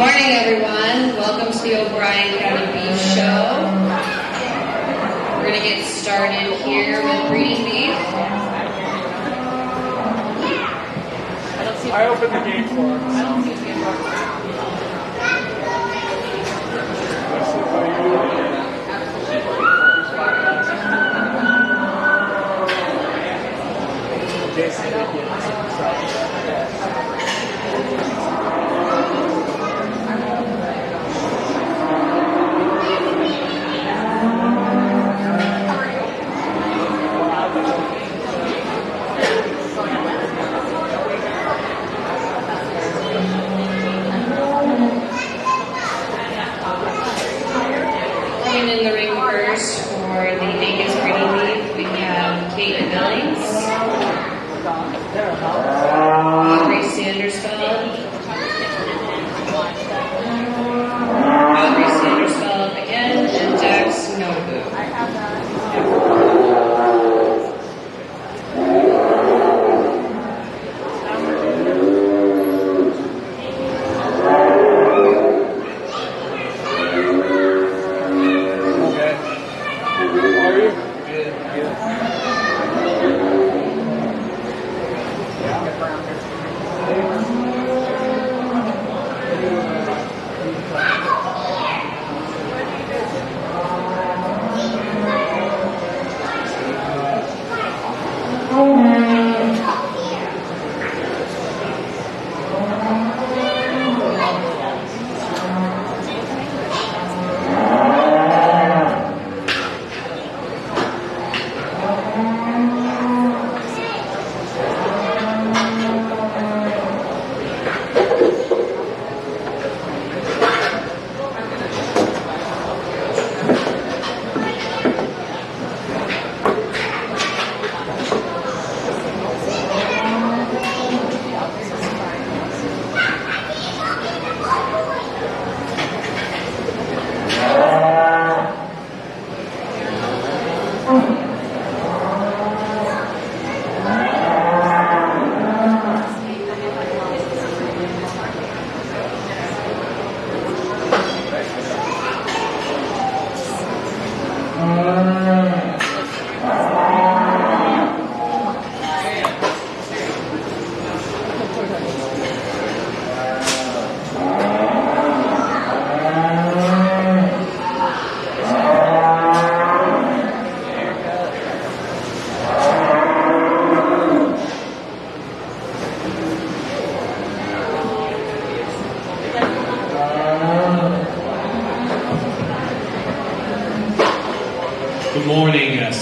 morning, everyone. Welcome to the O'Brien County Beef Show. We're going to get started here with breeding beef. I opened the gate for him. I don't see it. In the ring first for the Angus breeding beef, we have Kate Billings, Aubrey Sandersfeld, again, and Jax Nobu.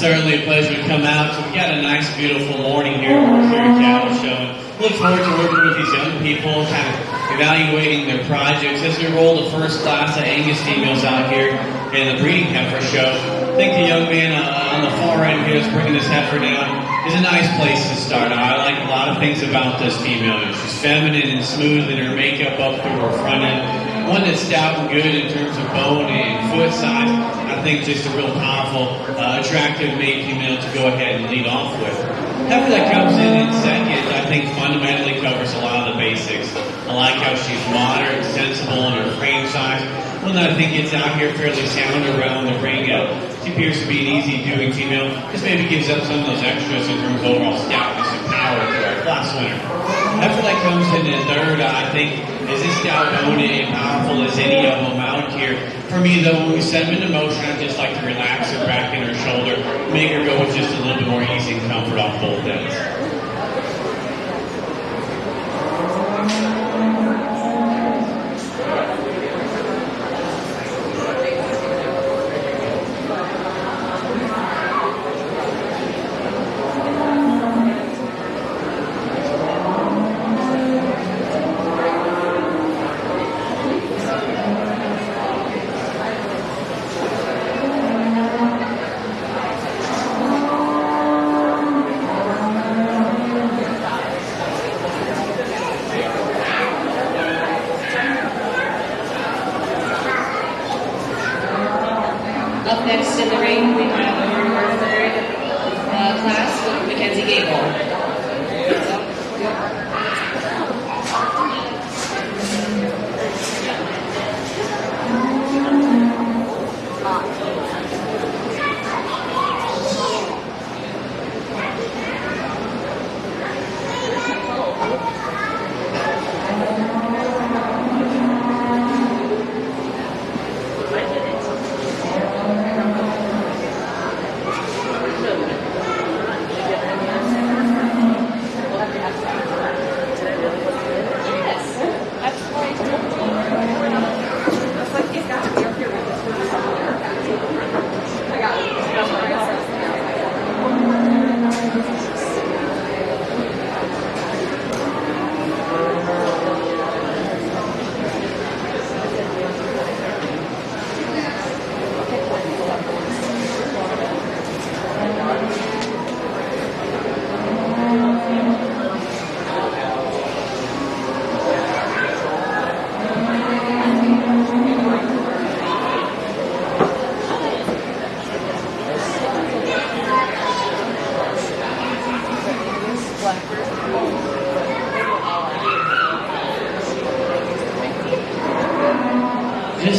Certainly a pleasure to come out. So we got a nice, beautiful morning here at Mercury Cattle Show. And look forward to working with these young people, kind of evaluating their projects as we roll the first class of Angus females out here in the breeding heifer show. I think the young man on the far end here that's bringing this heifer down is a nice place to start. I like a lot of things about this female. She's feminine and smooth in her makeup up through her front end. One that's stout and good in terms of bone and foot size. I think just a real powerful, attractive mate female to go ahead and lead off with. Heifer that comes in second, I think fundamentally covers a lot of the basics. I like how she's moderate, sensible in her frame size. One that I think gets out here fairly sound around the ring. She appears to be an easy-doing female. Just maybe gives up some of those extras in terms of overall stoutness and power to our class winner. Heifer that comes in third, I think, is as stout-boned and powerful as any of them out here. For me, though, when we set them into motion, I just like to relax her back and her shoulder, make her go with just a little bit more ease and comfort off both ends.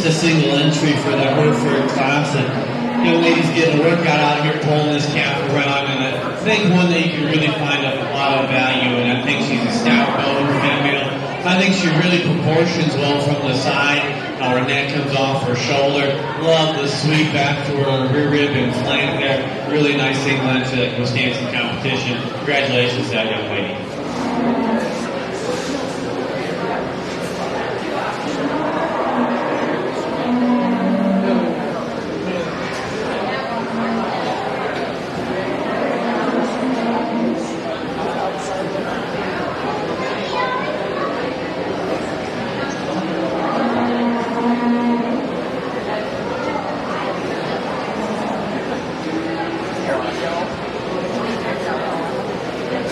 just a single entry for the Hereford class, and young lady's getting a workout out here pulling this calf around, and I think one that you can really find a lot of value in. I think she's a stout-boned female. I think she really proportions well from the side. How her neck comes off her shoulder. Love the sweep back to her rear rib and flank there. Really nice single entry that can stand some competition. Congratulations to that young lady.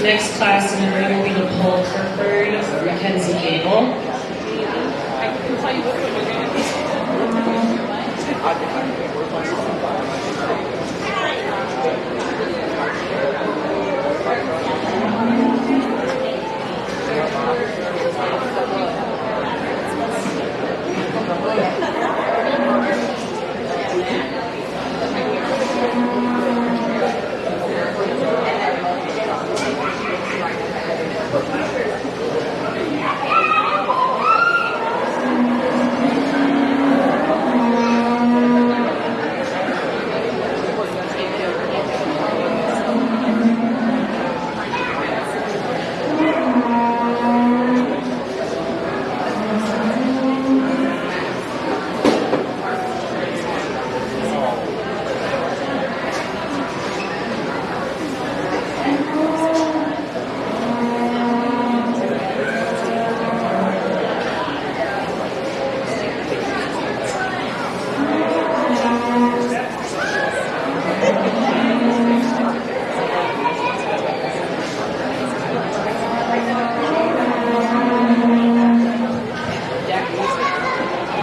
Next class in the ring will be Nicole Kirkford, Mackenzie Gable.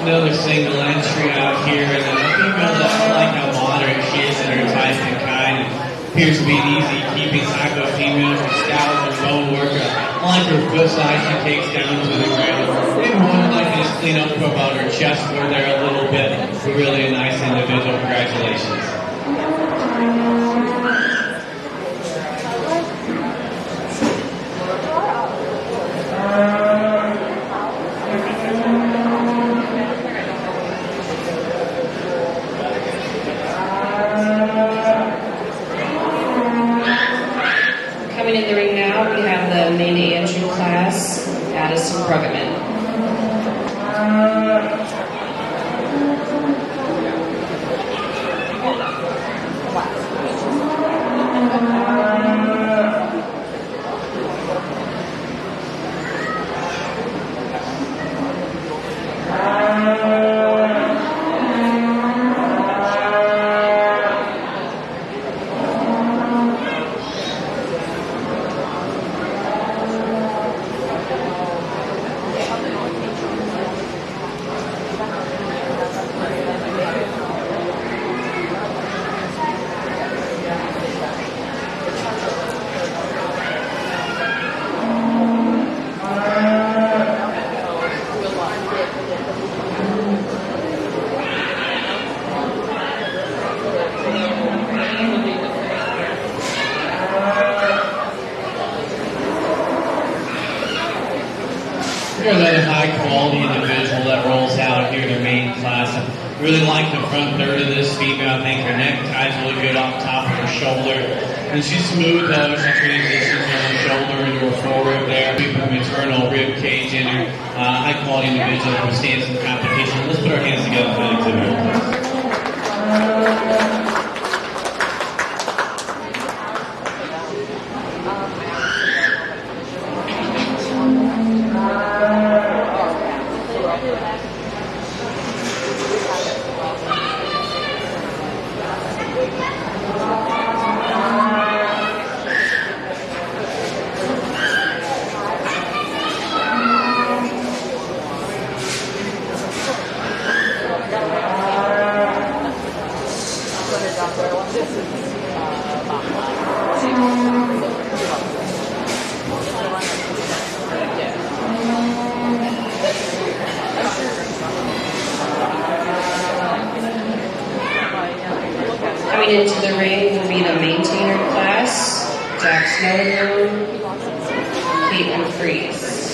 Another single entry out here, and a female that I like how modern she is in her type and kind, and appears to be an easy keeping type of female. She's stout and bone worker. I like her foot size she takes down to the ground. Maybe one I'd like to just clean up about her chest where there a little bit. Really a nice individual. Congratulations. Coming in the ring now, we have the main entry class, Addison Bruggeman. Here's another high-quality individual that rolls out here in the main class. I really like the front third of this female. I think her neck ties really good off top of her shoulder. And she's smooth though. She transitions from her shoulder into her forerib there. We put maternal rib cage in her. High-quality individual who stands in competition. Let's put our hands together for that exhibit. into the ring will be the maintainer class, Jack Snowden, Caitlin Freeze.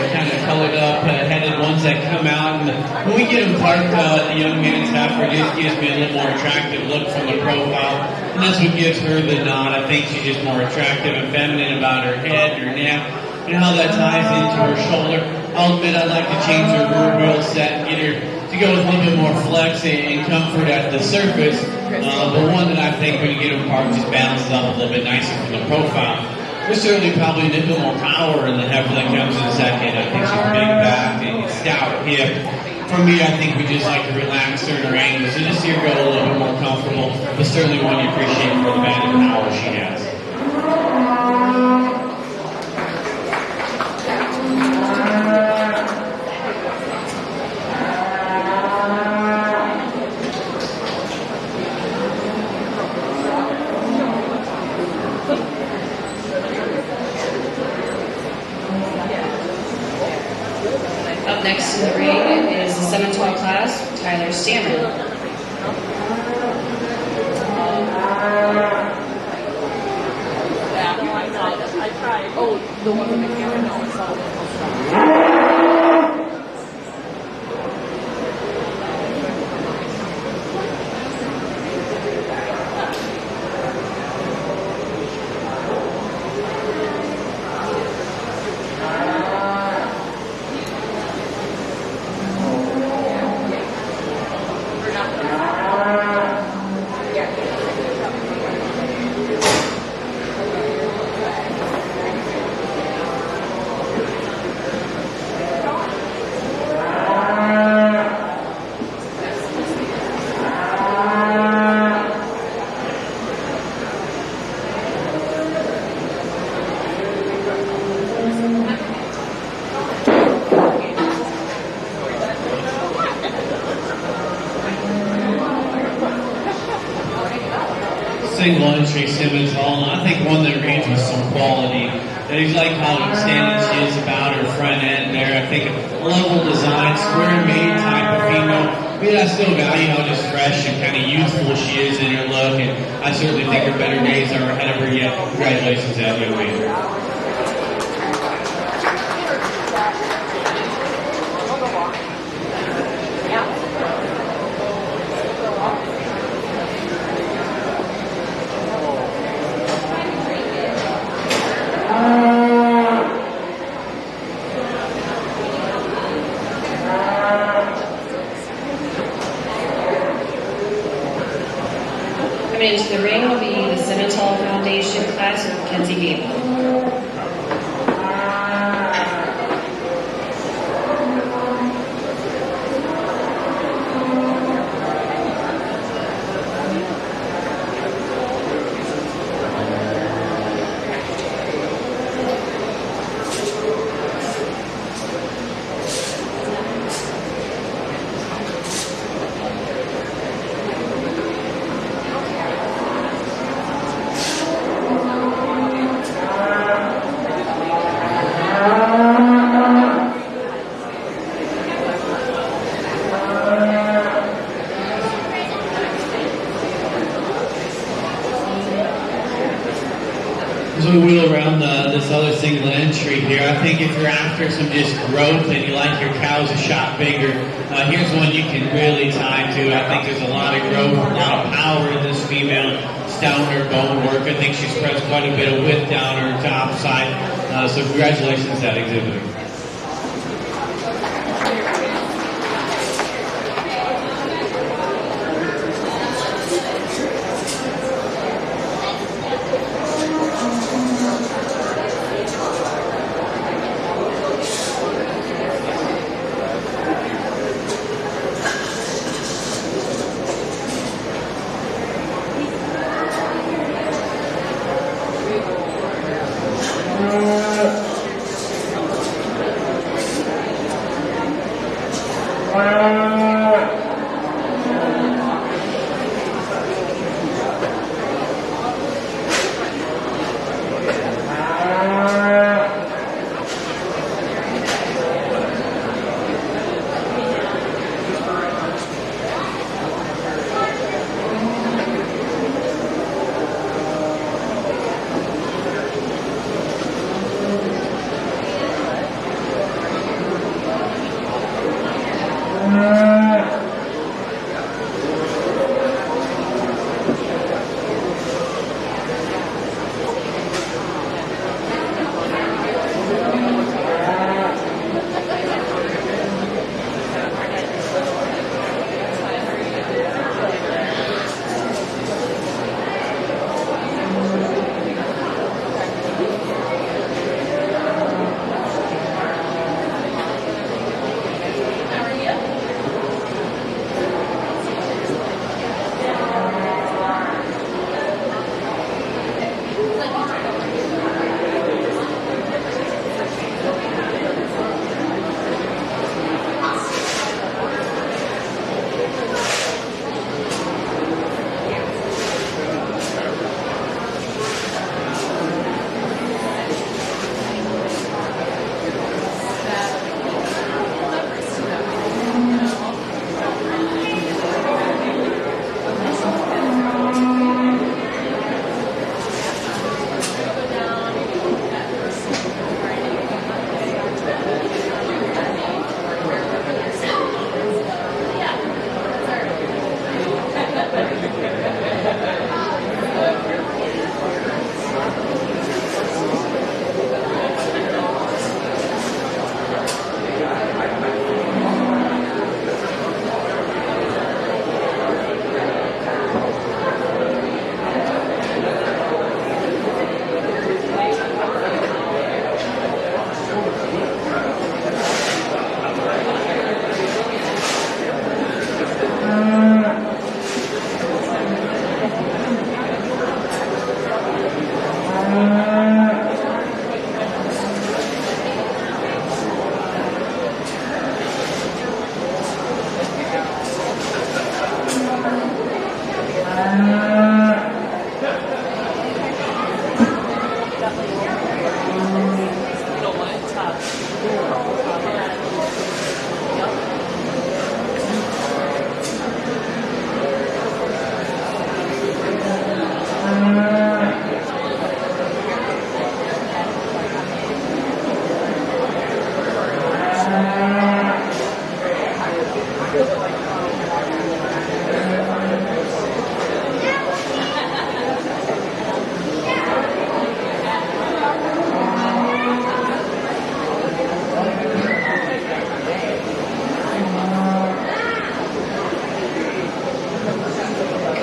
Kind of colored up, headed ones that come out. And when we get them parked at the young man's heifer, it just gives me a little more attractive look from the profile. And that's what gives her the nod. I think she's just more attractive and feminine about her head, her neck, and how that ties into her shoulder. I'll admit I'd like to change her rear wheel set and get her to go with a little bit more flex and comfort at the surface. But one that I think when you get them parked just balances up a little bit nicer from the profile. There's certainly probably a little more power in the heifer that comes in second. I think she's big back and stout hip. For me, I think we just like to relax her in her angles. So just see her go a little bit more comfortable, but certainly one you appreciate for the amount of power she has. Up next in the ring is the 712 class, Tyler Stammer. I tried. Oh, the one with the camera? No, it's all Entry Simmons Hall, and I think one that reads with some quality. I just like how outstanding she is about her front end there. I think a level design, square made type of female. But I still value how just fresh and kind of youthful she is in her look, and I certainly think her better days are ahead of her yet. Congratulations, that young lady. Coming into the ring will be the Simmons Hall Foundation class of Mackenzie Gable. As we wheel around this other single entry here, I think if you're after some just growth and you like your cows a shot bigger, here's one you can really tie to. I think there's a lot of growth, a lot of power in this female. It's down her bone work. I think she spreads quite a bit of width down her top side. So congratulations to that exhibitor.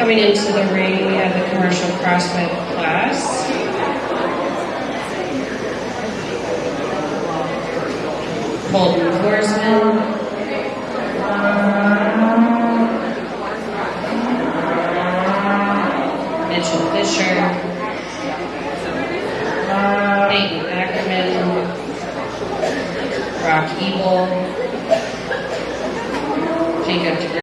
Coming into the ring, we have the commercial CrossFit class. Colton Forsman. Mitchell Fisher. Peyton Ackerman. Brock Ebel. Jacob DeGrasse.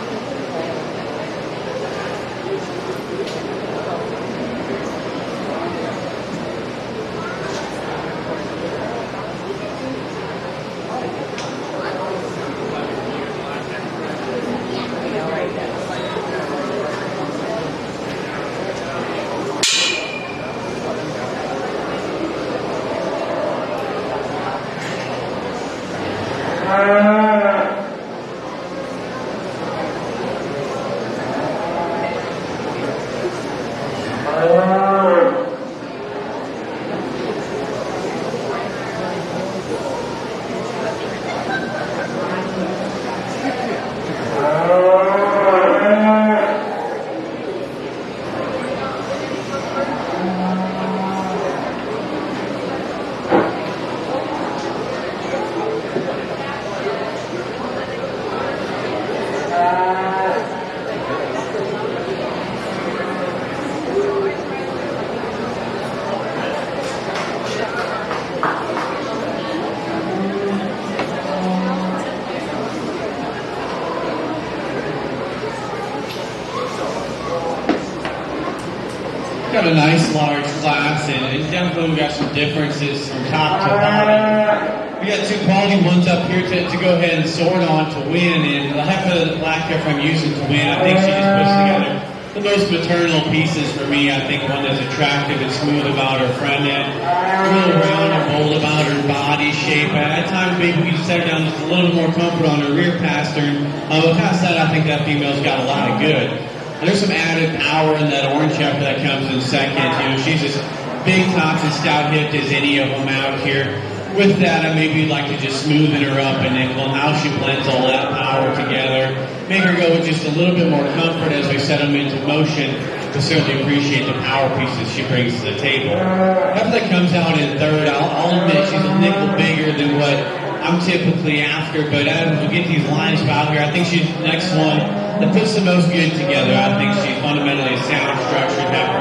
Got a nice large class, and definitely we got some differences from top to bottom. We got two quality ones up here to go ahead and sort on to win, and the heifer of the black heifer I'm using to win, I think she just puts together the most maternal pieces for me. I think one that's attractive and smooth about her front end, real round and bold about her body shape. At times, maybe we can set her down just a little more comfort on her rear pastern. But past that, I think that female's got a lot of good. There's some added power in that orange heifer that comes in second. You know, she's as big tops and stout hipped as any of them out here. With that, I maybe like to just smoothen her up, and then well, now she blends all that power together. Make her go with just a little bit more comfort as we set them into motion. To certainly appreciate the power pieces she brings to the table. After that comes out in third, I'll admit she's a nickel bigger than what I'm typically after, but as we get these lines out here, I think she's the next one that puts the most good together. I think she's fundamentally a sound structured heifer.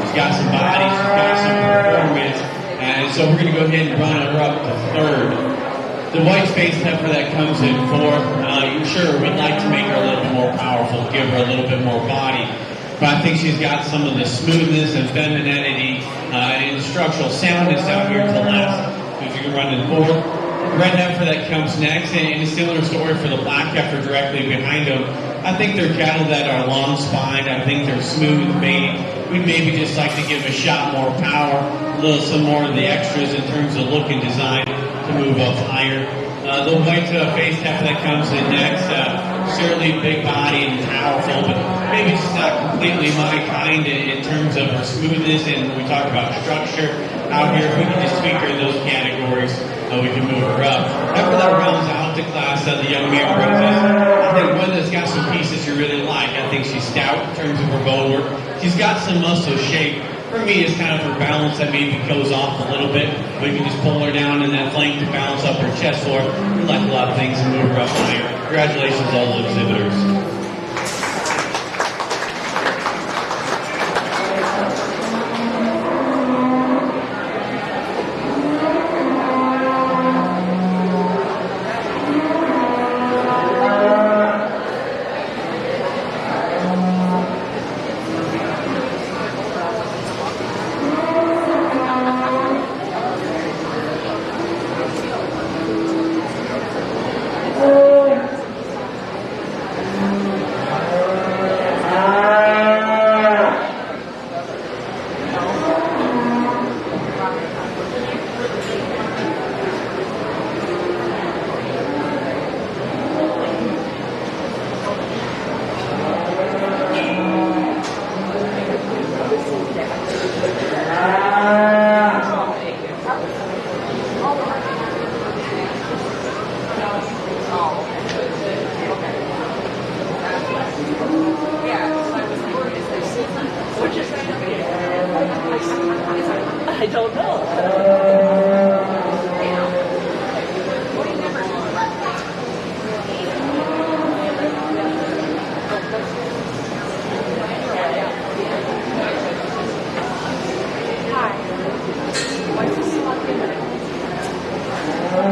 She's got some body, she's got some performance, and so we're going to go ahead and run her up to third. The white space heifer that comes in fourth, sure, we'd like to make her a little bit more powerful, give her a little bit more body, but I think she's got some of the smoothness and femininity and structural soundness out here to last. So she can run in fourth. Red heifer that comes next, and a similar story for the black heifer directly behind them. I think they're cattle that are long spined. I think they're smooth made. We'd maybe just like to give a shot more power, some more of the extras in terms of look and design to move up higher. The white faced heifer that comes in next, certainly big body and powerful, but maybe just not completely my kind in terms of her smoothness, and when we talk about structure out here, if we can just tweak her in those categories, we can move her up. After that rounds out the class that the young man brings us, I think one that's got some pieces you really like. I think she's stout in terms of her bone work. She's got some muscle shape. For me, it's kind of her balance that maybe goes off a little bit. But you can just pull her down in that flank to balance up her chest floor. We like a lot of things and move her up higher. Congratulations, all the exhibitors. In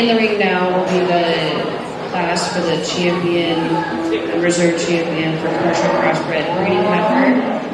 the ring now will be the class for the champion, the reserve champion for commercial crossbred breeding heifer.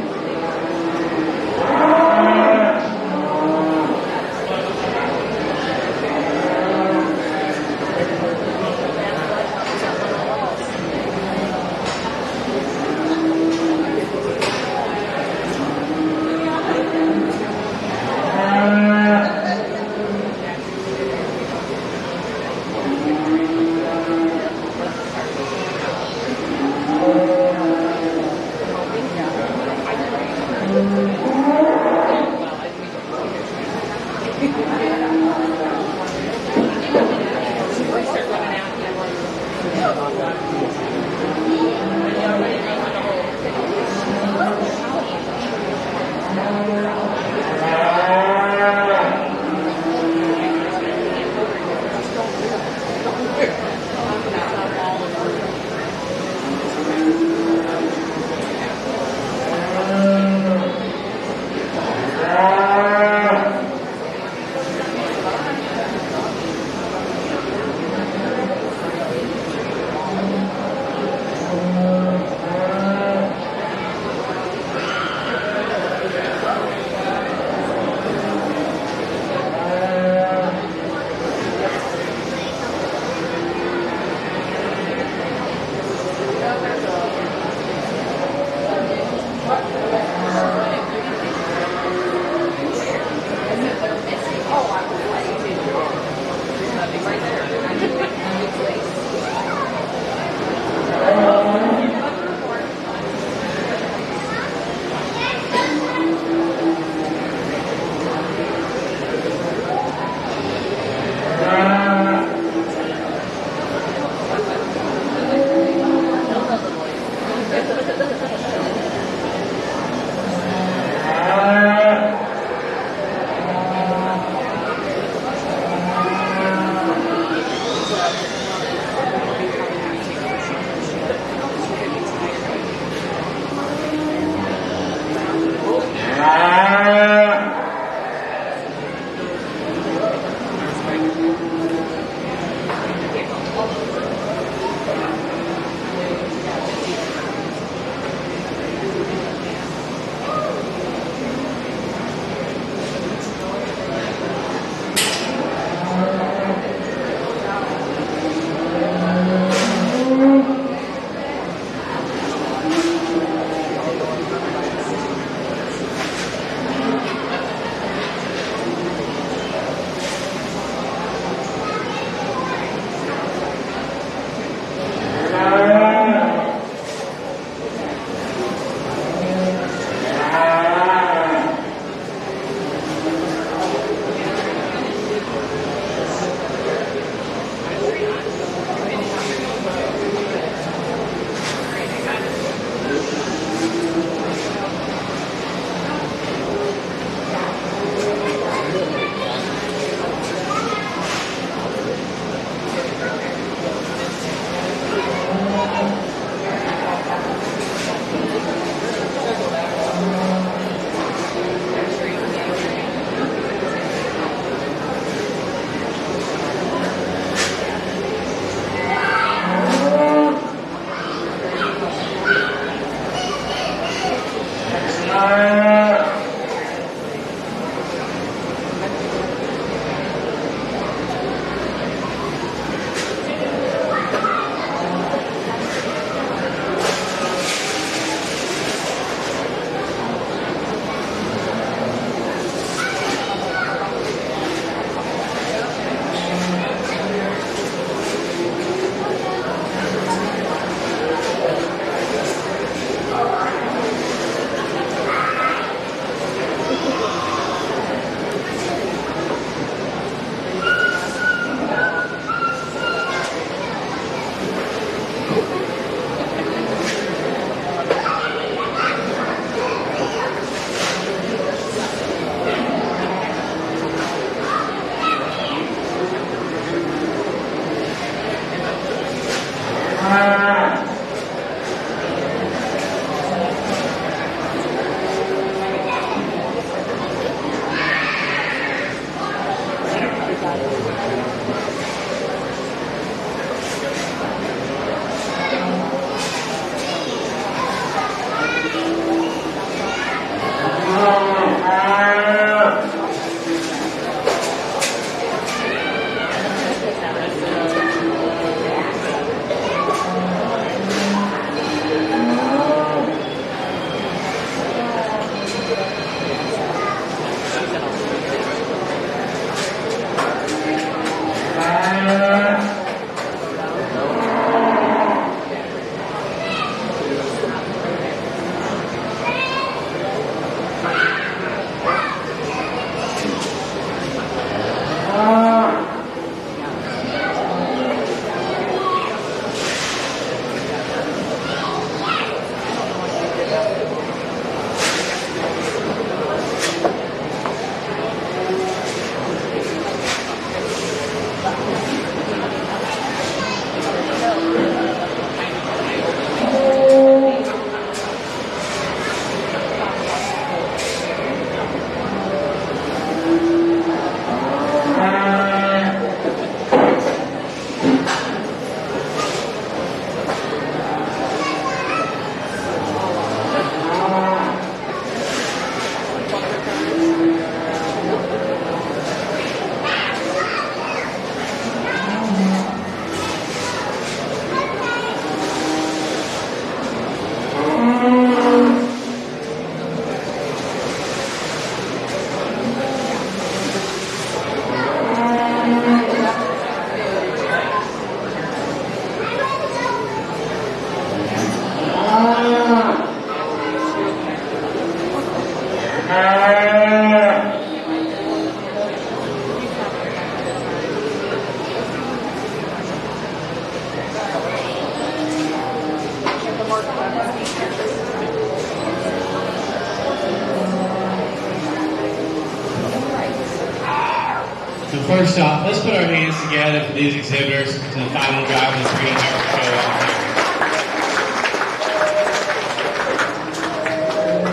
first off, let's put our hands together for these exhibitors to the final drive of the Breeding Heifer Show out there.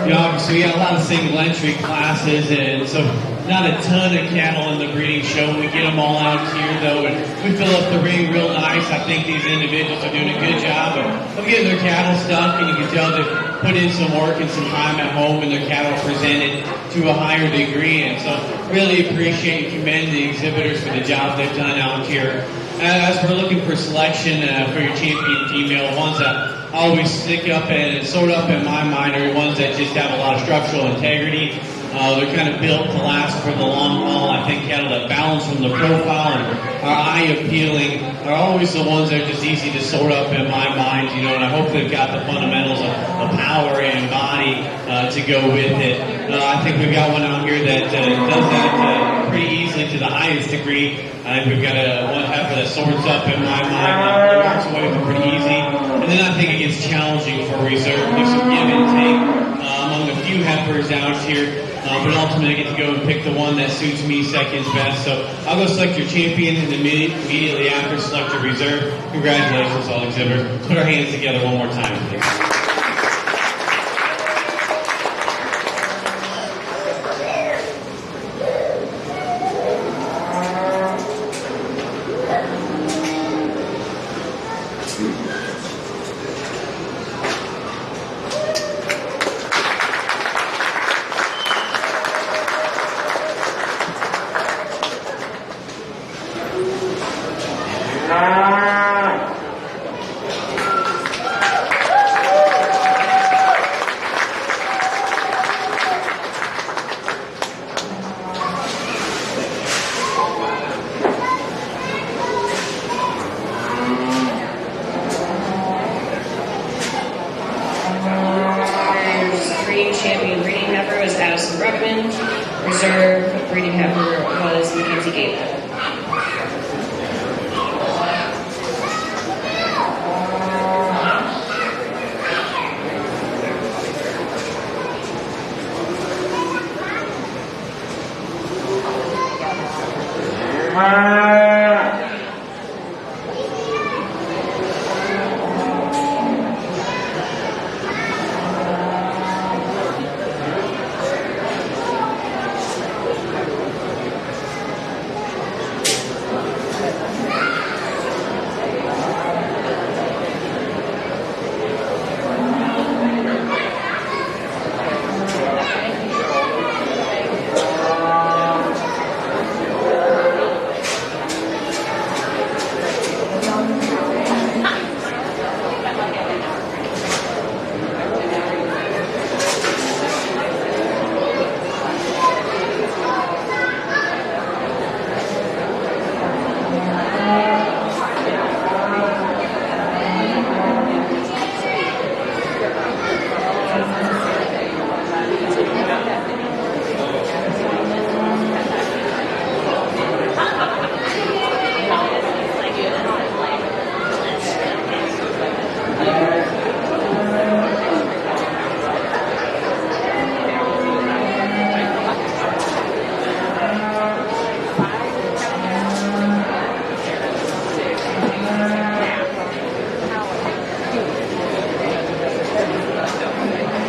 You know, obviously we got a lot of single entry classes, and so not a ton of cattle in the breeding show. We get them all out here though, and we fill up the ring real nice. I think these individuals are doing a good job of getting their cattle stuck, and you can tell they've put in some work and some time at home, and their cattle presented to a higher degree. And so really appreciate and commend the exhibitors for the job they've done out here. As we're looking for selection for your champion female, ones that always stick up and sort up in my mind are ones that just have a lot of structural integrity. They're kind of built to last for the long haul. I think cattle that balance from the profile and are eye appealing are always the ones that are just easy to sort up in my mind, you know, and I hope they've got the fundamentals of power and body to go with it. I think we've got one out here that does that pretty easily to the highest degree. I think we've got one heifer that sorts up in my mind that walks away with it pretty easy. And then I think it gets challenging for reserve. There's some give and take among a few heifers out here. But ultimately I get to go and pick the one that suits me seconds best. So I'll go select your champion, and immediately after select your reserve. Congratulations, all exhibitors. Let's put our hands together one more time, please. Champion breeding heifer was Addison Ruckman. Reserve breeding heifer was Mackenzie Gable.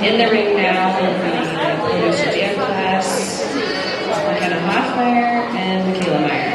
In the ring now will be the producer Dan class, McKenna Hoffmeyer, and Michaela Meyer.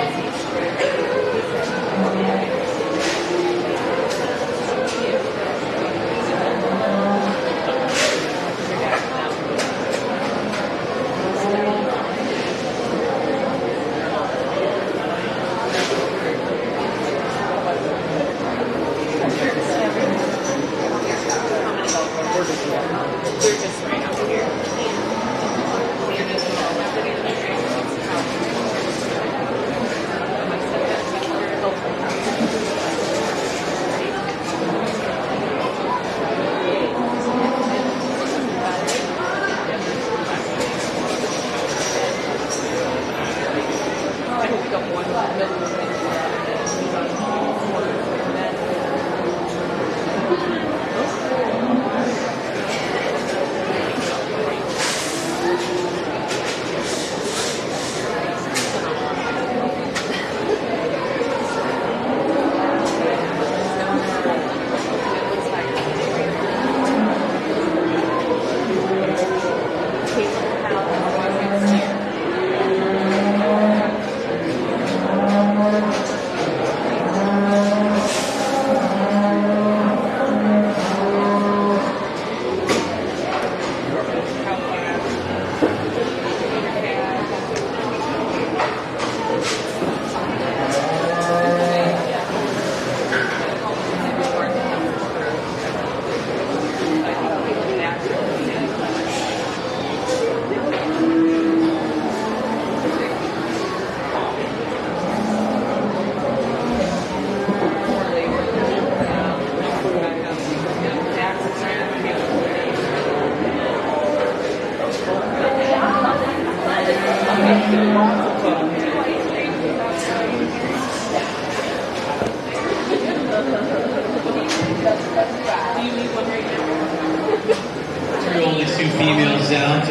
these two females out.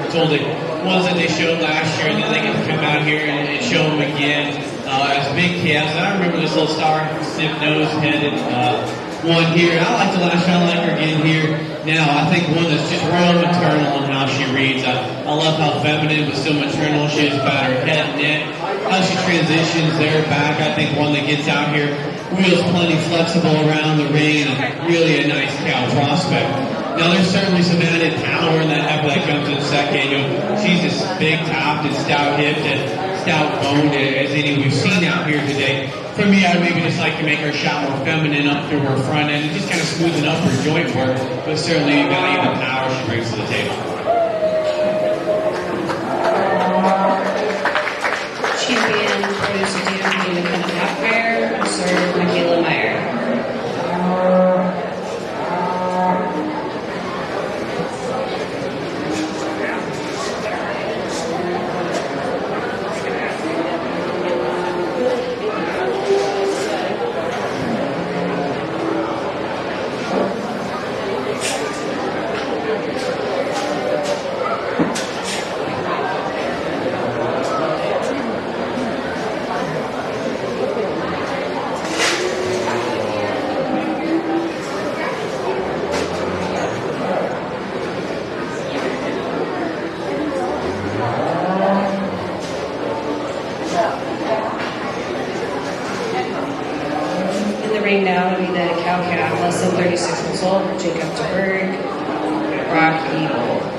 Told the ones that they showed last year, and then they get to come out here and show them again as big calves. I remember this little star, snip nose headed one here. I like the last one. I like her again here. Now, I think one that's just real maternal in how she reads. I love how feminine but still maternal she is about her head and neck. How she transitions there back. I think one that gets out here, wheels plenty flexible around the ring, and really a nice cow prospect. Now, there's certainly some added power in that heifer that comes in second. She's as big topped and stout hipped and stout boned as any we've seen out here today. For me, I'd maybe just like to make her shot more feminine up through her front end and just kind of smoothen up her joint work, but certainly value the power she brings to the table. Champion produced a dam in the Kenneth Half Fair, served Michaela Meyer. Now will be the cow calf, less than 36 months old, Jacob DeBerg, Rock Eagle.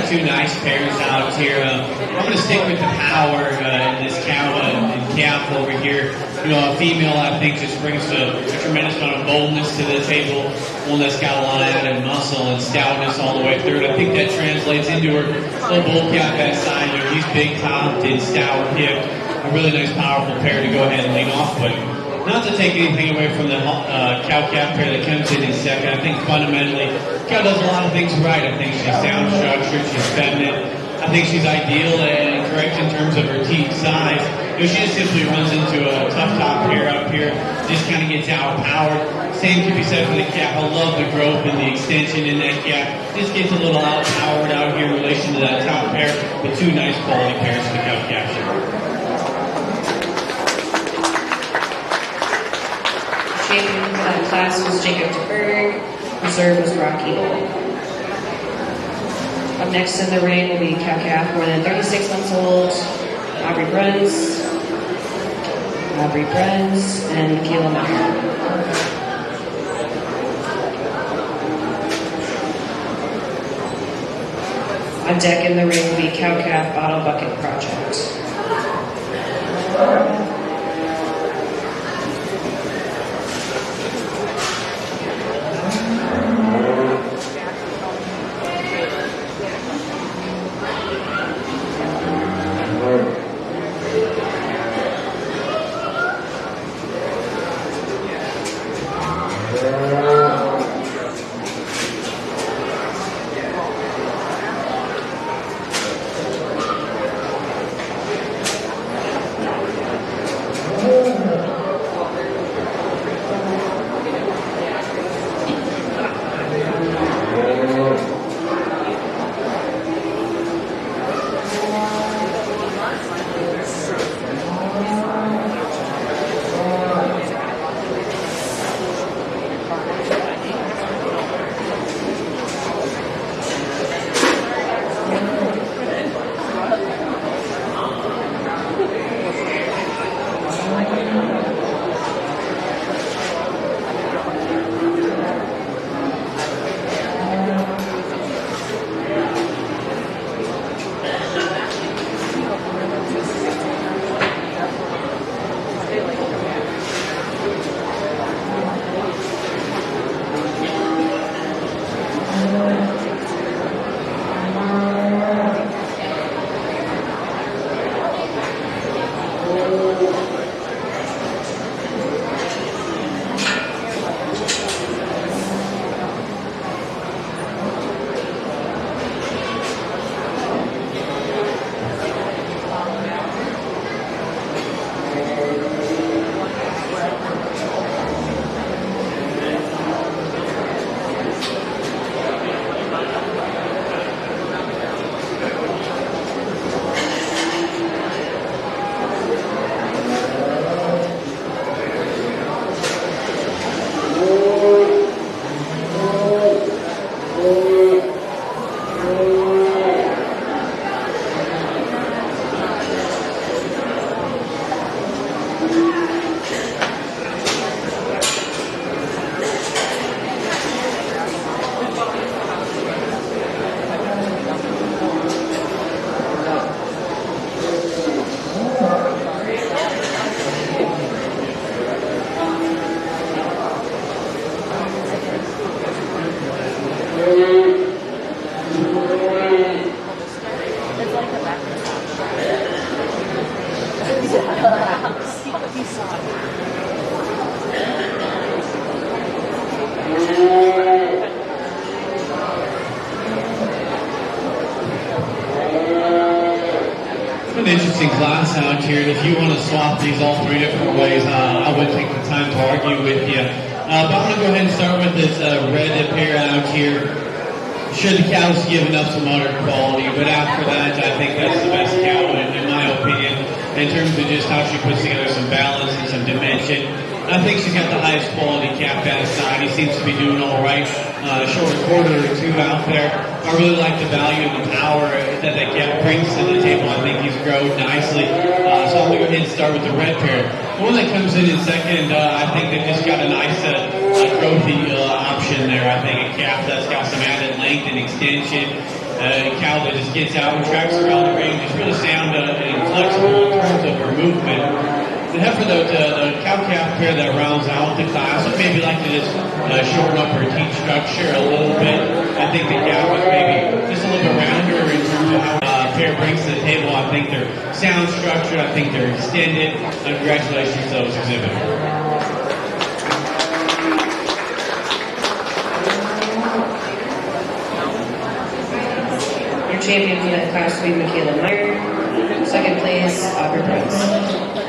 Two nice pairs out here. I'm going to stick with the power in this cow and calf over here. A female I think just brings a tremendous amount of boldness to the table. One that's got a lot of added muscle and stoutness all the way through. And I think that translates into her little bull calf that side. He's big topped and stout hipped. A really nice, powerful pair to go ahead and lean off with. Not to take anything away from the cow-calf pair that comes in second. I think fundamentally, cow does a lot of things right. I think she's sound structured, she's feminine. I think she's ideal and correct in terms of her teeth size. She just simply runs into a tough top pair up here, just kind of gets outpowered. Same can be said for the calf. I love the growth and the extension in that calf. Just gets a little outpowered out here in relation to that top pair, but two nice quality pairs for the cow-calf here. Champion for that class was Jacob DeBerg. Reserve was Rock Eagle. Up next in the ring will be cow calf, more than 36 months old, Aubrey Bruns, and Michaela Meyer. On deck in the ring will be Cow Calf Bottle Bucket Project. An interesting class out here, and if you want to swap these all three different ways, I wouldn't take the time to argue with you. But I'm going to go ahead and start with this red pair out here. Sure, the cow's giving up some udder quality, but after that, I think that's the best cow, in my opinion, in terms of just how she puts together some balance and some dimension. I think she's got the highest quality calf that side. He seems to be doing all right. Short a quarter or two out there. I really like the value and the power that that calf brings to the table. I think he's grown nicely. So I'm going to go ahead and start with the red pair. The one that comes in second, I think they just got a nice growthy option there. I think a calf that's got some added length and extension. A cow that just gets out and tracks around the ring, just really sound and flexible in terms of her movement. The heifer, though, the cow-calf pair that rounds out the class, would maybe like to just shorten up her teeth structure a little bit. I think the calf is maybe just a little bit rounder in terms of how pair brings to the table. I think they're sound structured. I think they're extended. Congratulations to those exhibitors. Your champion for that class will be Michaela Meyer. Second place, Aubrey Price.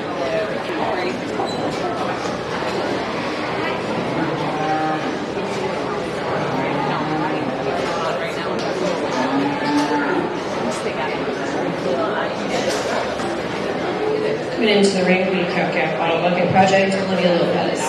Coming into the ring will be Cow Calf Bottle Bucket Project, Olivia Lopez.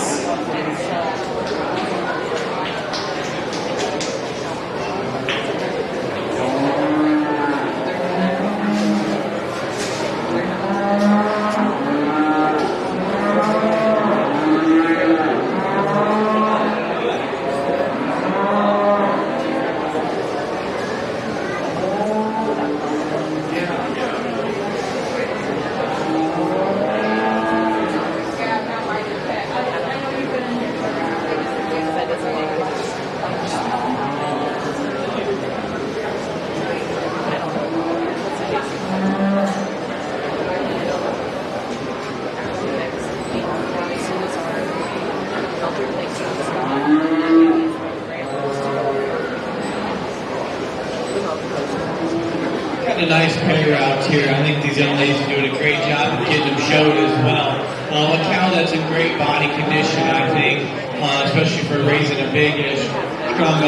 got a nice pair out here. I think these young ladies are doing a great job of getting them showed as well. A cow that's in great body condition, I think, especially for raising a big, strong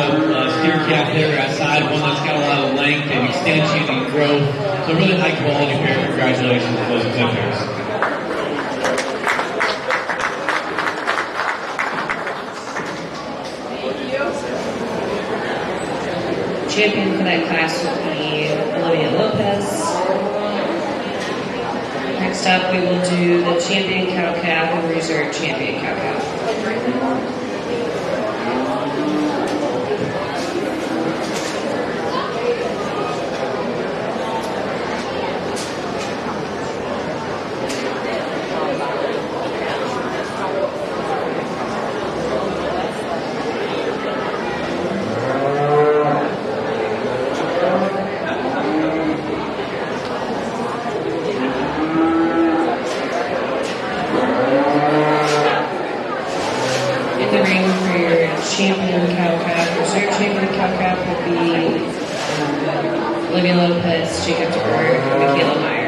steer calf there outside, one that's got a lot of length and extension and growth. So really high quality pair. Congratulations to those exhibitors. Champion for that class will be Olivia Lopez. Next up, we will do the champion cow calf and reserve champion cow calf. Champion cow calf, reserve champion cow calf will be Olivia Lopez, Jacob DeBerg, and Michaela Meyer.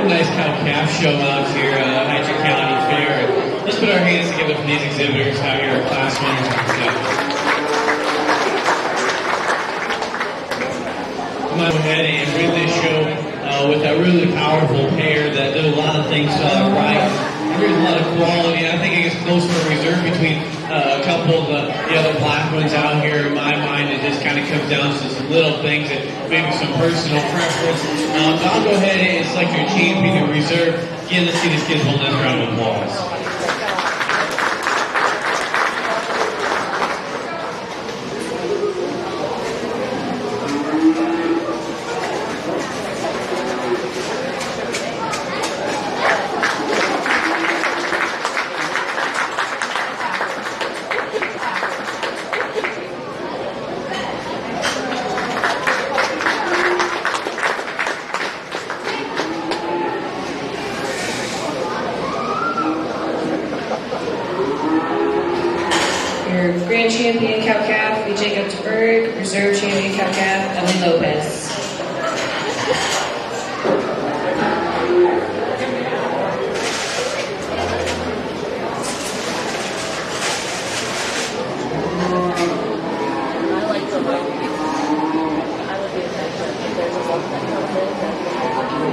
Nice cow-calf show out here at your county fair. Let's put our hands together for these exhibitors out here at Class 1 and stuff. I'm going to go ahead and bring this show with a really powerful pair that did a lot of things right. There's a lot of quality. I think it gets close to a reserve between a couple of the other black ones out here. In my mind, it just kind of comes down to some little things and maybe some personal preference. But I'll go ahead and select your champion and reserve. Again, let's see these kids one last round of applause. Your grand champion cow-calf will be Jacob DeBerg. Reserve champion cow-calf, Emily Lopez.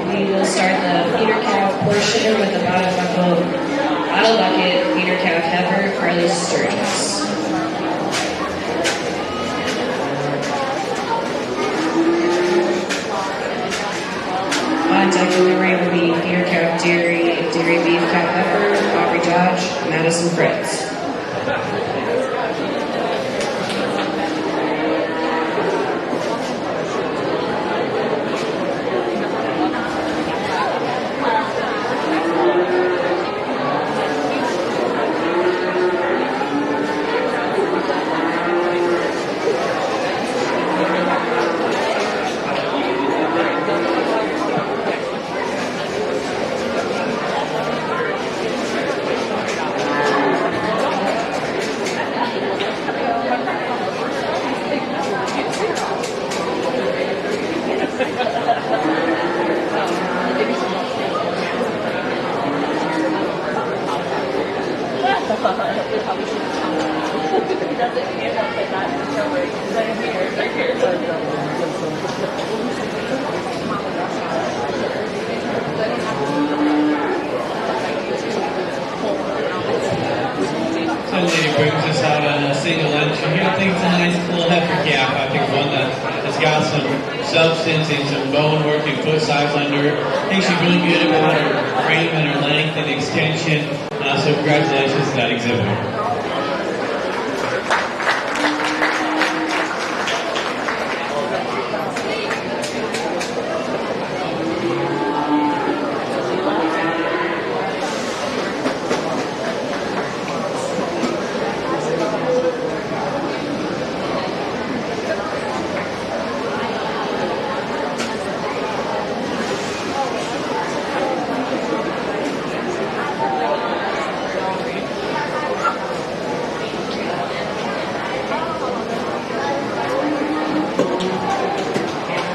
We will start the feeder calf portion with the bottle bucket feeder calf heifer, Carly Sturgis. On deck in the ring will be feeder calf dairy beef calf heifer, Aubrey Dodge, Madison Fritz. So lady brings us out on a single entry here. I think it's a nice little heifer calf. I think one that has got some substance and some bone work and foot size under her. I think she's really good about her frame and her length and extension. So congratulations to that exhibit.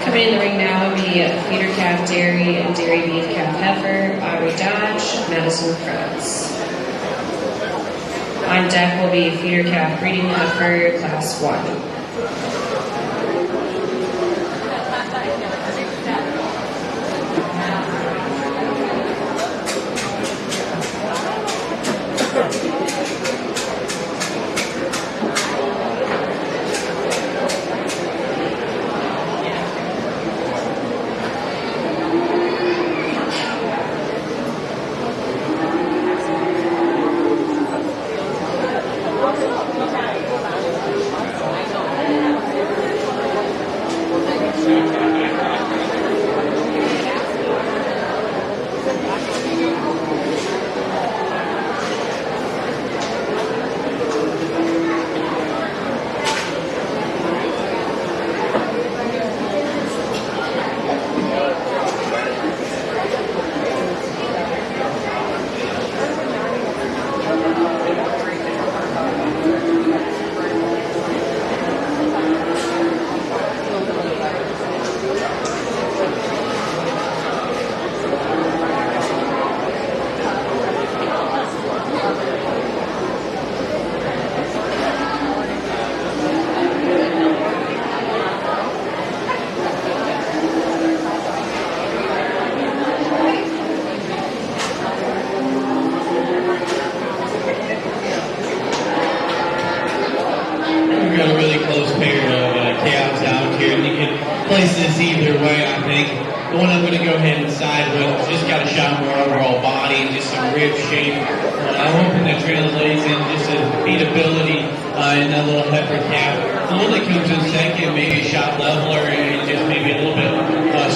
Coming in the ring now will be feeder calf dairy and dairy beef calf heifer, Aubrey Dodge, Madison Fritz. On deck will be feeder calf breeding heifer, class 1. We've got a really close pair of calves out here, and you can place this either way, I think. The one I'm going to go ahead and side with, just got a shot more overall body and just some rib shape. I'm hoping that translates in just a beatability in that little heifer calf. The one that comes in second, maybe a shot leveler and just maybe a little bit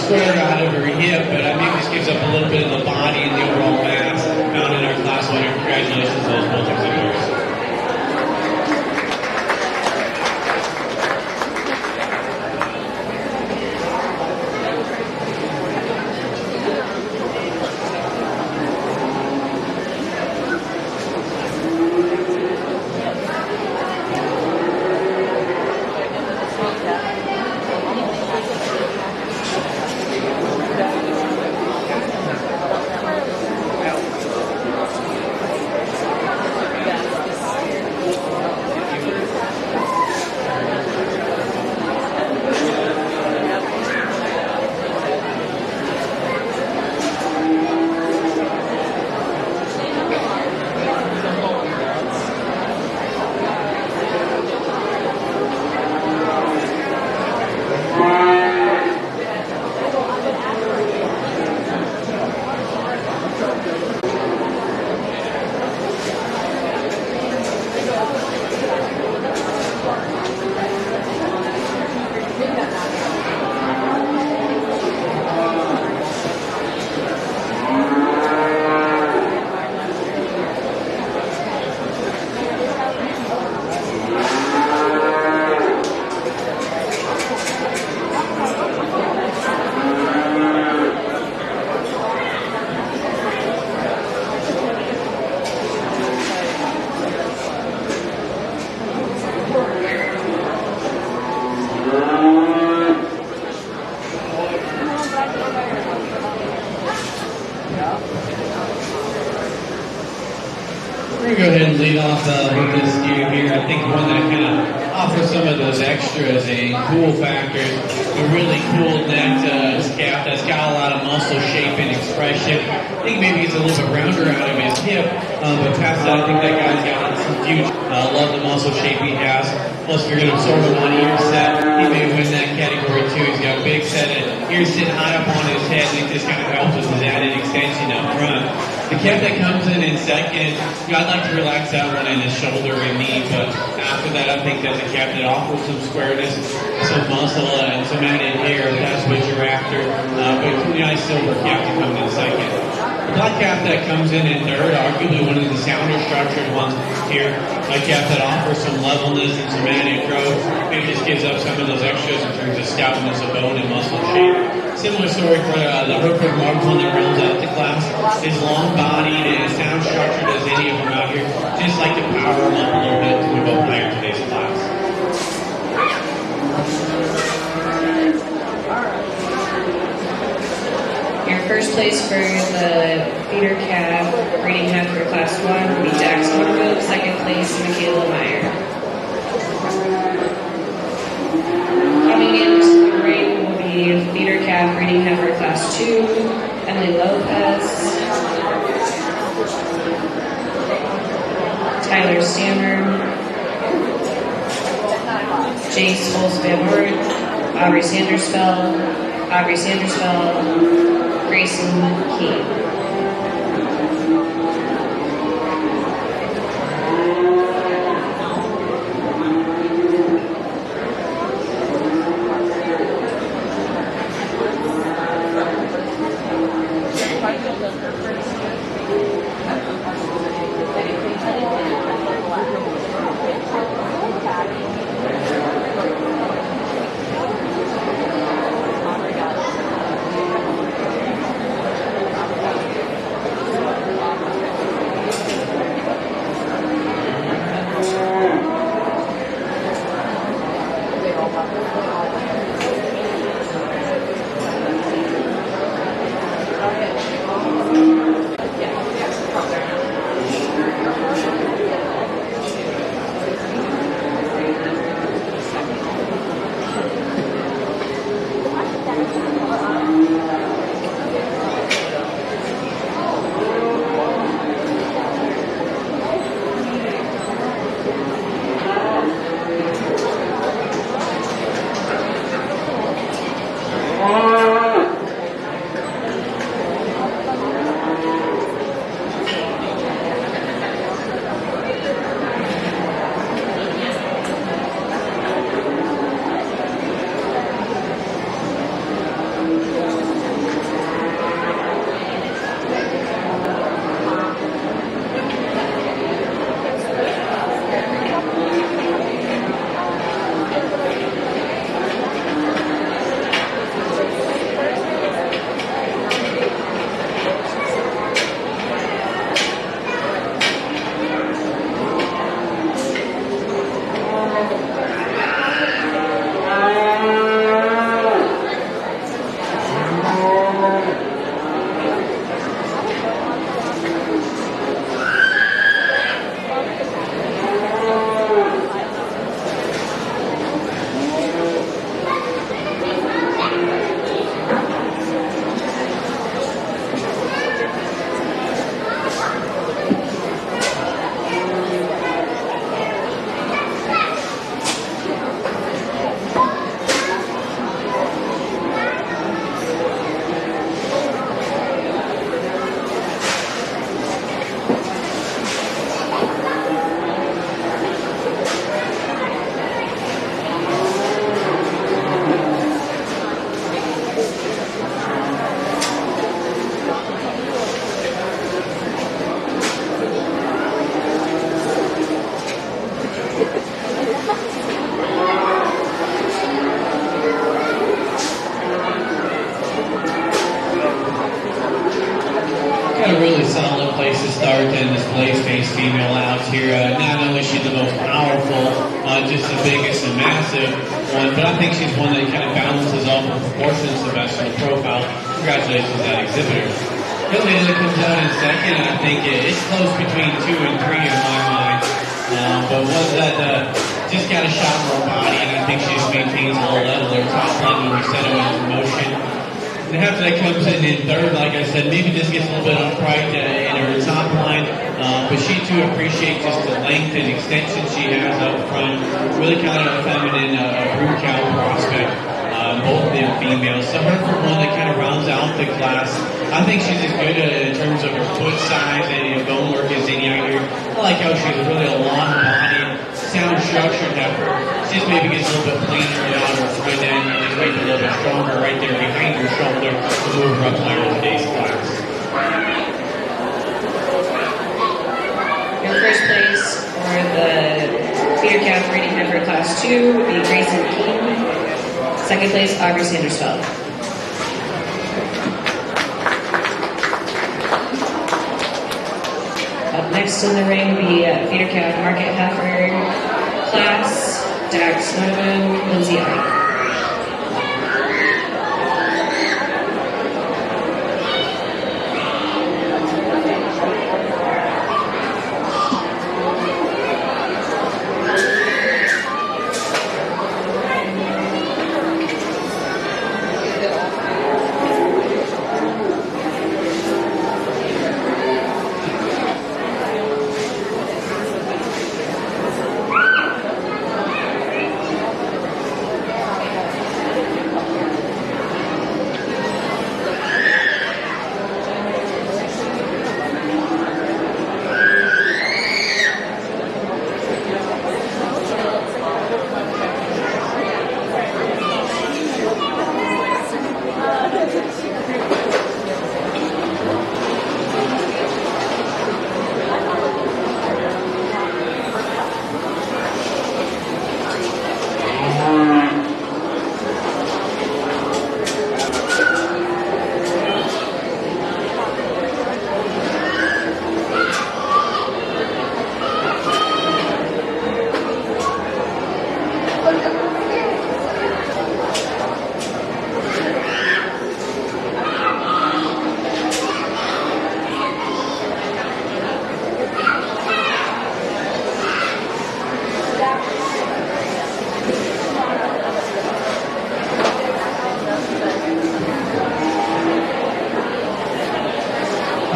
square out of her hip, but I think this gives up a little bit of the body and the overall mass found in our class winner. Congratulations to those both exhibitors. off with this steer here. I think one that kind of offers some of those extras and cool factors. A really cool neck scalp that's got a lot of muscle shape and expression. I think maybe it's a little bit rounder out of his hip, but past that, I think that guy's got some huge. Love the muscle shape he has. Plus, if you're going to absorb him on ear set, he may win that category too. He's got a big set of ears sitting high up on his head, and it just kind of helps with his added extension up front. The calf that comes in second, I'd like to relax that one in his shoulder and knee, but after that, I think that's a calf that offers some squareness, some muscle, and some added hair if that's what you're after. But a nice silver calf to come in second. The black calf that comes in third, arguably one of the sounder structured ones here. A calf that offers some levelness and some added growth. Maybe just gives up some of those extras in terms of stoutness of bone and muscle shape. Similar story for the Hereford Mark one that rounds out the class. Is long-bodied and as sound structured as any of them out here. Just like to power them up a little bit to move up higher in today's class. Your first place for the feeder calf breeding heifer class 1 will be Dax Motorboat. Second place, Michaela Meyer. Coming into the ring will be feeder calf breeding heifer class 2, Emily Lopez, Tyler Stammer, Jace Holz Van Ort, Aubrey Sandersfeld, Grayson Key. place to start and display space female out here. Not only is she the most powerful, just the biggest and massive one, but I think she's one that kind of balances all the proportions the best in the profile. Congratulations to that exhibitor. Billy comes out in second. I think it's close between 2 and 3 in my mind. but one that just got a shot in her body, and I think she just maintains a low level. Her top line when we set it into motion. And after that comes in third, like I said, maybe just gets a little bit upright in her top line, but she too appreciates just the length and extension she has up front. Really kind of a feminine, brood cow prospect, both of them females. So her for one that kind of rounds out the class. I think she's as good in terms of her foot size and bone work as any out here. I like how she's really a long-bodied, sound structured heifer. She just maybe gets a little bit plainer down her front end and just maybe a little bit stronger right there behind her shoulder to move her up higher in today's class. Your first place for the feeder calf breeding heifer class 2 would be Grayson King. Second place, Aubrey Sandersfeld. Up next in the ring, the feeder calf market heifer class, Dax Donovan, Lindsay Ike.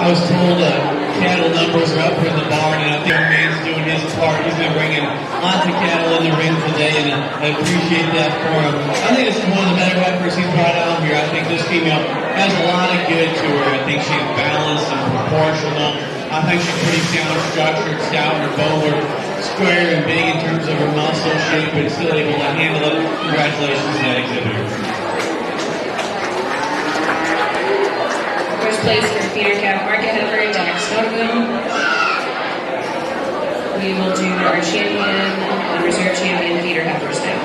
I was told cattle numbers are up in the barn, and I think our man's doing his part. He's been bringing lots of cattle in the ring today, and I appreciate that for him. I think it's one of the better heifers he's brought out here. I think this female has a lot of good to her. I think she's balanced and proportional. I think she's pretty sound structured, stout, and her bone work square and big in terms of her muscle shape, but still able to handle it. Congratulations to that exhibitor. First place for feeder calf market heifer, Dax Donovan. We will do our champion and reserve champion feeder heifers now.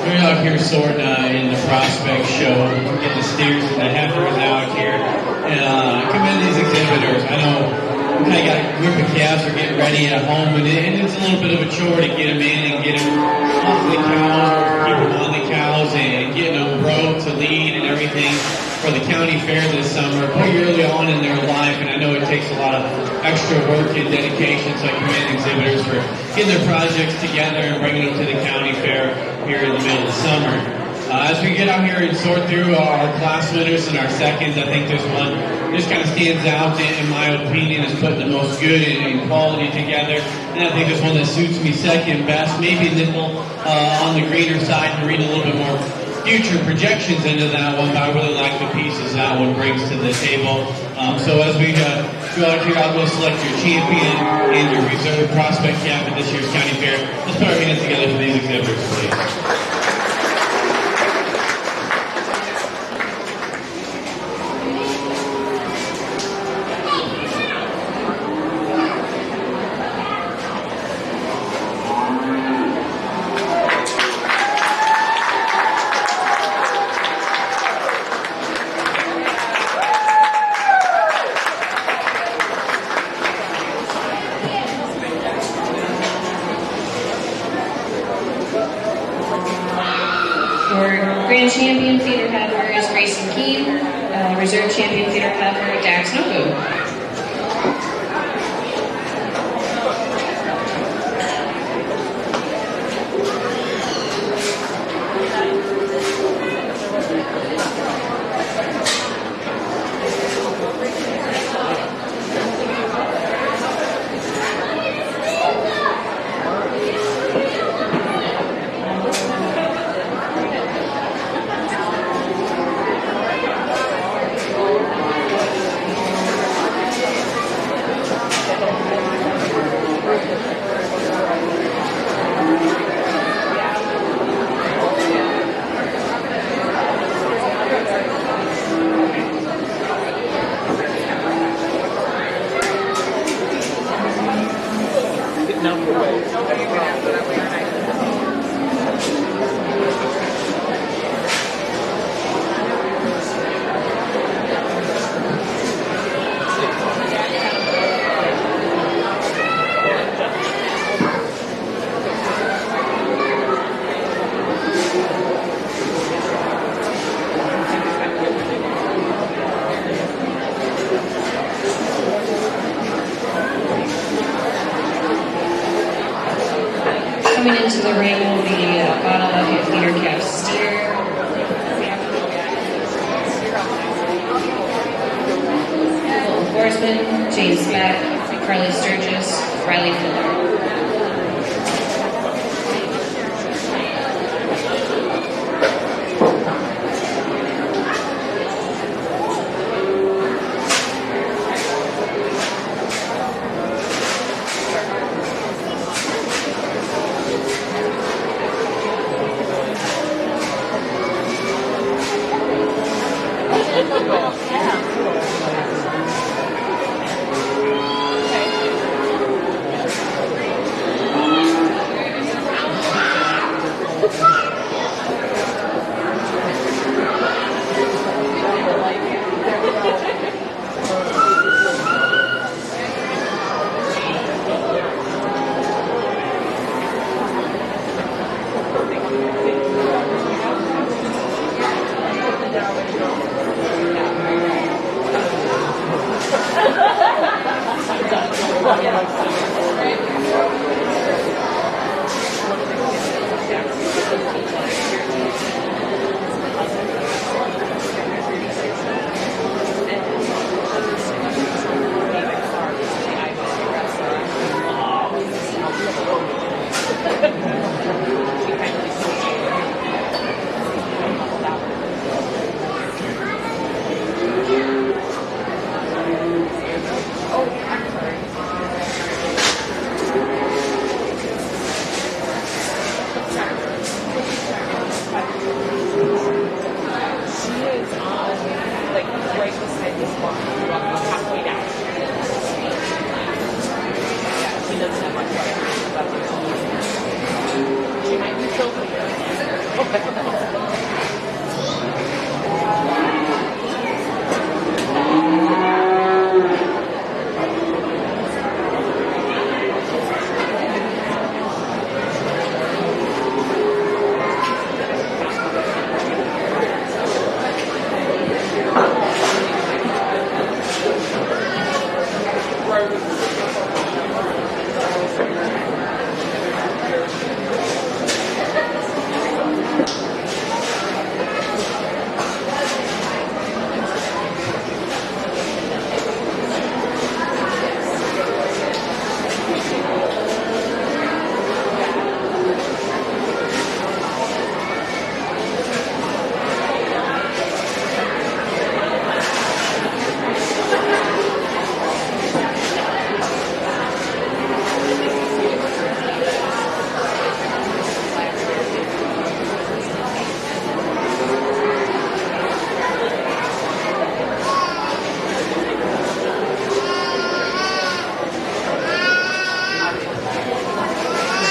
We're out here sorting in the prospect show, get the steers and the heifers out here. And I commend these exhibitors. I know we kind of got a group of calves are getting ready at home, and it's a little bit of a chore to get them in and get them off the cows or keep them on the cows and getting them broke to lead and everything for the county fair this summer, pretty early on in their life, and I know it takes a lot of extra work and dedication, so I commend exhibitors for getting their projects together and bringing them to the county fair here in the middle of summer. As we get out here and sort through our class winners and our seconds, I think there's one that just kind of stands out, in my opinion, is putting the most good and quality together. And I think there's one that suits me second best, maybe a nickel on the greener side, and read a little bit more future projections into that one, but I really like the pieces that one brings to the table. So as we go out here, I'll go select your champion and your reserve prospect calf at this year's county fair. Let's put our hands together for these exhibitors, please. Grand champion feeder heifer is Grayson Keene. Reserve champion feeder heifer Dax Nobu. Coming into the ring will be Guadalupe feeder calf steer. Fulton Horseman, James Scott, Carly Sturgis, Riley Fuller. She might be choking.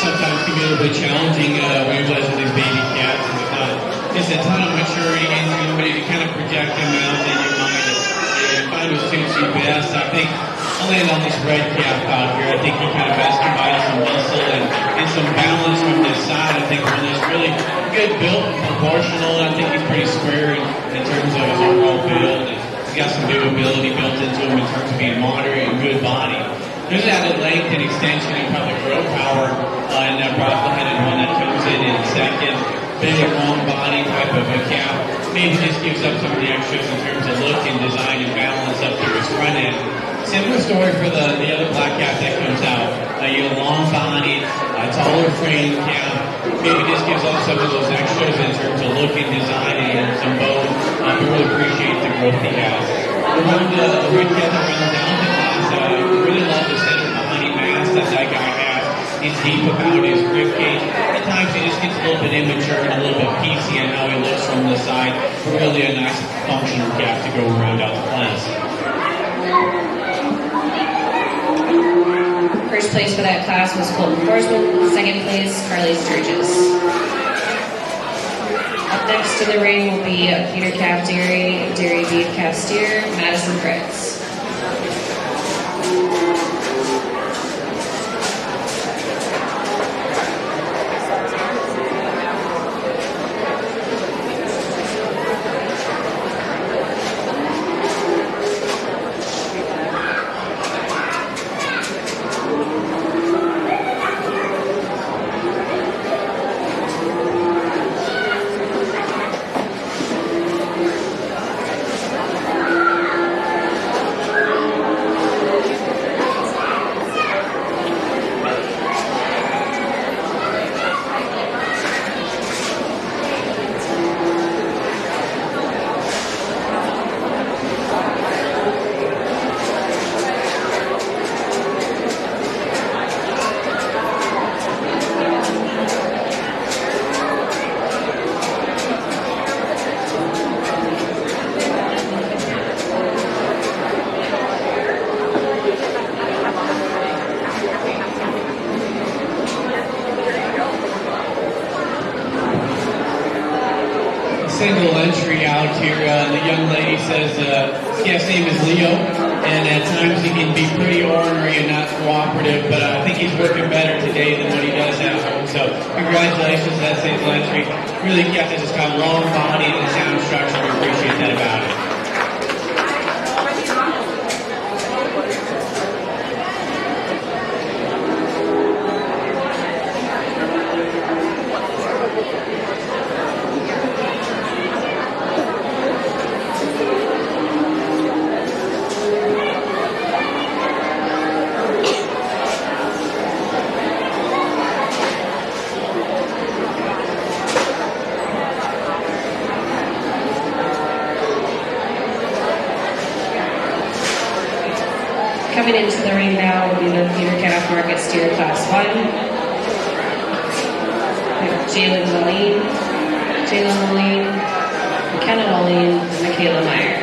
Sometimes can be a little bit challenging when you're blessed with these baby cats. And without just a ton of maturity and ability to kind of project them out in your mind and find what suits you best. I think I'll land on this red cap out here. I think he kind of best combines some muscle and some balance from this side. I think one that's really good built and proportional. I think he's pretty square in terms of his overall build. And he's got some movability built into him in terms of being moderate and good body. There's added length and extension and probably growth power in that broad-headed one that comes in second. Big and long body type of a cap. Maybe just gives up some of the extras in terms of look and design and balance up to his front end. Similar story for the other black cap that comes out. You know, long body, taller frame cap. Maybe just gives up some of those extras in terms of look and design and some bone. I really appreciate the growth he has. Around the red cap that runs down the class, really love the center body mass that guy has. He's deep about his rib cage. At times he just gets a little bit immature and a little bit piecey in how he looks from the side. But really a nice functional cap to go around out the class. First place for that class was Colton Forsman. Second place, Carly Sturgis. Up next in the ring will be Peter Cap Dairy, Dairy Beef Calf Steer, Madison Fritz. Single entry out here. The young lady says his guest name is Leo, and at times he can be pretty ornery and not cooperative, but I think he's working better today than what he does at home. So congratulations to that single entry. Really kept it just got a long body and sound structure. We appreciate that about it. Coming into the ring now will be the Peter Calf Market Steer Class 1. We have Jalen Moline, McKenna Moline, and Michaela Meyer.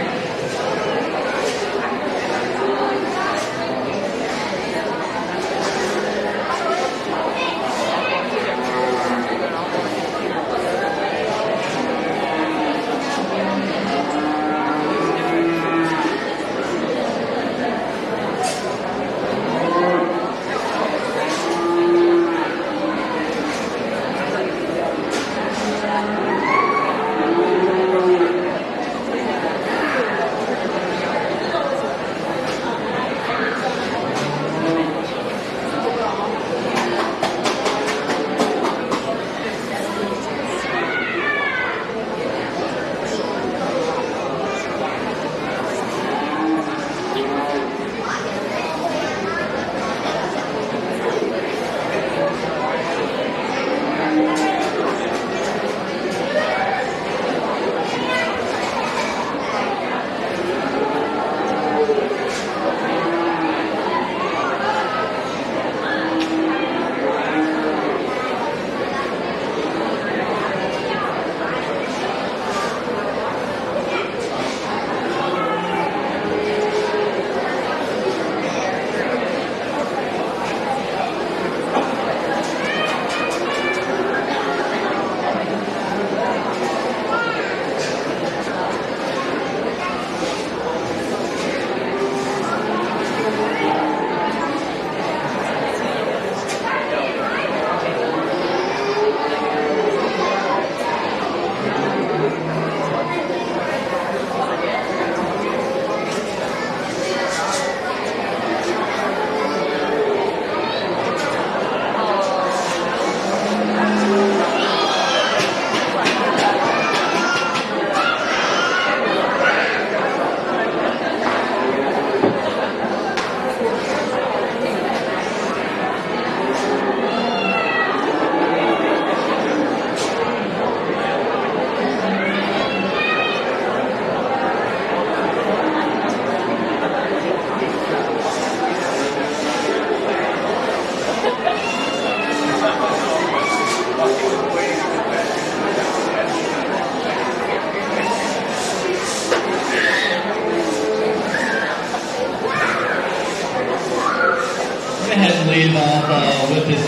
with his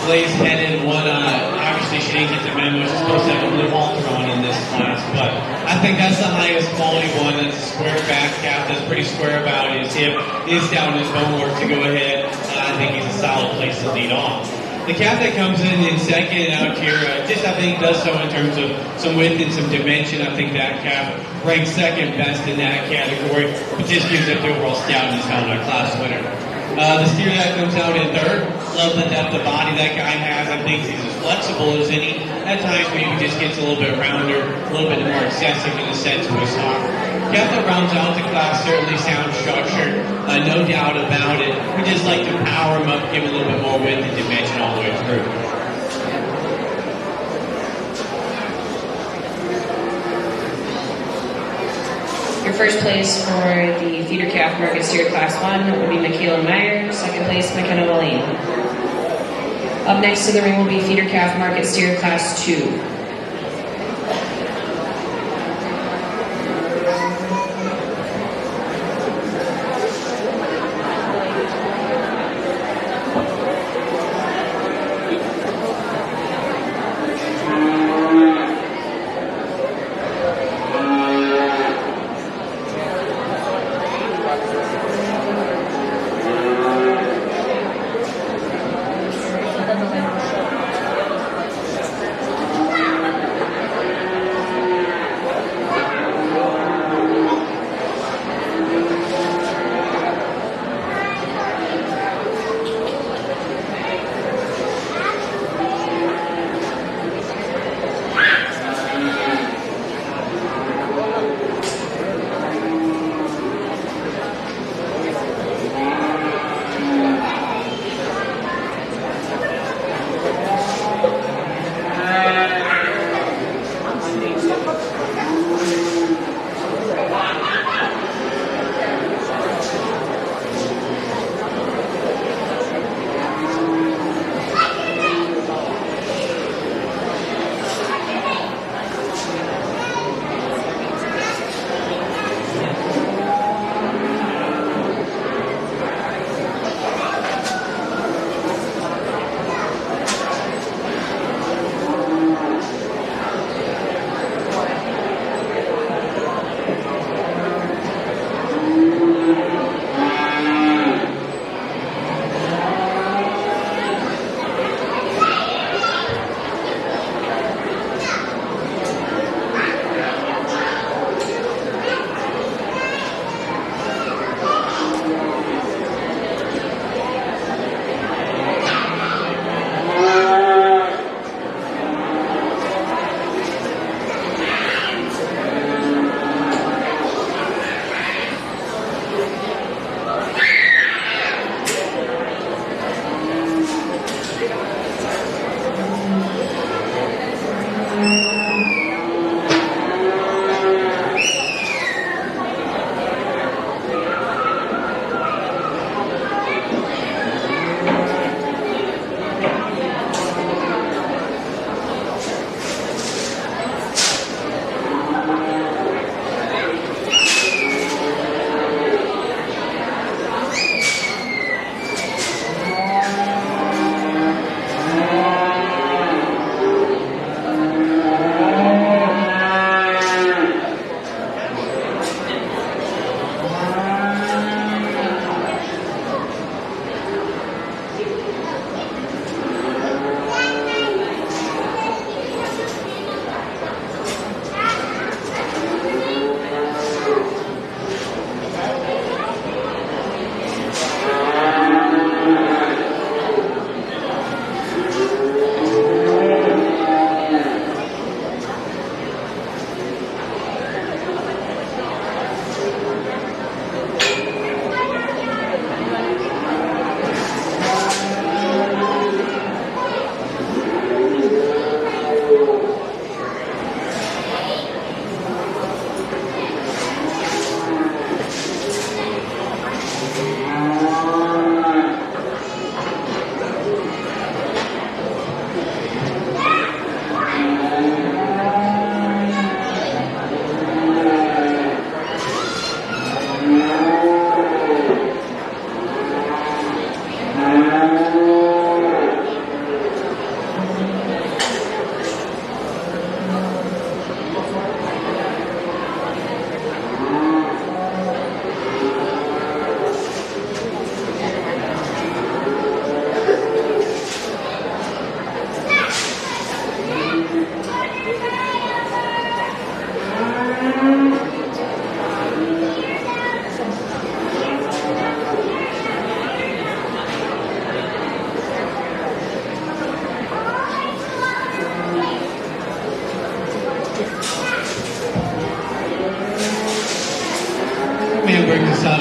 glazed head and one. Obviously, she didn't get the memo. She's supposed to have a blue halter on in this class, but I think that's the highest quality one. That's a square back calf. That's pretty square about his hip. Is down his homework to go ahead. I think he's a solid place to lead off. The calf that comes in second out here, just I think does so in terms of some width and some dimension. I think that calf ranks second best in that category, but just gives it the overall stoutness on a class winner. The steer that comes out in third, love the depth of body that guy has. I think he's as flexible as any. At times maybe just gets a little bit rounder, a little bit more excessive in the sense of his hop. Calf that rounds out the class, certainly sound structured, no doubt about it. We just like to power him up, give him a little bit more width and dimension all the way through. Your first place for the feeder calf market steer class 1 will be Michaela Meyer. Second place, McKenna William. Up next to the ring will be feeder calf market steer class 2.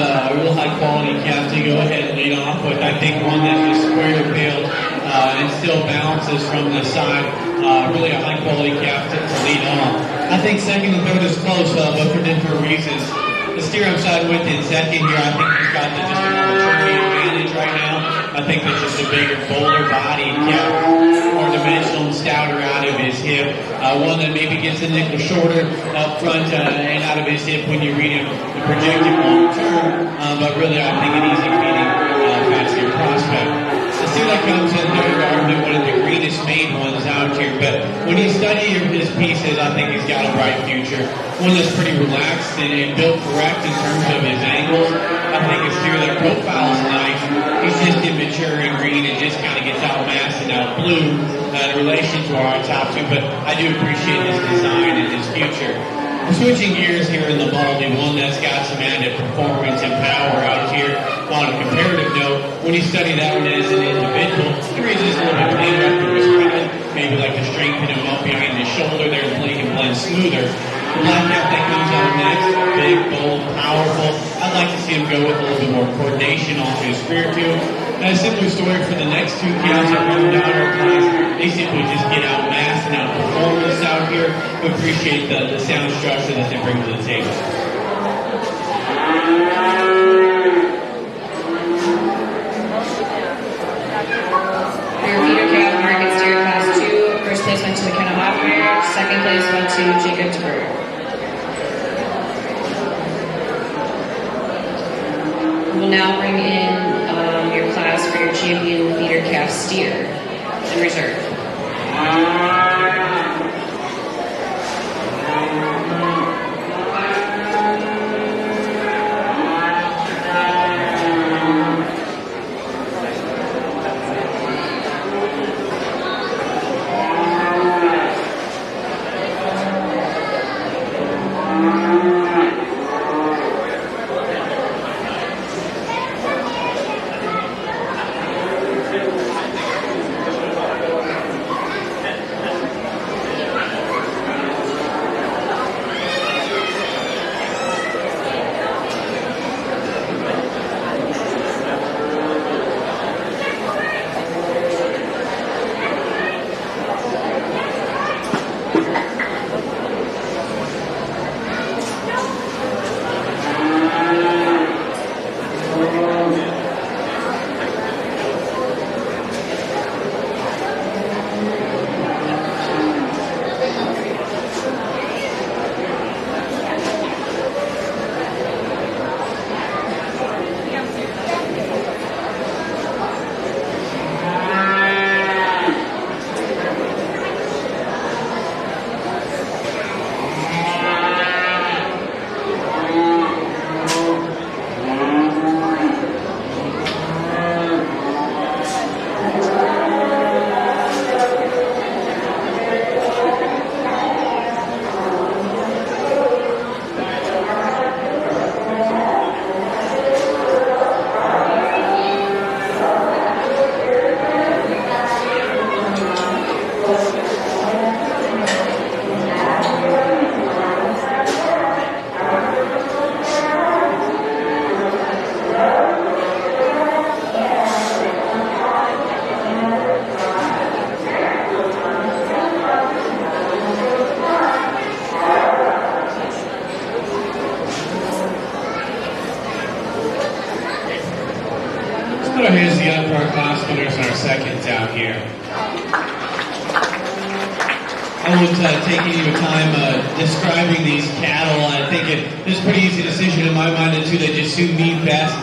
a real high quality calf to go ahead and lead off with. I think one that's just square built and still bounces from the side. Really a high quality calf to lead off. I think second and third is close, but for different reasons. The steer I'm siding with in second here, I think he's got just a more maturity advantage right now. I think that's just a bigger, bolder body calf, more dimensional and stouter out of his hip. One that maybe gets a nickel shorter up front and out of his hip when you read him projected long term. But really, I think an easy feeding fancier prospect. The steer that comes in third are one of the greenest made ones out here. But when you study his pieces, I think he's got a bright future. One that's pretty relaxed and built correct in terms of his angles. I think a steer that profiles nice. He's just immature and green and just kind of gets outmassed and outblew in relation to our top two. But I do appreciate his design and his future. We're switching gears here in the Baldy, one that's got some added performance and power out here. On a comparative note, when you study that one as an individual, the reason it's a little bit cleaner after his ride, maybe like to strengthen him up behind his shoulder there and make him blend smoother. The black calf that comes out next, big, bold, powerful. I'd like to see him go with a little bit more coordination onto his rear too. And a similar story for the next two calves that round out our class. They simply just get outmassed and outperformed us out here. We appreciate the sound structure that they bring to the table. Your feeder calf market steer class 2, first place went to McKenna Hoffmeyer, second place went to Jacob Tver. We'll now bring in your class for your champion feeder calf steer and reserve. Here's the upper class winners and our seconds out here. I won't take any of your time describing these cattle. I think it's a pretty easy decision in my mind, the two that just suit me best.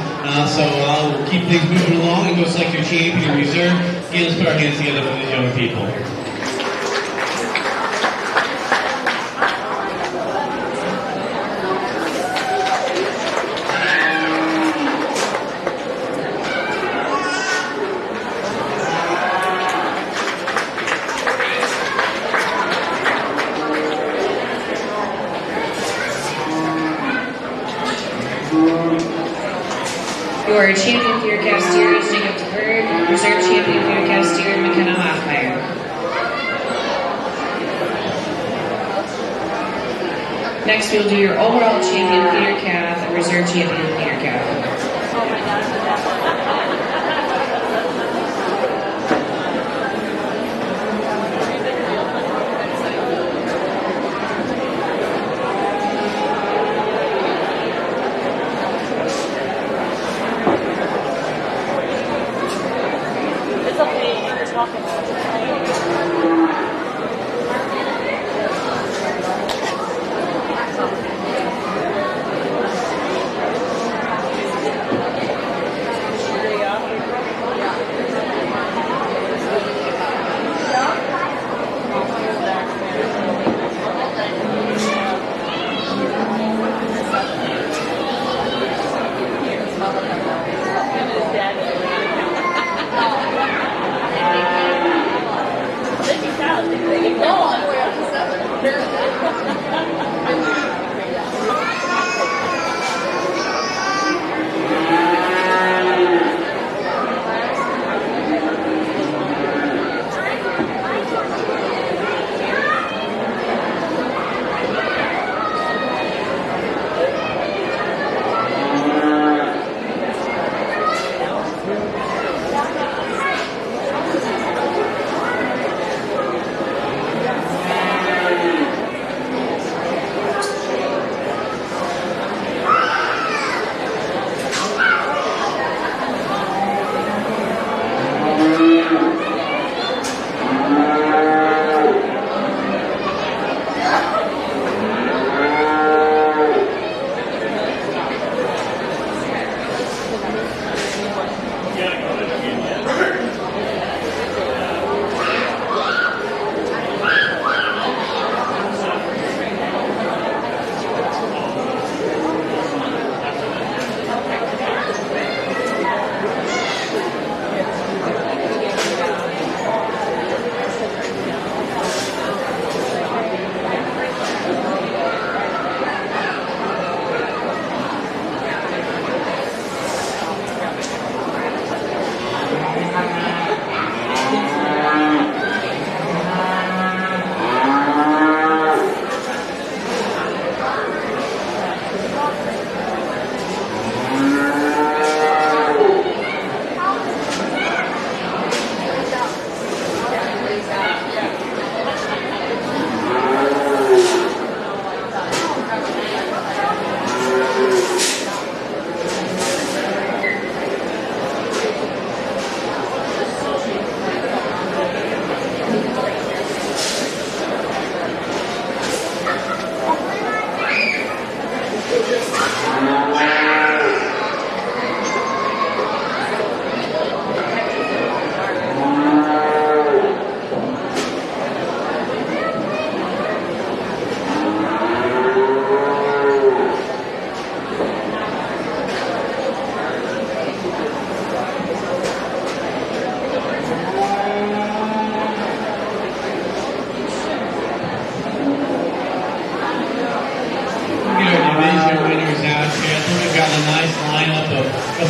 So I'll keep things moving along and go select your champion and reserve. Again, let's put our hands together for these young people. Your champion feeder calf steer is Jacob Tver. Reserve champion feeder calf steer McKenna Hoffmeyer. Next, we'll do your overall champion feeder calf and reserve champion feeder calf. It's okay. You're talking.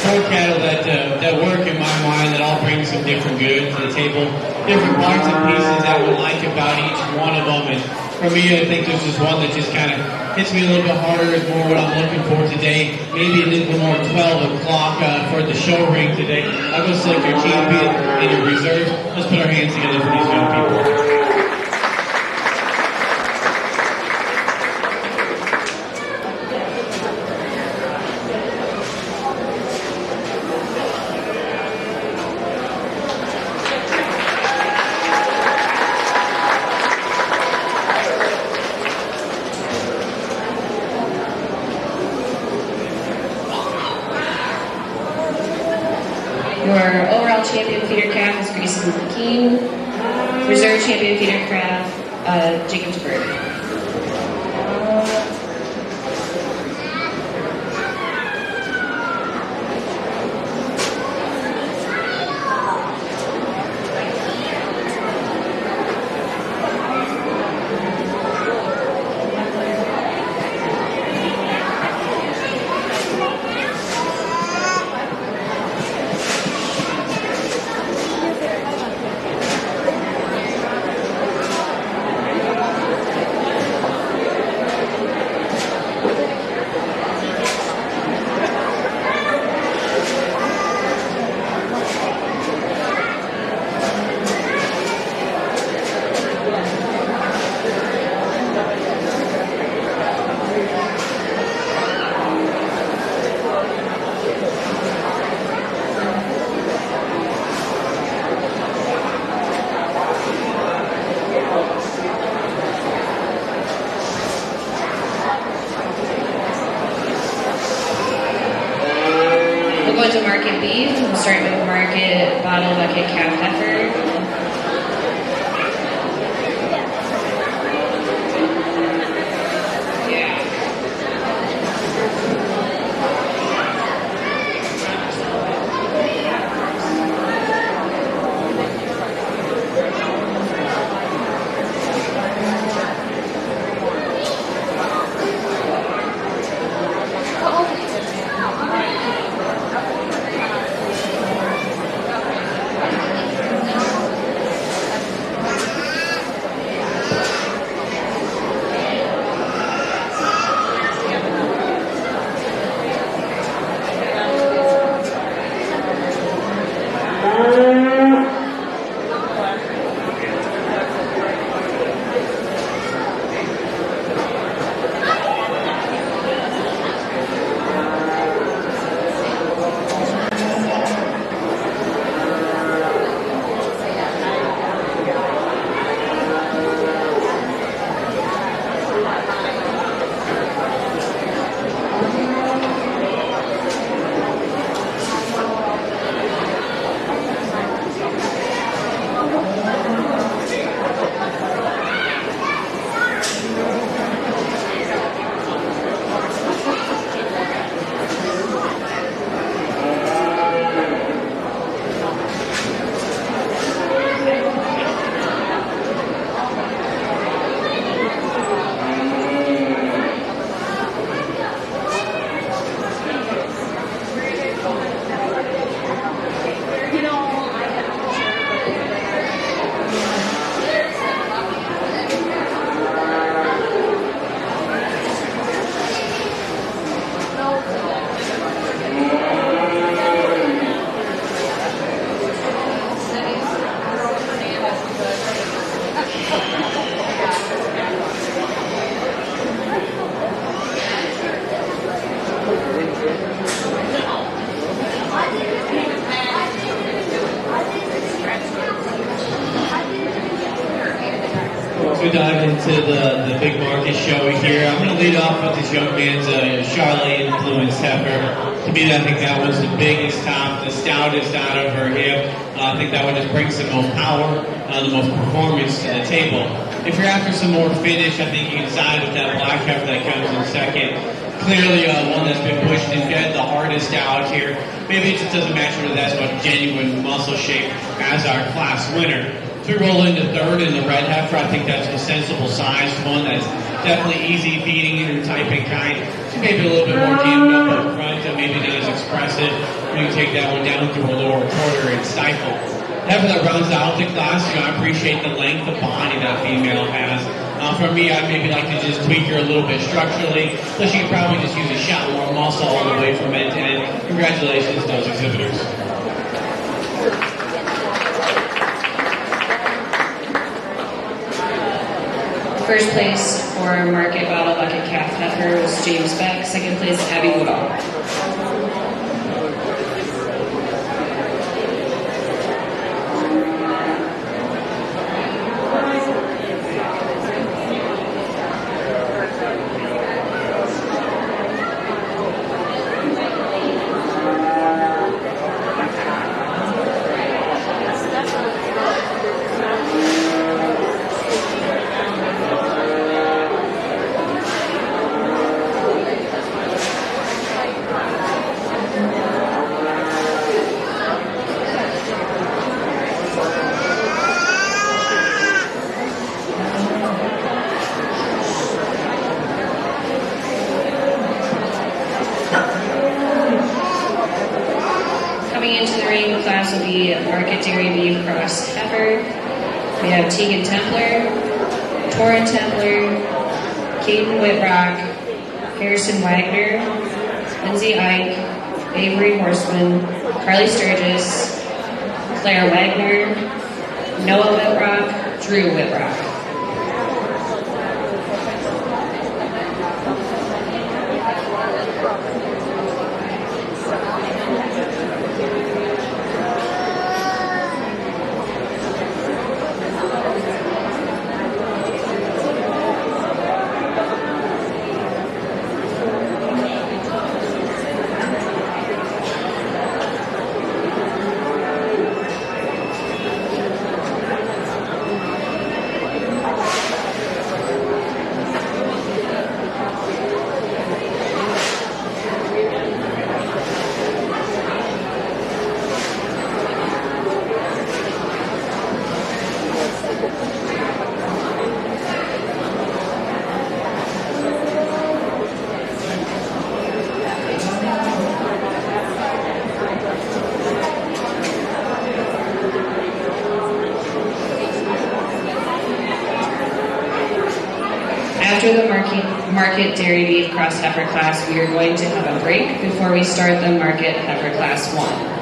four cattle that work in my mind that all bring some different goods to the table, different parts and pieces that we like about each one of them. And for me, I think there's just one that just kind of hits me a little bit harder. Is more what I'm looking for today. Maybe a little more 12 o'clock for the show ring today. I'll go select your champion and your reserves. Let's put our hands together for these young people. Your overall champion feeder calf is Grayson McKean. Reserve champion feeder calf, Jacobsburg. we'll start with market bottle bucket calf heifer. As we dive into the big market show here, I'm going to lead off with this young man's Charlotte influenced heifer. To me, I think that was the biggest top, the stoutest out of her hip. I think that one just brings the most power, the most performance to the table. If you're after some more finish, I think you can side with that black heifer that comes in second. Clearly one that's been pushed and fed the hardest out here. Maybe it just doesn't match her that's what genuine muscle shape as our class winner. We roll into third in the red heifer. I think that's a sensible sized one that's definitely easy feeding and typing kind. Maybe a little bit more jammed up up front, maybe not as expressive. We can take that one down through a lower quarter and stifle. Heifer that runs the Alta class, I appreciate the length of body that female has. For me, I'd maybe like to just tweak her a little bit structurally. Plus, she could probably just use a shot more muscle all the way from end to end. Congratulations to those exhibitors. First place for market bottle bucket calf heifer was James Beck. Second place, Abby Woodall. Coming into the ring, class will be market dairy beef cross heifer. We have Tegan Templer, Tora Templer, Caden Whitrock, Harrison Wagner, Lindsay Ike, Avery Horseman, Carly Sturgis, Claire Wagner, Noah Whitrock, Drew Whitrock. After the market dairy beef cross heifer class, we are going to have a break before we start the market heifer class 1.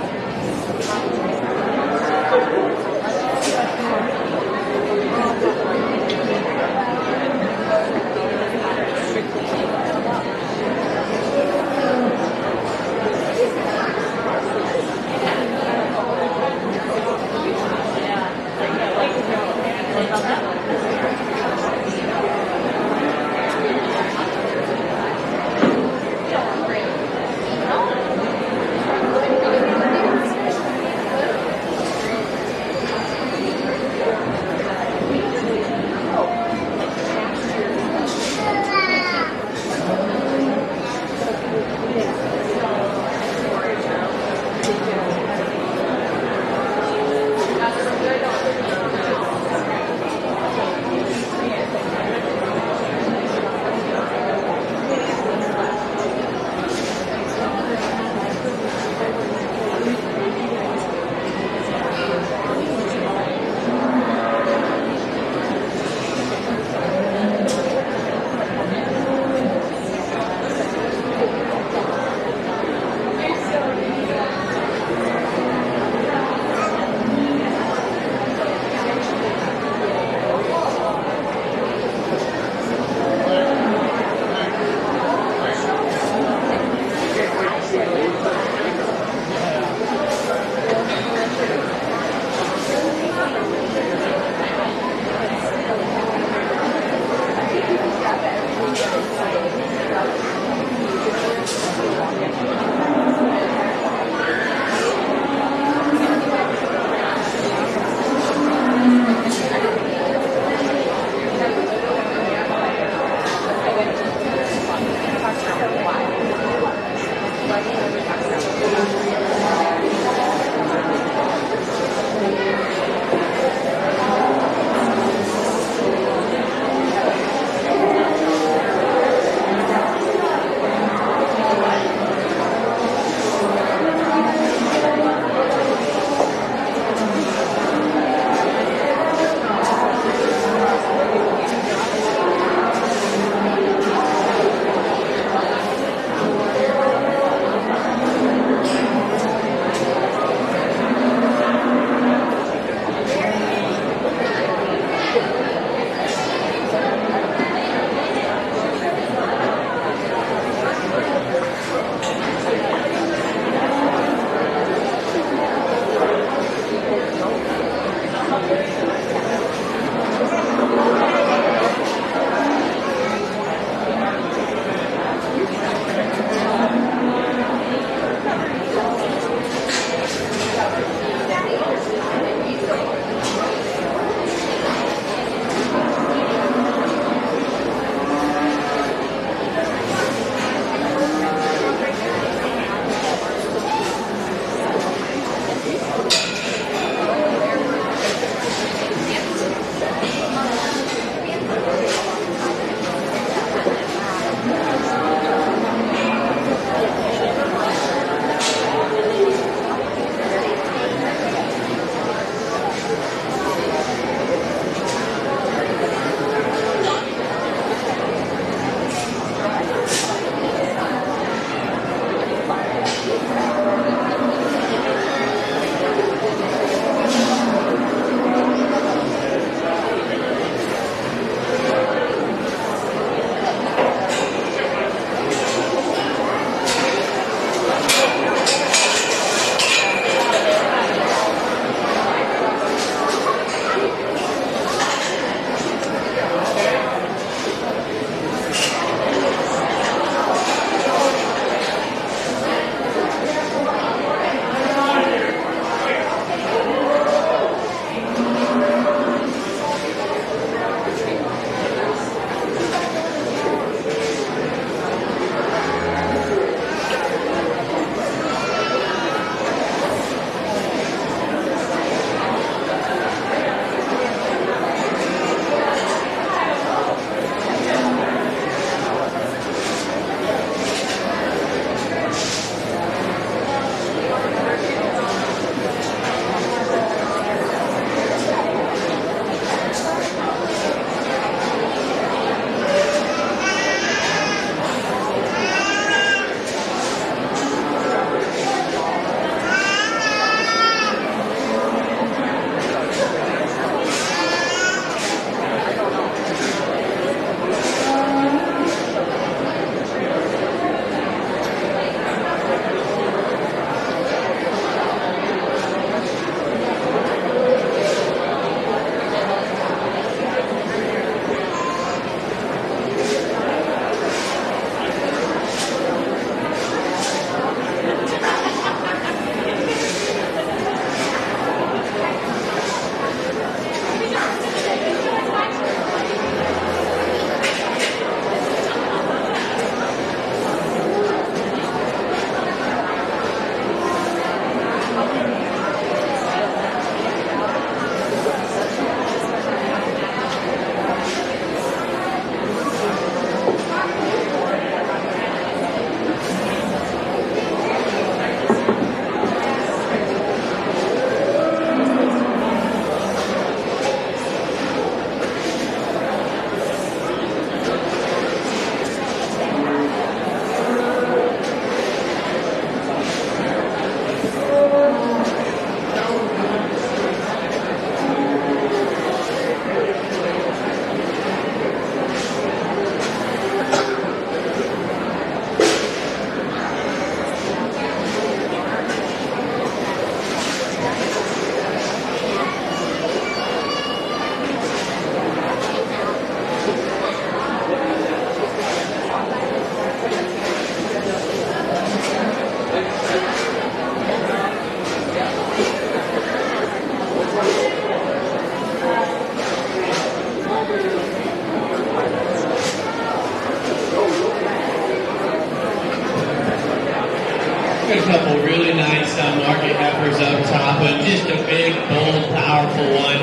really nice market heifers up top, and just a big, bold, powerful one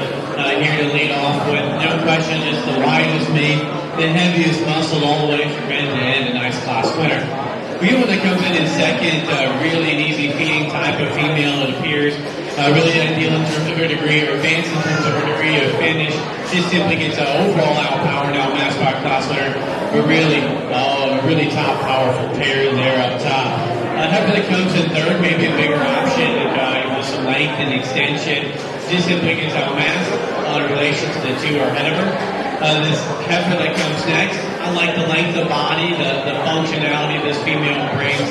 here to lead off with. No question, just the widest meat, the heaviest muscle all the way from end to end, a nice class winner. We get one that comes in second, really an easy feeding type of female, it appears. Really ideal in terms of her degree, or advanced in terms of her degree of finish. Just simply gets overall out power now, mass power class winner. We're really top powerful pair there up top. Heifer that comes in third, maybe a bigger option, with some length and extension. Just simply gets out mass in relation to the two ahead of her. This heifer that comes next, I like the length of body, the functionality this female brings.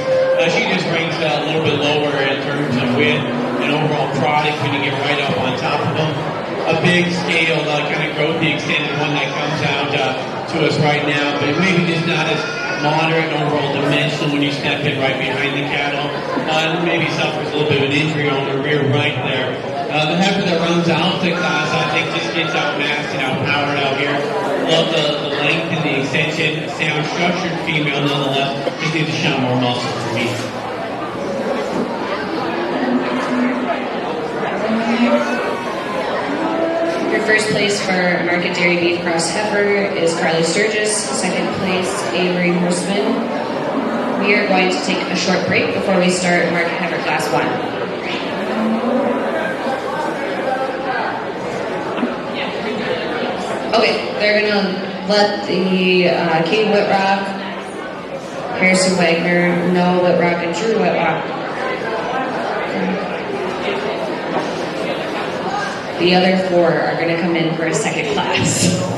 She just brings a little bit lower in terms of width and overall product when you get right up on top of them. A big scale, kind of growthy extended one that comes out to us right now, but maybe just not as moderate overall dimension when you step in right behind the cattle. Maybe suffers a little bit of an injury on the rear right there. The heifer that runs out the class, I think, just gets outmassed and outpowered out here. Love the length and the extension. Sound structured female nonetheless. Just needs to show more muscle for me. Your first place for Market Dairy Beef Cross Heifer is Carly Sturgis. Second place, Avery Horseman. We are going to take a short break before we start Market Heifer Class 1. Okay, they're gonna let the Kate Whitrock, Harrison Wagner, Noah Whitrock, and Drew Whitrock. The other four are gonna come in for a second class.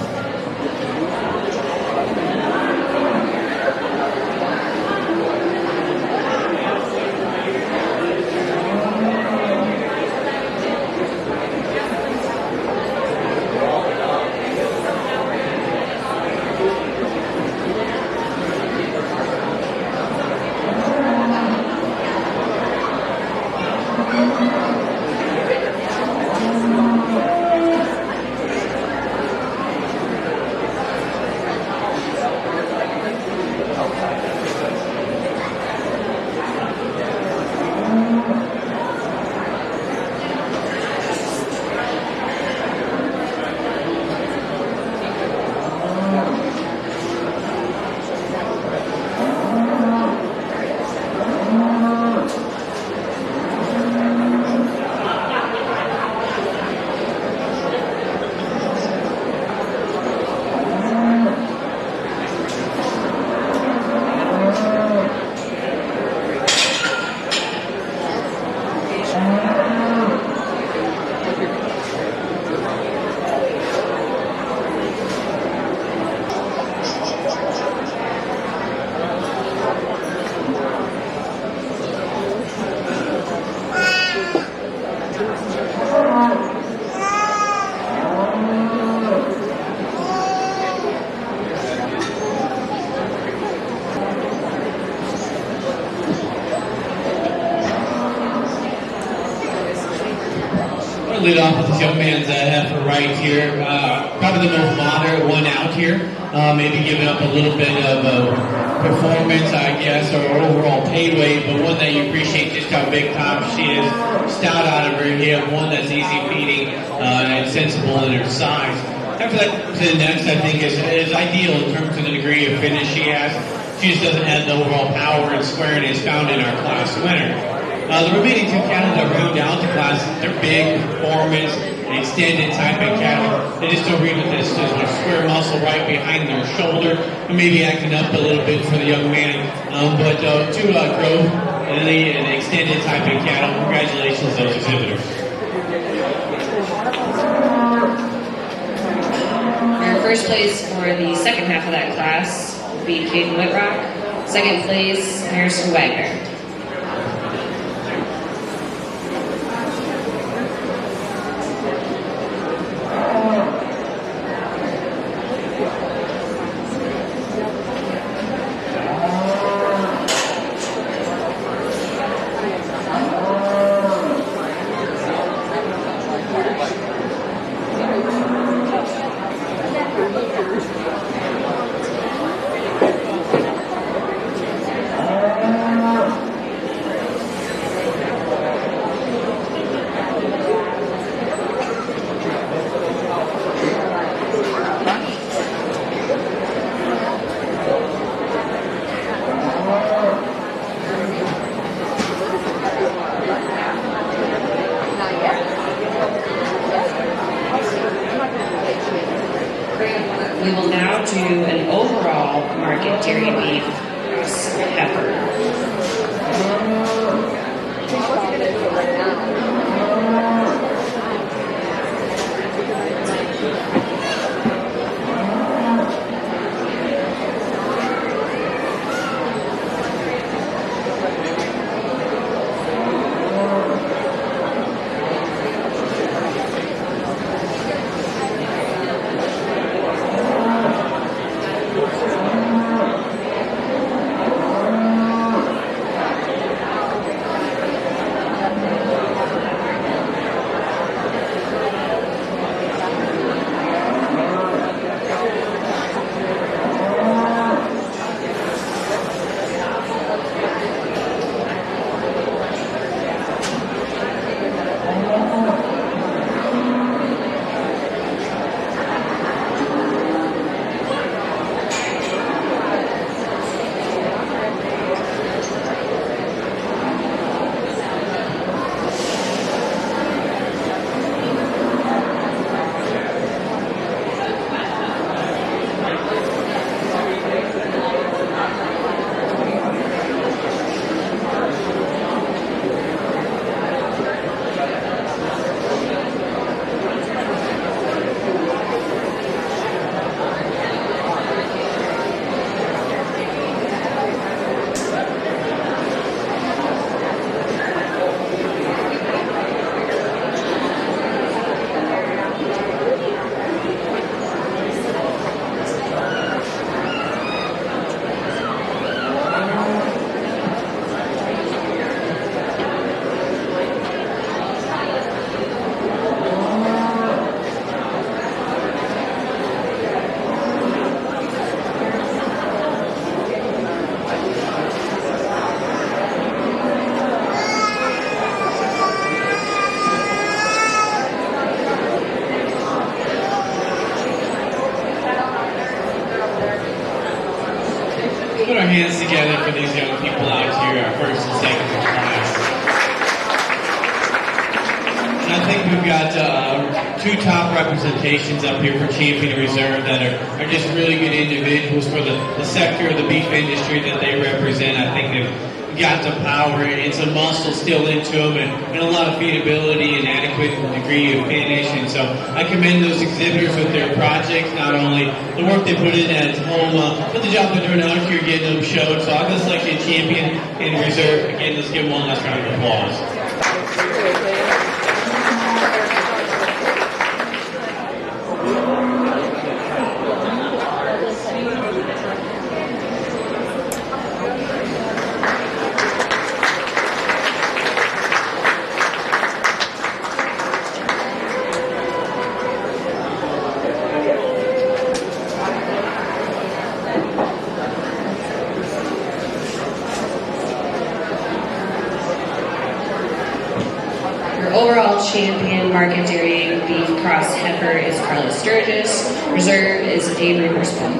Lead off with this young man's heifer right here. Probably the most moderate one out here. Maybe giving up a little bit of performance, I guess, or overall pay weight, but one that you appreciate just how big top she is. Stout out of her hip, one that's easy feeding and sensible in her size. After that comes in next, I think, is ideal in terms of the degree of finish she has. She just doesn't have the overall power and squareness found in our class winner. The remaining two cattle that round out the class, they're big, performance, extended type of cattle. They just don't read with this much square muscle right behind their shoulder, and maybe acting up a little bit for the young man. But two growth and an extended type of cattle. Congratulations, those exhibitors. Our first place for the second half of that class will be Caden Whitrock. Second place, Harrison Wagner. an overall market dairy beef cross heifer. Put our hands together for these young people out here, our first and second class. And I think we've got two top representations up here for Champion Reserve that are just really good individuals for the sector of the beef industry that they represent. I think they've got the power and some muscle still into them and a lot of feedability and adequate degree of finish. And so I commend those exhibitors with their projects, not only the work they put in at home, but the job they're doing out here getting them showed. So I'd just like to Champion and Reserve. Again, let's give them one last round of applause. Overall champion market dairy beef cross heifer is Carla Sturgis. Reserve is Avery Horseball.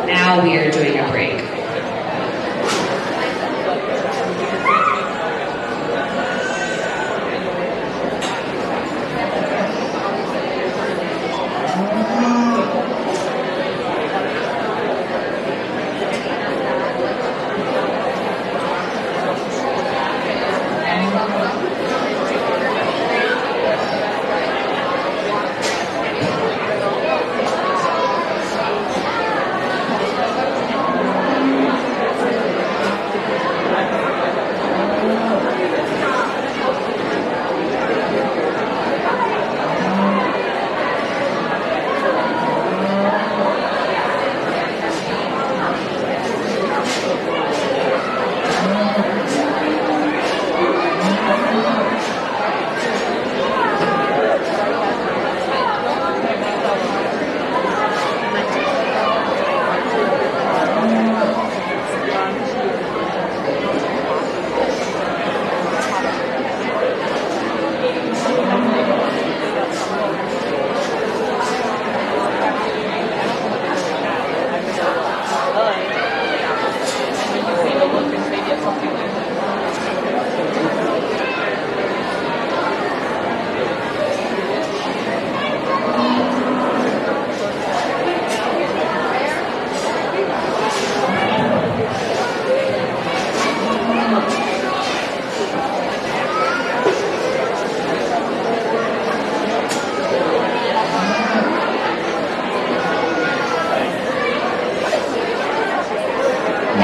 Now we are doing a break.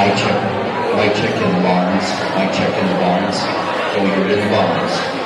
Mic check in the barns. Mic check in the barns. Can we hear it in the barns?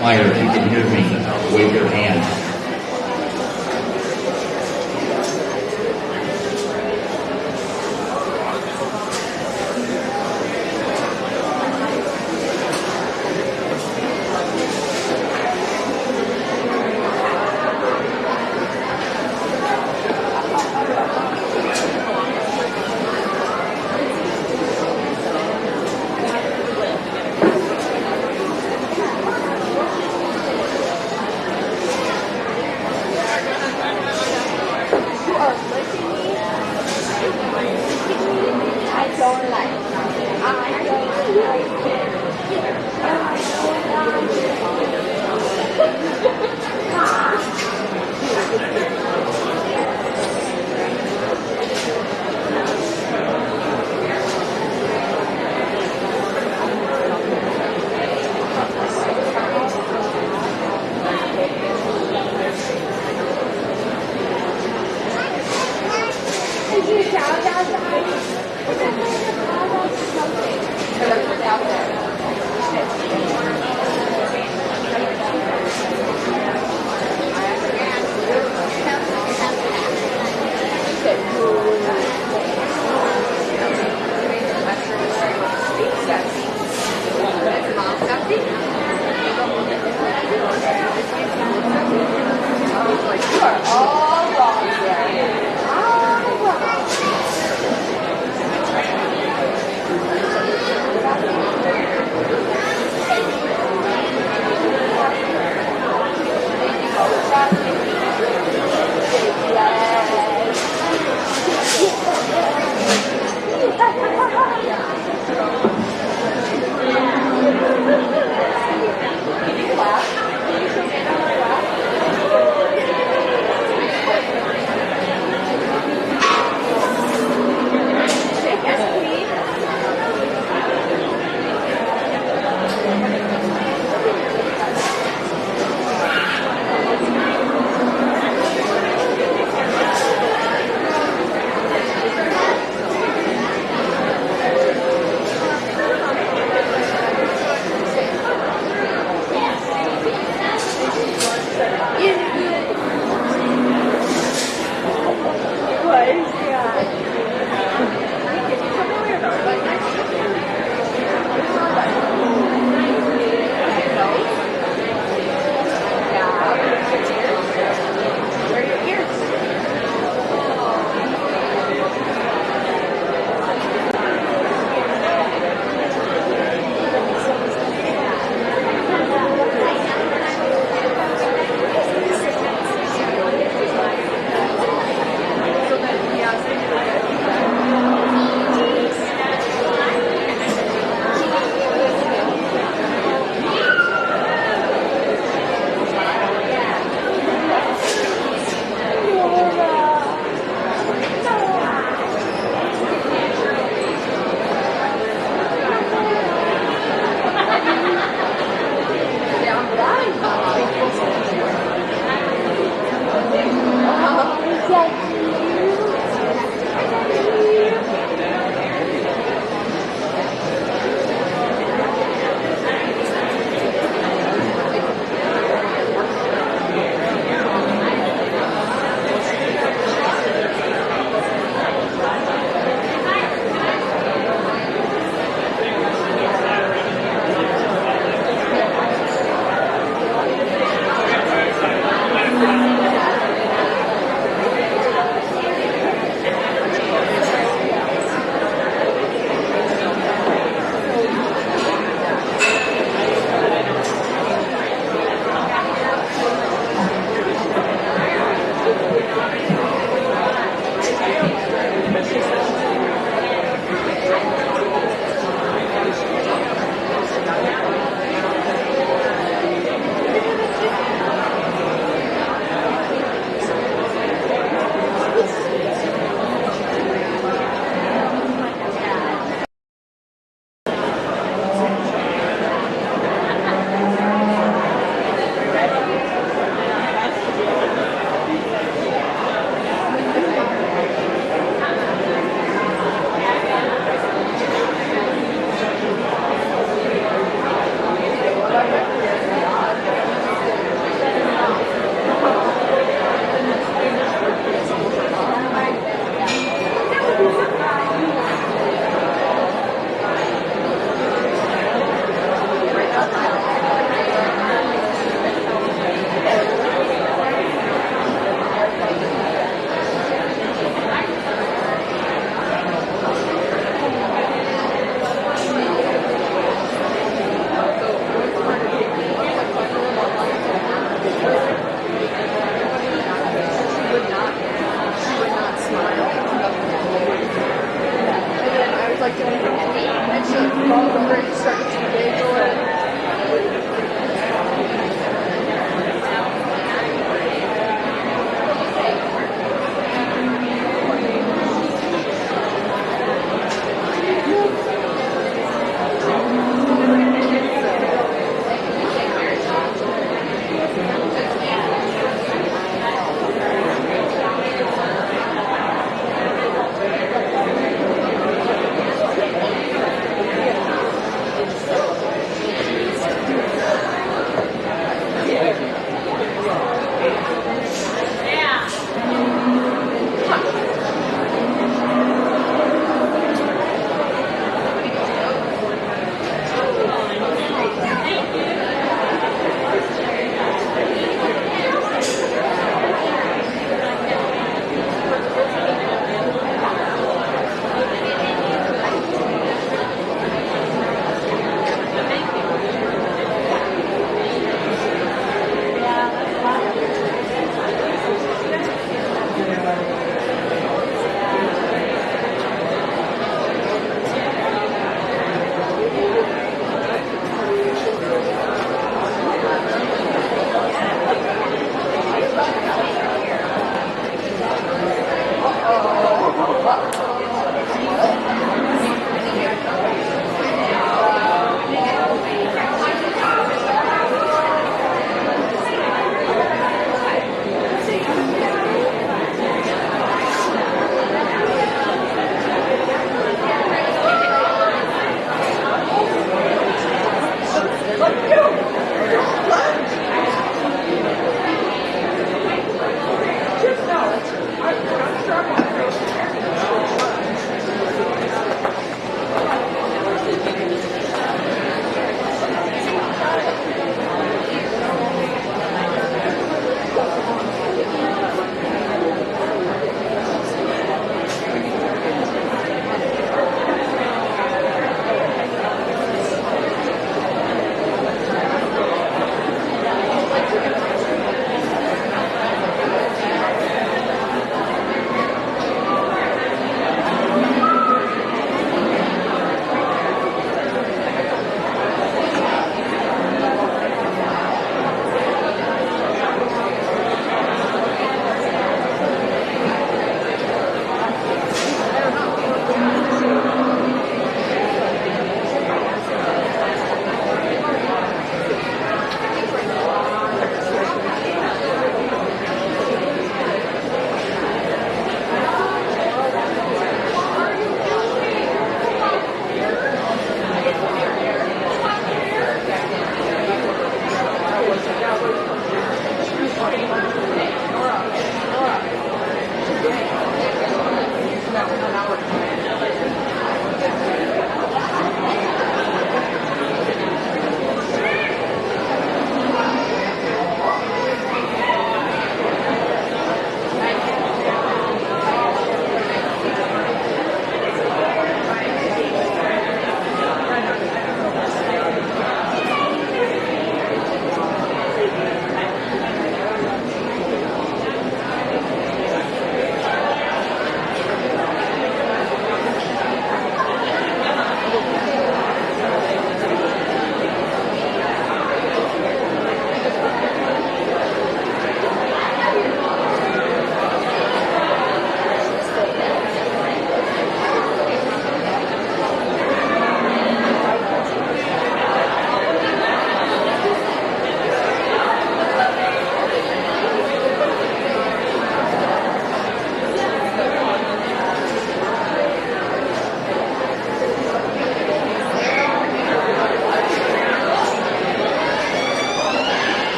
Meyer, if you can hear me, wave your hand.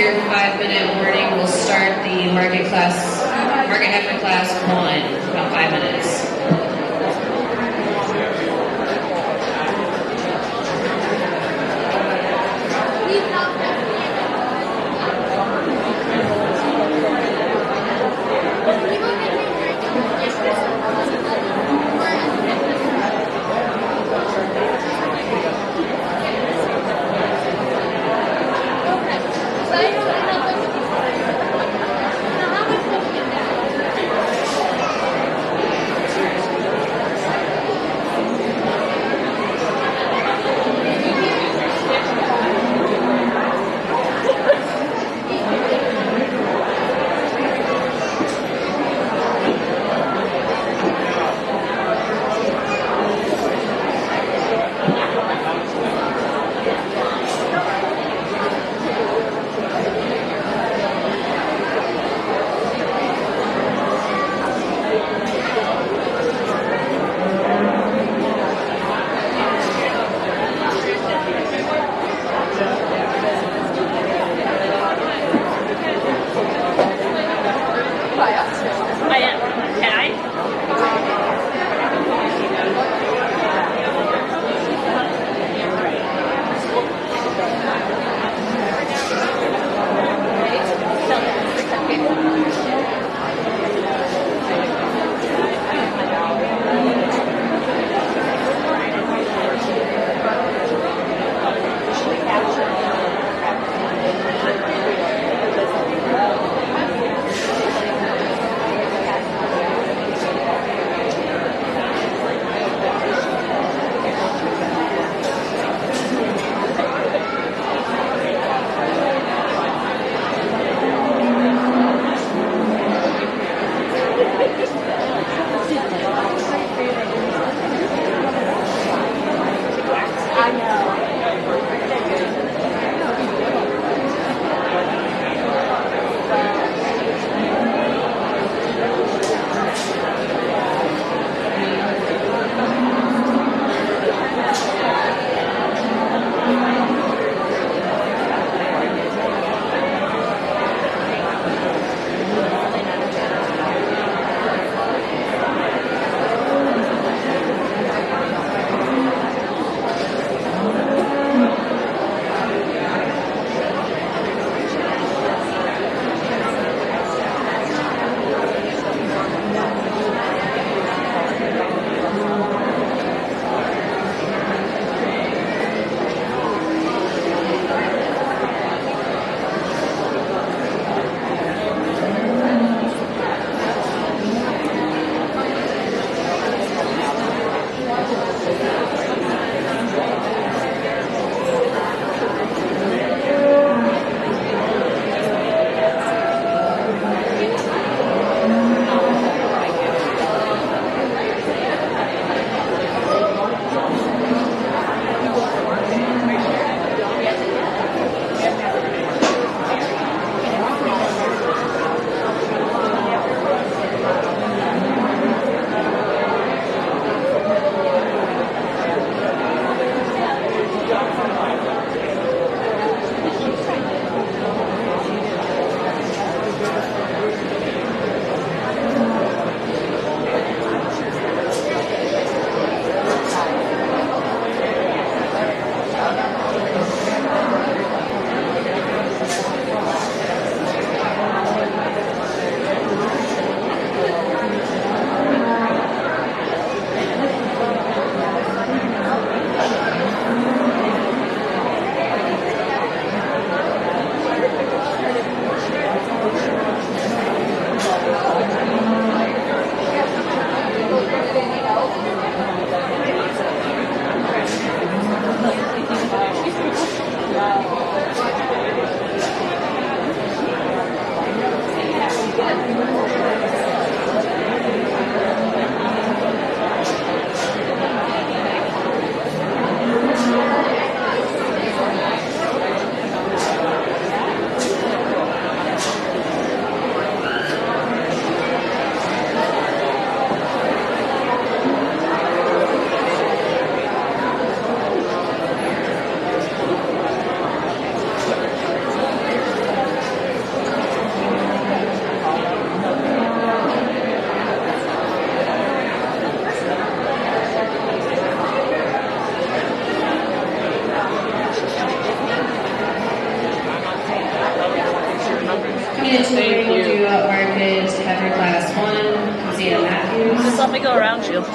your 5-minute warning. We'll start the market heifer class 1, about 5 minutes.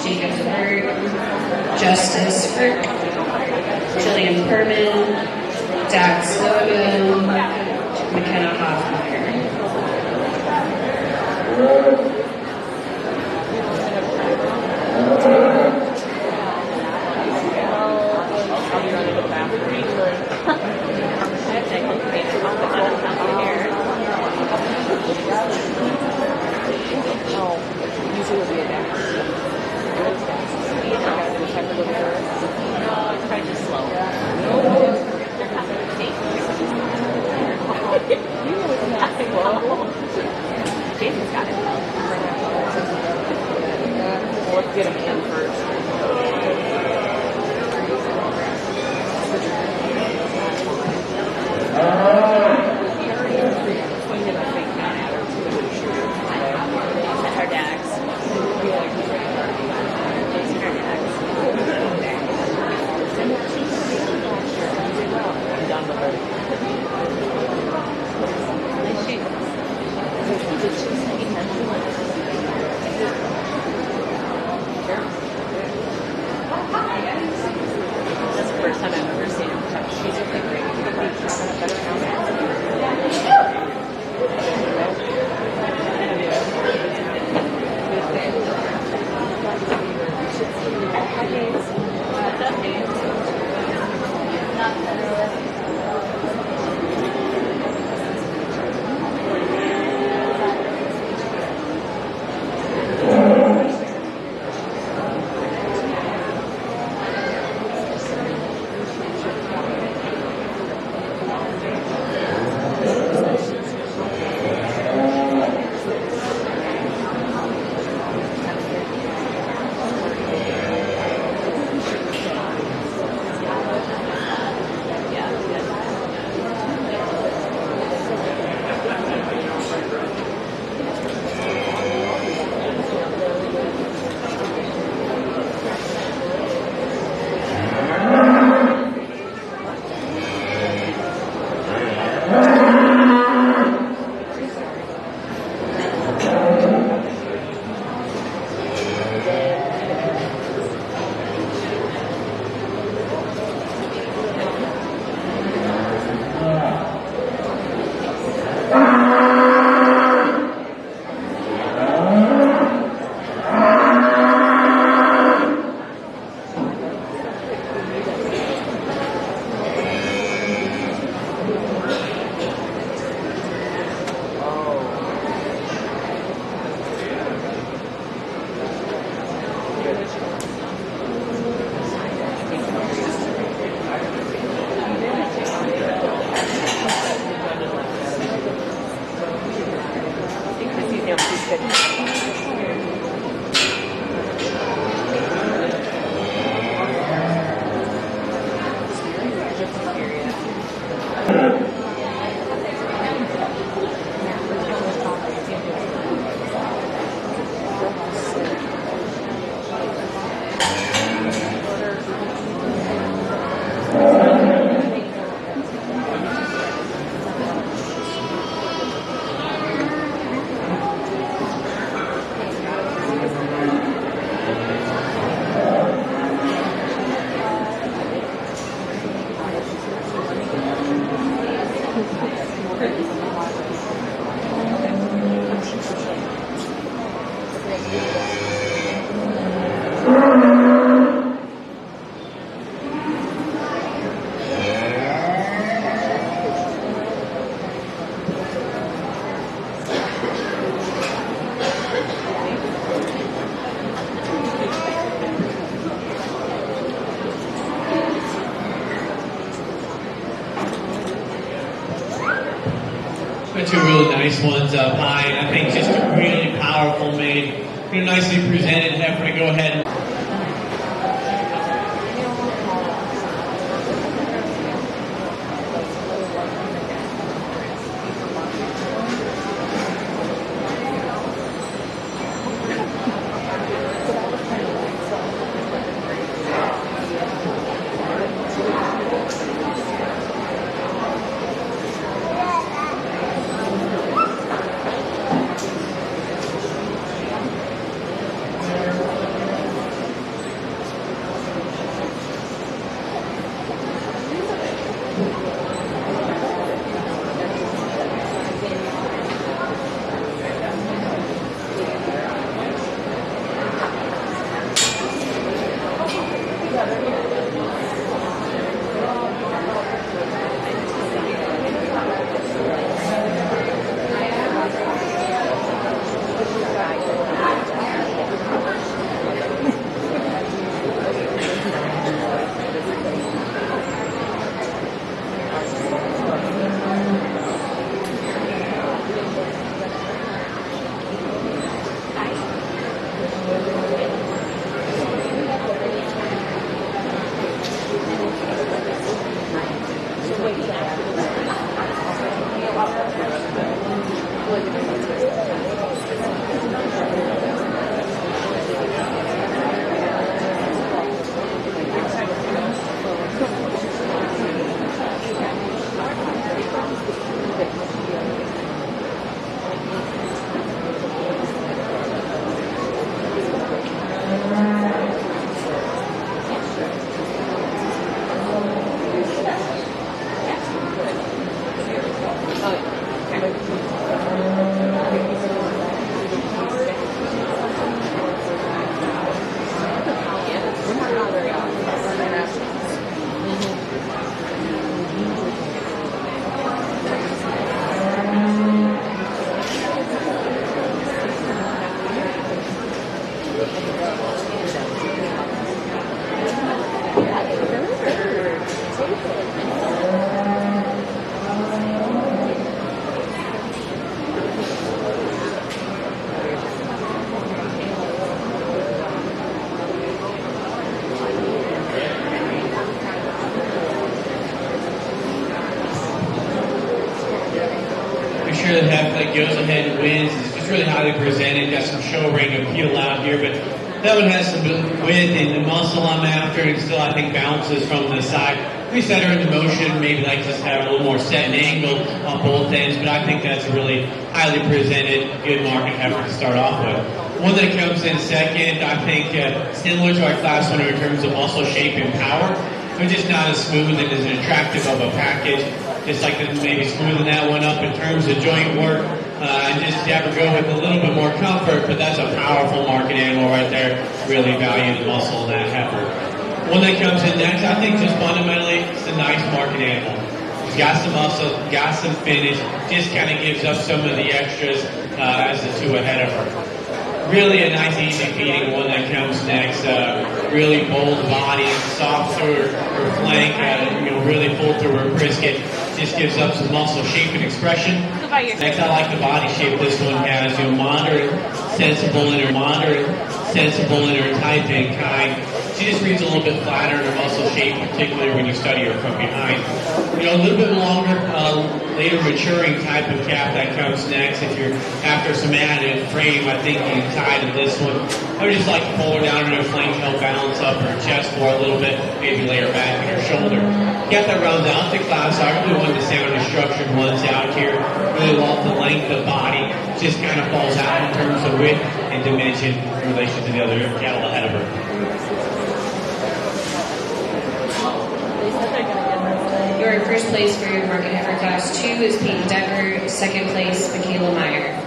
Jacob Berg, Justice Frick, Jillian Perman, Dax Logan, McKenna Hoffmeyer. Usually would be a dash. Probably just slow. Jason's got it. Well, let's get him in first. Her Dax. I'm done with her. That's the first time I've ever seen her touch. She's looking great. Two really nice ones up high, and I think just a really powerful made, nicely presented heifer to go ahead and goes ahead and wins. It's just really highly presented. Got some show ring appeal out here, but that one has some width and the muscle I'm after, and still I think bounces from the side. We set her into motion, maybe like just have a little more set and angle on both ends, but I think that's a really highly presented, good market heifer to start off with. One that comes in second, I think similar to our class winner in terms of muscle shape and power, but just not as smooth and as attractive of a package. Just like to maybe smoothen that one up in terms of joint work, and just have her go with a little bit more comfort, but that's a powerful market animal right there. Really value the muscle in that heifer. One that comes in next, I think just fundamentally, it's a nice market animal. It's got some muscle, got some finish, just kind of gives up some of the extras as the two ahead of her. Really a nice, easy feeding one that comes next. Really bold body, soft through her flank, really full through her brisket. Just gives up some muscle shape and expression. Next, I like the body shape this one has. Moderate, sensible in her type and kind. She just reads a little bit flatter in her muscle shape, particularly when you study her from behind. A little bit longer, later maturing type of calf that comes next. If you're after some added frame, I think you tie to this one. I would just like to pull her down in her flank, help balance up her chest for a little bit, maybe lay her back in her shoulder. Get that rounds out the class. I really wanted to sound the structured ones out here. Really love the length of body. Just kind of falls out in terms of width and dimension in relation to the other cattle ahead of her. Your first place for your market heifer class 2 is Peyton Decker. Second place, Michaela Meyer.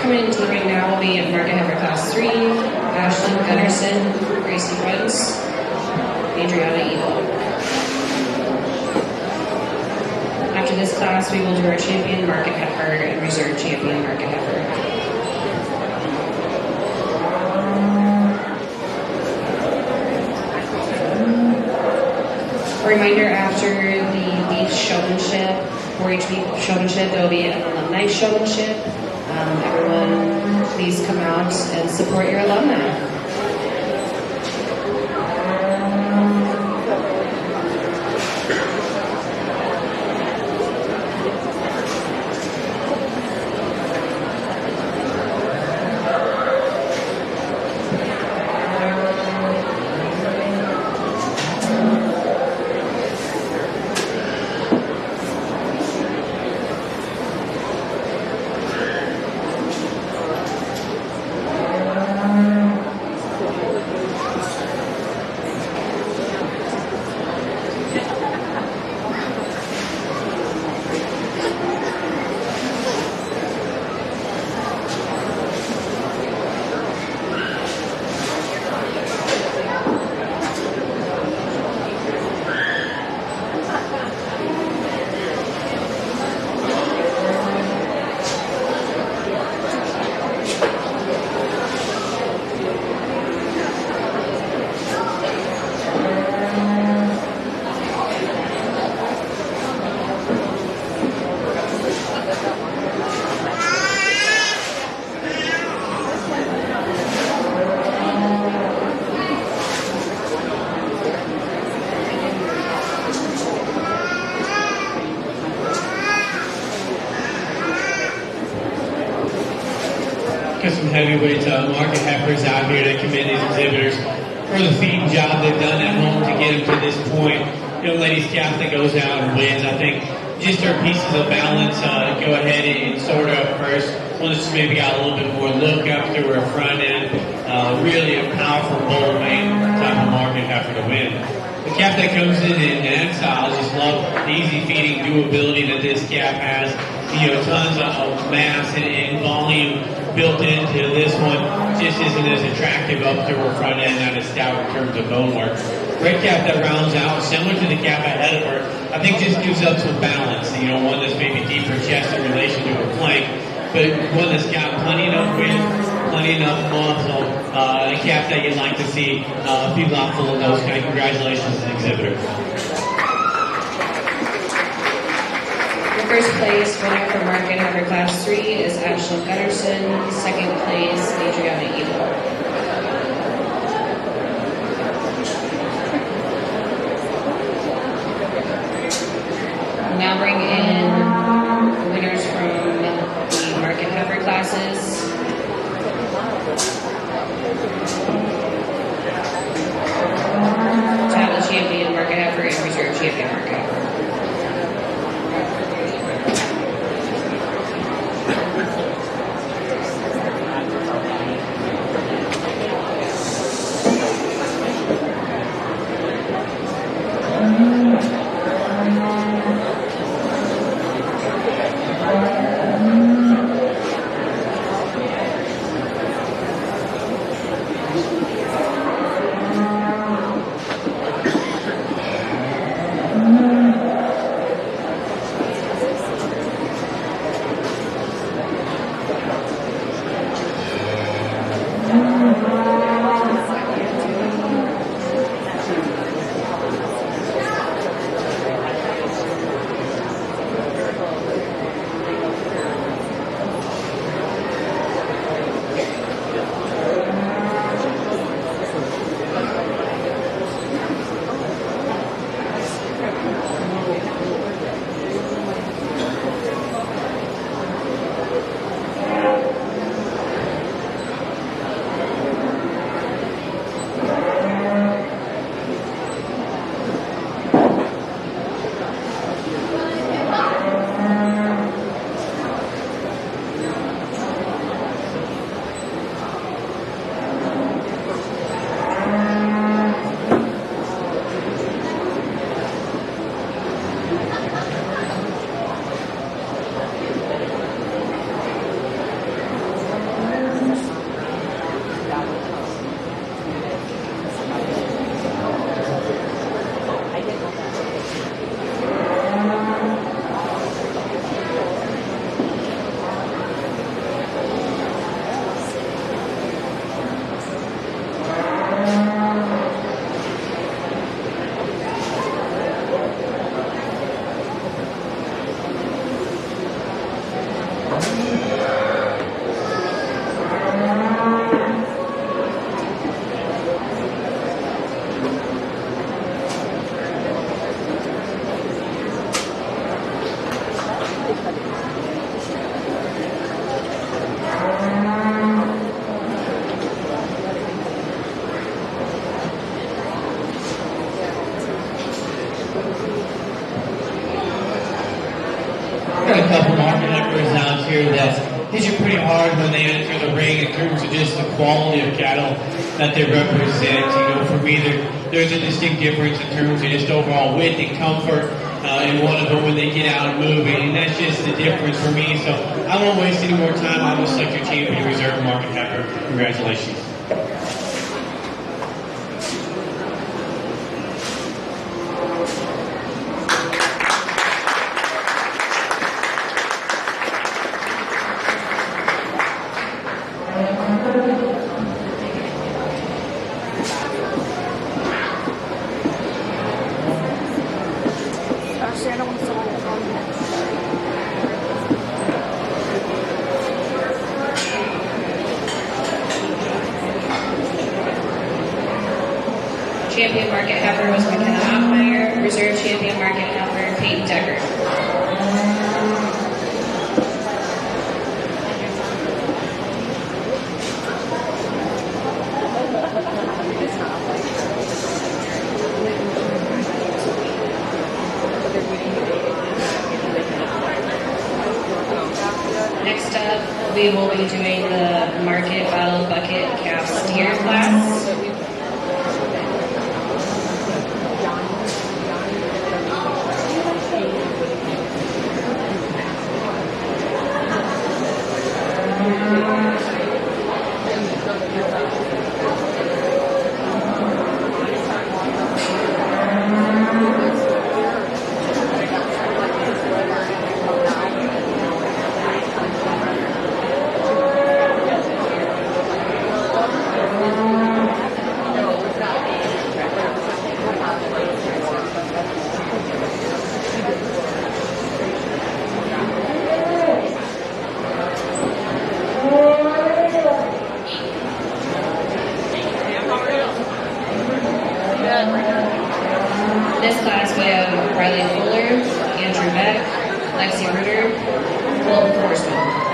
Coming into the ring now will be in market heifer class 3, Ashlyn Gunnarsson, Gracie Wentz, Adriana Evil. After this class, we will do our champion market heifer and reserve champion market heifer. A reminder, after the beef showmanship, 4-H beef showmanship, there will be an alumni showmanship. Everyone, please come out and support your alumni. Got some heavyweight market heifers out here that commend these exhibitors for the feeding job they've done at home to get them to this point. Young lady's calf that goes out and wins. I think just her pieces of balance go ahead and sort her up first. One that's maybe got a little bit more look up through her front end. Really a powerful, bold main type of market heifer to win. The calf that comes in style, I just love the easy feeding doability that this calf has. Tons of mass and volume built into this one. Just isn't as attractive up to her front end, not as stout in terms of bone work. Red calf that rounds out, similar to the calf ahead of her, I think just gives up some balance. One that's maybe deeper chest in relation to her flank, but one that's got plenty enough width, plenty enough muscle, a calf that you'd like to see a feedlot full of those kind. Congratulations to the exhibitor. The first place winner for Market Heifer Class 3 is Ashlyn Gunnarsson. Second place, Adriana Evil. We'll now bring in the winners from the Market Heifer classes. Title champion Market Heifer and reserve champion Market Heifer. A couple market heifers out here that hit you pretty hard when they enter the ring in terms of just the quality of cattle that they represent. For me, there's a distinct difference in terms of just overall width and comfort in one of them when they get out and moving, and that's just the difference for me. So I won't waste any more time. I will select your champion reserve market heifer. Congratulations. Actually, I don't want to sell it on Champion Market Heifer was McKenna Hoffmeyer. Reserve champion Market Heifer, Peyton Decker. Next up, we will be doing the Market Battle Bucket Calf Steer class. third, Bolton Horseman.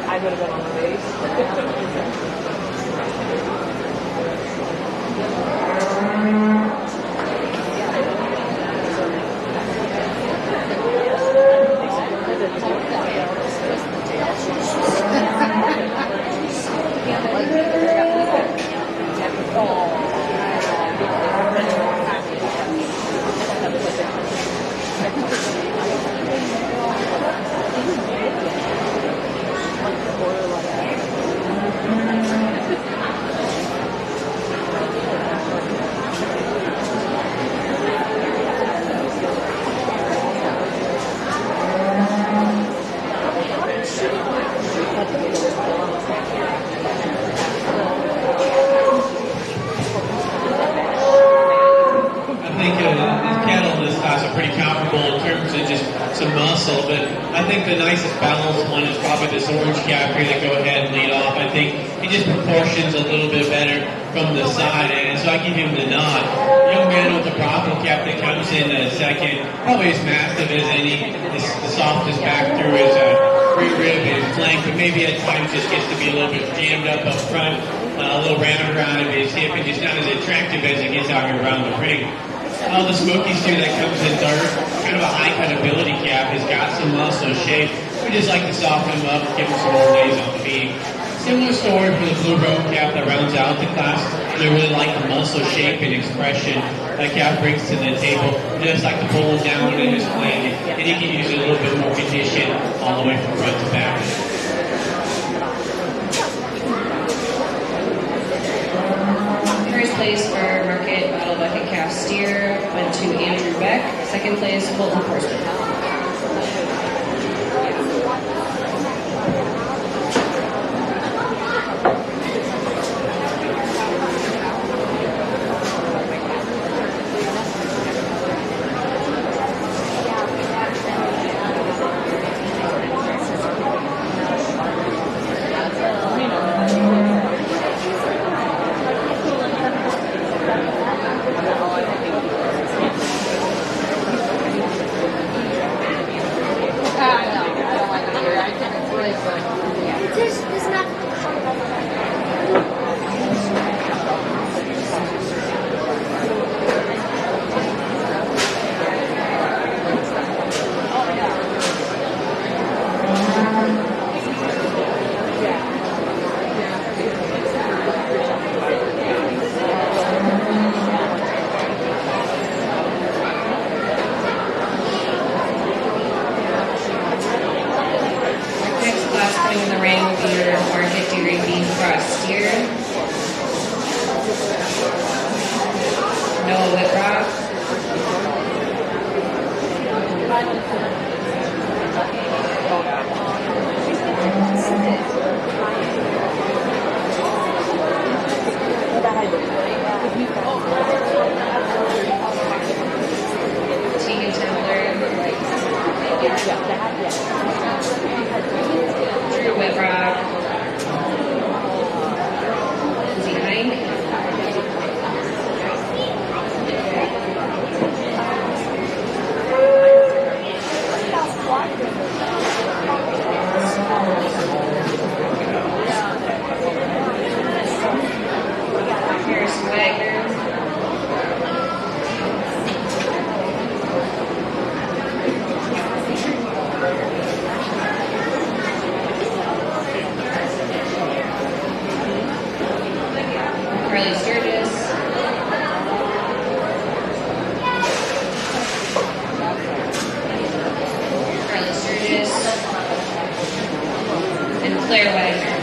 I would have been on the base. some muscle, but I think the nicest balanced one is probably this orange cap here that go ahead and lead off. I think he just proportions a little bit better from the side, and so I give him the nod. Young man with the brothel cap that comes in second, probably as massive as any, the softest back through his rear rib and flank, but maybe at times just gets to be a little bit jammed up front, a little round around of his hip, and just not as attractive as it gets out here around the ring. The Smoky Steer that comes in third, kind of a high cut ability cap, has got some muscle shape. We just like to soften him up, give him some more days on the feet. Similar story for the Blue Robe cap that rounds out the class. They really like the muscle shape and expression that cap brings to the table. They just like to pull him down in his flank, and he can use a little bit more condition all the way from front to back. First place for Market Battle Bucket Calf Steer went to Andrew Beck. Second place, Bolton Horseman. steer. Noah Whitrock. Tegan Templer. Drew Whitrock. Lindsay Hike. Harrison Wagner. Carly Sturgis. Carly Sturgis. And Claire Wagner.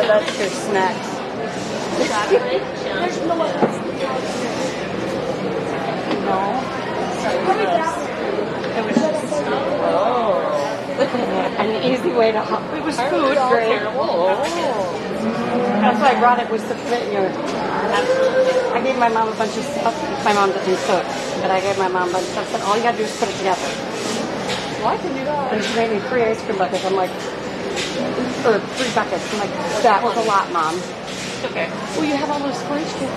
That's your snack. No. It was just, an easy way to hop. It was food, great. That's why I brought it, was to fit your. I gave my mom a bunch of stuff. My mom doesn't cook, but I gave my mom a bunch of stuff. Said, all you gotta do is put it together. Well, I can do that. And she made me 3 ice cream buckets. I'm like, or 3 buckets. I'm like, that was a lot, Mom. Okay. Well, you have all those sponge kids.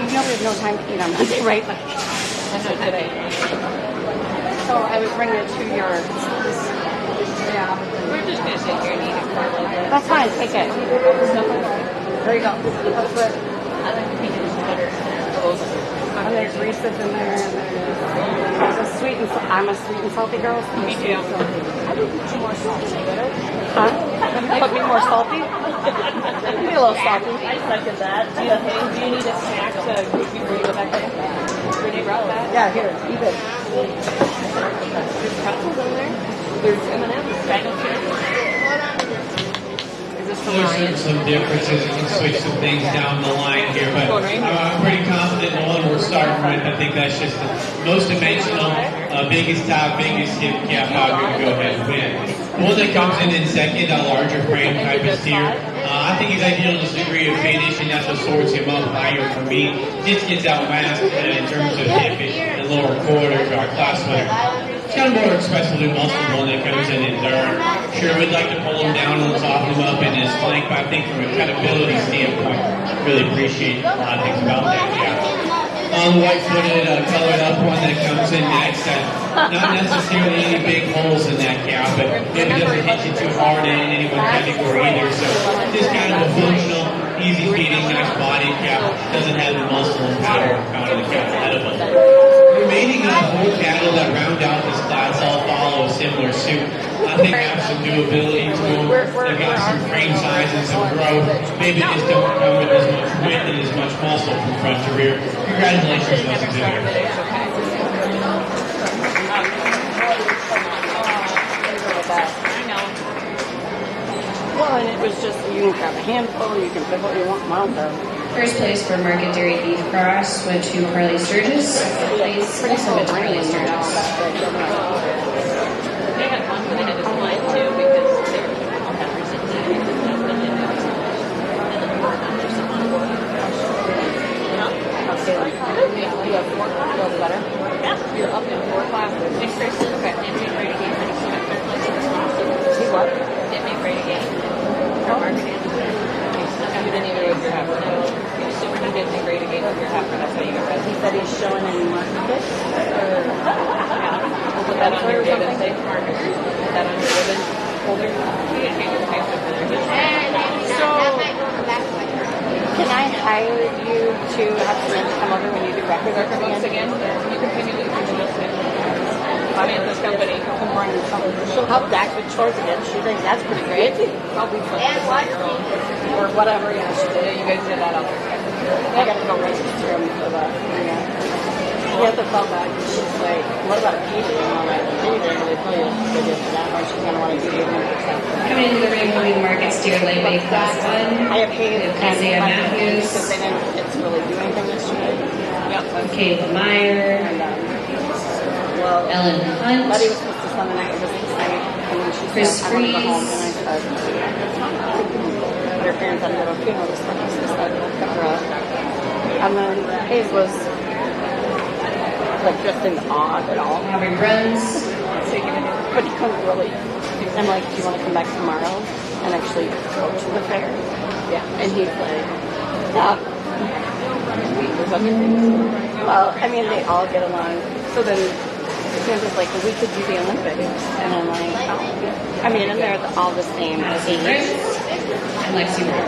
You know we have no time to eat on Monday, right? Like, I know today. so I was bringing it to your. Yeah. We're just gonna sit here and eat it for a little bit. That's fine. Take it. There you go. That's what. I like to think it's better. And there's Reese's in there. And there's a sweet and I'm a sweet and salty girl. So Me too. I would put you more salty. Huh? Put me more salty. Be a little salty. I second that. Do you need a snack to before you go back in? Renee brought that. Yeah, here. Eat it. There's pretzels in there. There's M&M's. Bag of chips. Is this from There's some differences. You can switch some things down the line here, but I'm pretty confident in the one we're starting with. I think that's just the most dimensional, biggest top, biggest hip cap hog going to go ahead and win. The one that comes in second, a larger frame type is here. I think he's ideal in his degree of finish, and that's what sorts him up higher for me. Just gets outmasked in terms of hip and lower quarters, our class winner. It's kind of more expressive than muscle one that comes in third. Sure, we'd like to pull him down and soften him up in his flank, but I think from a credibility standpoint, really appreciate a lot of things about that guy. On the white-footed, colored up one that comes in next, not necessarily any big holes in that cow, but maybe doesn't hit you too hard in any one category either. So just kind of a functional, easy feeding, nice body cow. Doesn't have the muscle and power of the cow ahead of him. Remaining whole cattle that round out this class all follow a similar suit. I think have some durability to them. They've got some frame size and some growth. Maybe just don't come with as much width and as much muscle from front to rear. Congratulations, those exhibitors. I know. Well, and it was just, you can grab a handful, you can pick what you want, mount them. First place for Market Dairy Beef Cross went to Carly Sturgis. Second place also went to Carly Sturgis. They had one where they had to slide too because they all had recently and then there's some on board. Okay, you have four classes better. Yeah, you're up in 4 classes. Next person, okay, they made great again. I just got third place. See what? They made great again. Or marketing. You didn't even raise your hat for that. You assumed you didn't make great again with your hat for that's how you got He ready. said he's showing in market. We'll put that on your ribbon. Say market. Put that on your ribbon holder. You didn't hang your face over there. Can I hire you to have Samantha come over when you do record Record books again. You continue to do this thing. Samantha's company. She'll help Dax with chores again. She thinks that's pretty great. Probably for your own. Or whatever, yeah. Yeah, you guys did that out there. I gotta go register him for that. She has to call back. She's like, what about a PJ? And I'm like, PJ, they tell you to do for that one. She's gonna want to do it 100%. Coming into the ring will be the Market Steer Lightweight Class 1. I have Hayes We have and Isaiah Matthews. because they didn't it's really do anything yesterday. Yep. Kayla Meyer. And well, Ellen Hunt. Buddy was supposed to spend the night with us tonight, and then she Chris said, I want to go home. Freeze. And I said, but her parents had to go to a funeral this morning, so I said, we'll pick her up. And then Hayes was like just in awe at all, Aubrey Bruns. but he couldn't really. I'm like, do you want to come back tomorrow and actually go to the fair? Yeah. And he's like, yeah. Well, I mean, they all get along. So then Samantha's like, well, we could do the Olympics. And I'm like, oh. I mean, and they're all the same Madison age. Ricks. And Lexi Moore.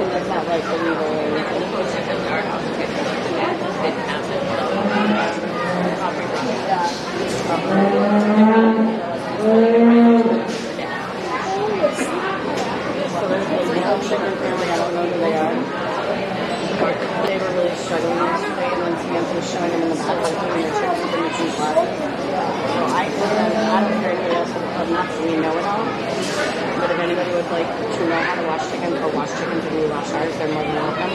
That's not like illegal or anything. So there's a real chicken family, I don't know who they are. They were really struggling yesterday, and then Samantha was showing them in the back, like putting their chickens in the two classes. So I told them, I don't care anybody else, I'm not saying we know it all. But if anybody would like to know how to wash chickens or wash chickens and we wash ours, they're more than welcome.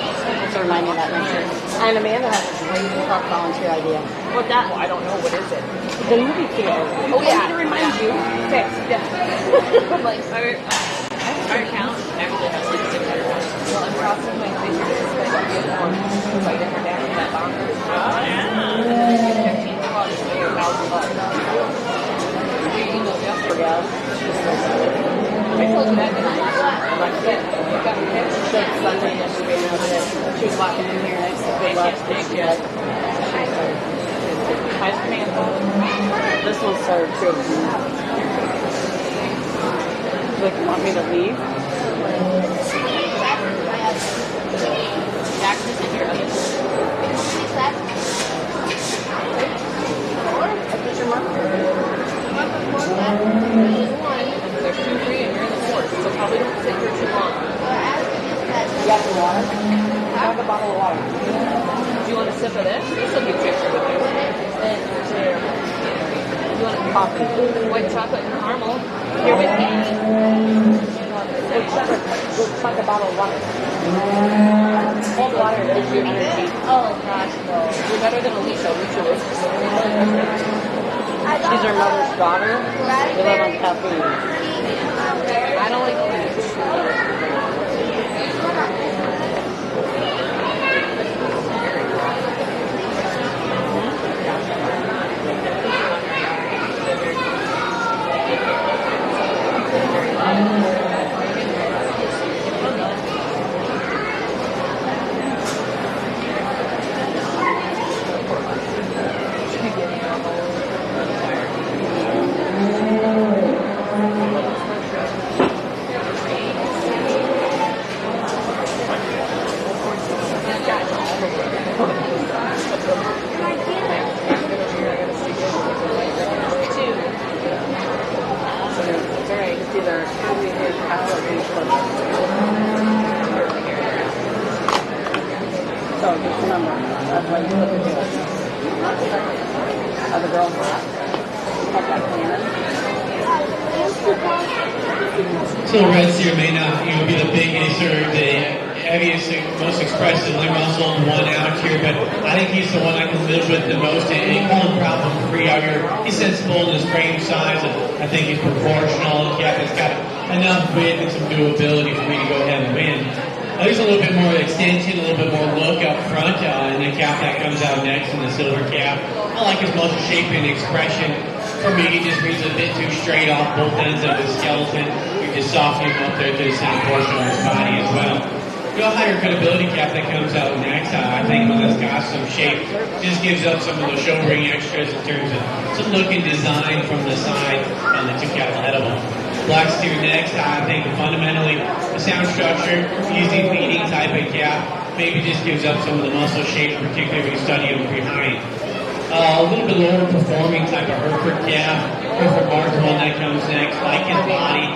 So remind me of that next year. And Amanda has a great volunteer idea. What that? Well, I don't know. What is it? The movie theater. Oh, yeah. To remind you. Okay. Yeah. Like our account actually has like 600 pounds. Well, I'm crossing my fingers because I get one because I get her down to that bonker. And then I get 15 bucks, so you're $1,000. We emailed yesterday. I told you that, didn't I? I'm like, yeah, you got me next. She said Sunday yesterday, and I was like, she was walking in here and I said, good luck. Thank you. She High Samantha. this one's served too. Like, you want me to leave? Jack is in here. What's your marker? There's 2 free and you're in the 4th, so probably don't sit here too long. You got some water? I have a bottle of water. Do you want a sip of this? This will be picture with you. And you want a coffee? White chocolate and caramel. Here with me. It's like a bottle of water. Cold water gives you energy. Oh gosh, no. You're better than Alicia. Alicia was. She's her mother's daughter. They live on caffeine. I don't like Alicia. just remember, that's why you look at it. Are the girls hot? Like that cleaner? So red steer may not be the biggest or the heaviest, most expressive limb muscle one out here, but I think he's the one I can live with the most and call him problem free out here. He's sensible in his frame size, and I think he's proportional. Yeah, he's got enough width and some durability for me to go ahead and win. There's a little bit more extension, a little bit more look up front in the calf that comes out next in the silver calf. I like his muscle shape and expression. For me, he just reads a bit too straight off both ends of his skeleton. You just soften him up there to the same portion of his body as well. The higher credibility calf that comes out next, I think when it's got some shape, just gives up some of the show ring extras in terms of some look and design from the side and the two cattle ahead of him. Black steer next, I think fundamentally the sound structure, easy feeding type of calf, maybe just gives up some of the muscle shape, particularly when you study him behind. A little bit lower performing type of Hereford calf. Hereford Barn's one that comes next. Like his body,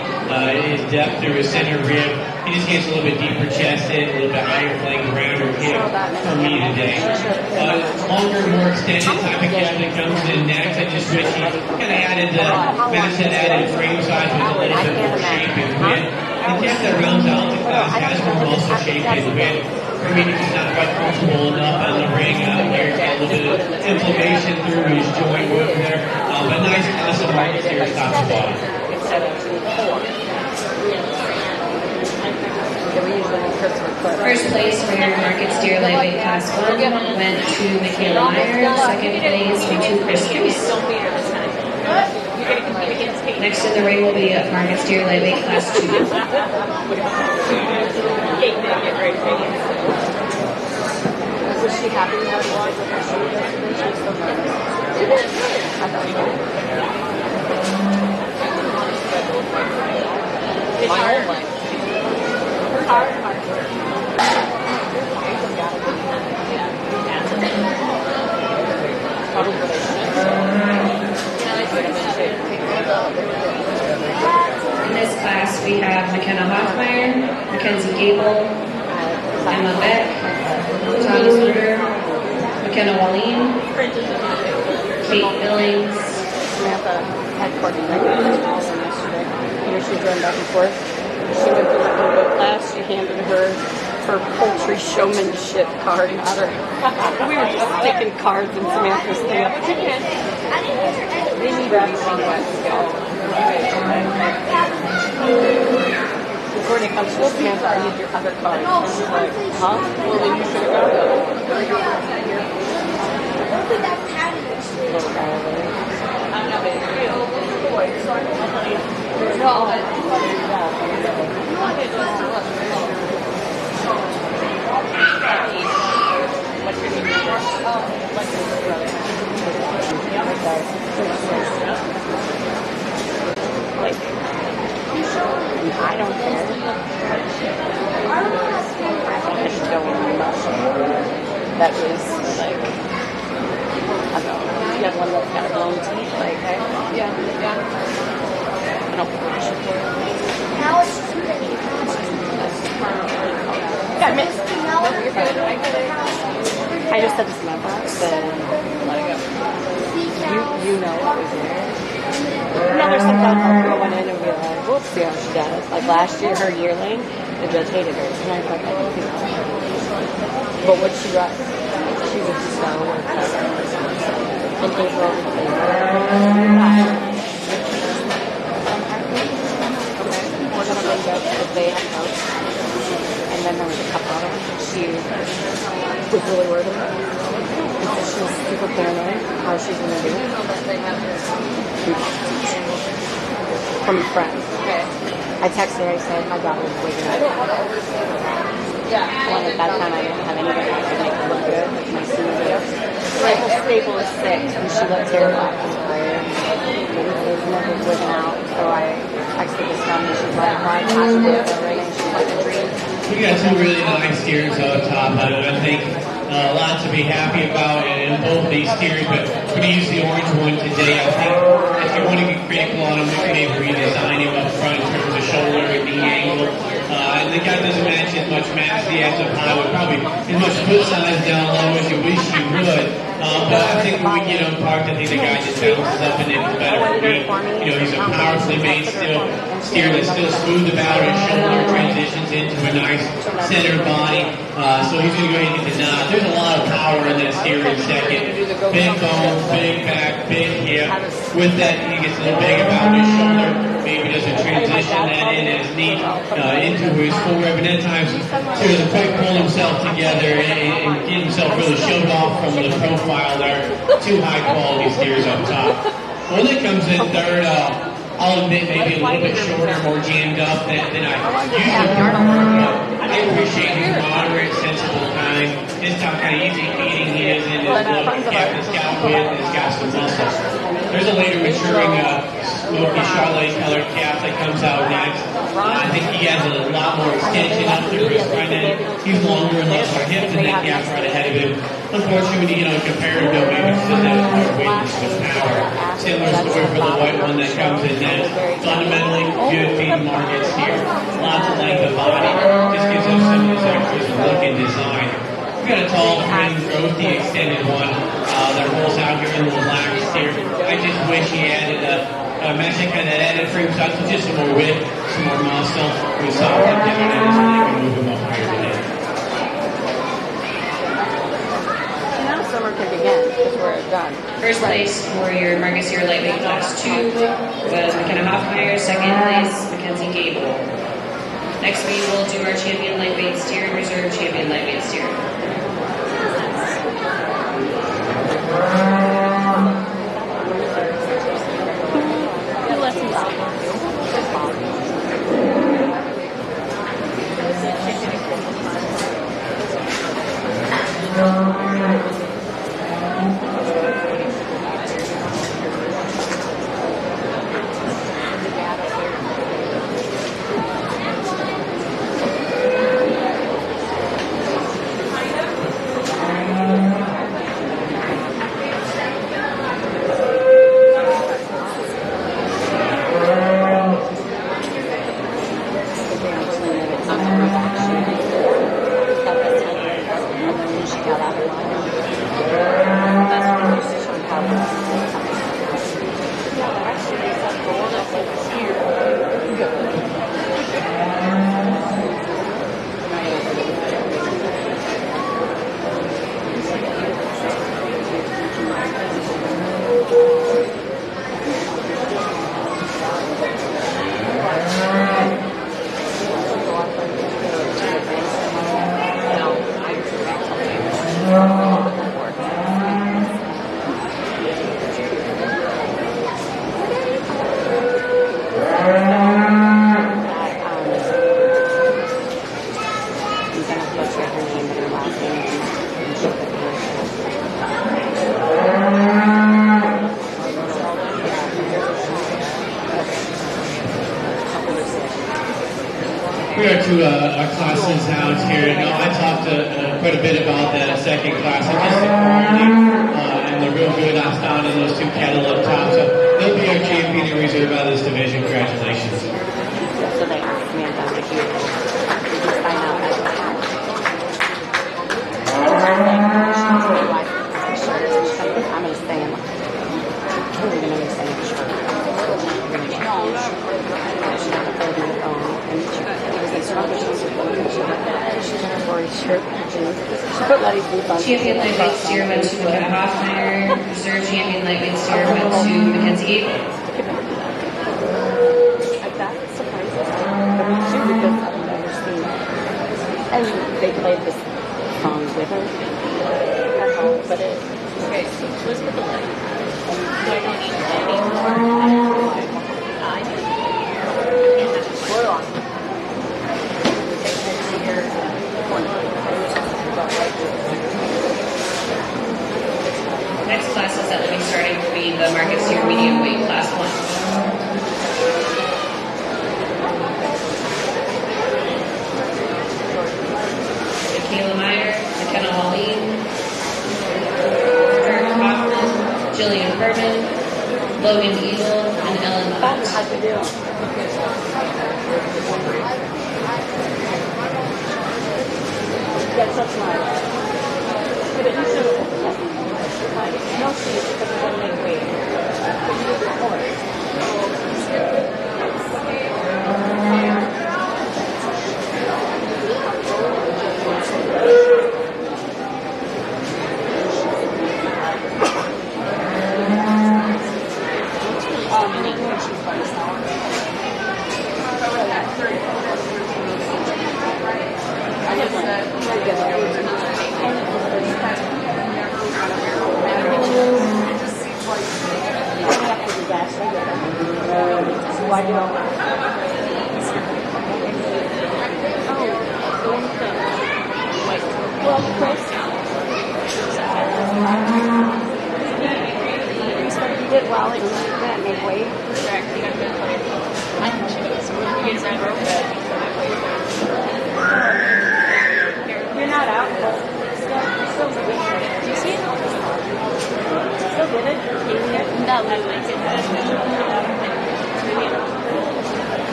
his depth through his center rib. He just gets a little bit deeper chested, a little bit higher flank, rounder hip for me today. Longer, more extended type of calf that comes in next. I just wish he kind of added the match that added frame size with a little bit more shape and width. The calf that rounds out the class has more muscle shape and width. For me, he's not quite comfortable enough on the ring out here. Got a little bit of inflammation through his joint over there. But nice class of market here, top to bottom. First place for your market steer lightweight class 1 went to Michaela Meyer. Second place went to Chris Hughes. Next in the ring will be market steer lightweight class 2. Was she happy to have walked with her shoes yesterday? She was so nervous. I thought so. My whole life. Hard. In this class, we have McKenna Hoffmeyer, Mackenzie Gable, Emma Beck, Thomas Luder, McKenna Wallin, Kate Billings. Samantha had Courtney yesterday. She was running back and forth. She went through the photo class. She handed her poultry showmanship card. We were just sticking cards in Samantha's thing up. They need everything else to go. Before they come to Samantha, I need your other card. And she's like, huh? Well, then you should have got that. I don't care. I just don't want much. That was like, I don't know. You have one that's got blown teeth, like, hey? Yeah. I don't think I should do it. Yeah, I missed. I just said to Samantha, then let it go. You know what was there. No, there's sometimes I'll go in and be like, we'll see how she does. Like last year, her yearling, the judge hated her. And I was like, I can see that. But what she got, she was just so worked up. In April, we're going to bring up because they had notes. And then there was a couple of them. She was really worried about it. Because she was super paranoid how she's going to do it. From a friend. Okay. I texted her, I said, my daughter was waking up. Well, at that time, I didn't have anybody else to make her look good. Like my senior year. Like, her staple is 6, and she looked terrified. There's never living out. So I texted this one, and she's like, why can't you do it? And she's like, a dream. We got two really nice steers on top of it. I think a lot to be happy about in both of these steers, but we're going to use the orange one today. I think if you want to get critical on them, we can maybe redesign him up front in terms of shoulder and knee angle. I And the guy doesn't match as much mass as he has up high, with probably as much foot size down low as you wish you would. But I think when we get him parked, I think the guy just bounces up and it's better for me. You know, he's a powerfully made steer that's still smooth about his shoulder, transitions into a nice center body. So he's going to go ahead and get the nod. There's a lot of power in that steer in second. Big bones, big back, big hip. With that, he gets a little big about his shoulder. Maybe doesn't transition that in as neat into his forearm. And at times, sort of quick pull himself together and get himself really shoved off from the profile there. Two high quality steers up top. When it comes in third, I'll admit maybe a little bit shorter, more jammed up than I usually prefer. But I appreciate his moderate, sensible time. Just how kind of easy feeding he is in his look. Captain Scout with, and he's got some muscle. There's a later maturing smoky Charlotte colored calf that comes out next. I think he has a lot more extension up to his front end. He's longer and less our hips than that calf right ahead of him. Unfortunately, when you get on a comparative though, maybe it's still has more weight and power. Similar story for the white one that comes in next. Fundamentally good feed markets here. Lots of length of body. Just gives us some of this extras look and design. We've got a tall, thin, growthy, extended one that rolls out here in the black steer. I just wish he added matching kind of added frame size with just some more width, some more muscle. We soften him down in his leg and move him up higher today. Now summer can begin because we're done. First place for your Marcus Steer Lightweight Class 2 was McKenna Hoffmeyer. Second place, Mackenzie Gable. Next we will do our champion lightweight steer and reserve champion lightweight steer. We are to our classes hounds here. And I talked quite a bit about that second class. And just the quality and the real good I found in those two cattle up top. So they'll be our champion and reserve out of this division. Congratulations. So they asked me about the huge. Did you find out that I'm going to stay in. We're going to stay in the shirt. We're going to change. She's going to go to the phone. And she put Letty's boots on. Champion lightweight steer went to McKenna Hoffmeyer. Reserve champion lightweight steer went to Mackenzie Gable. That surprises me too because I've never seen it. And they played this song with her at home, but it. Okay, so let's put the light. So I don't need any more. I do. Hold on. Next classes that will be starting will be the Marcus Steer medium weight class 1. Michaela Meyer, McKenna Holleen, Eric Hoffman, Jillian Herman, Logan Eagle, and Ellen Hunt. How'd you do? Yes, that's mine. But it used to. No, she's because it doesn't make weight. Why do well, Chris. You did well. It didn't make weight. Correct. You got good player. I can choose. You get some broke bed. You're not out, but still good. Do you see it? Still get it. Eating it. No, I like it.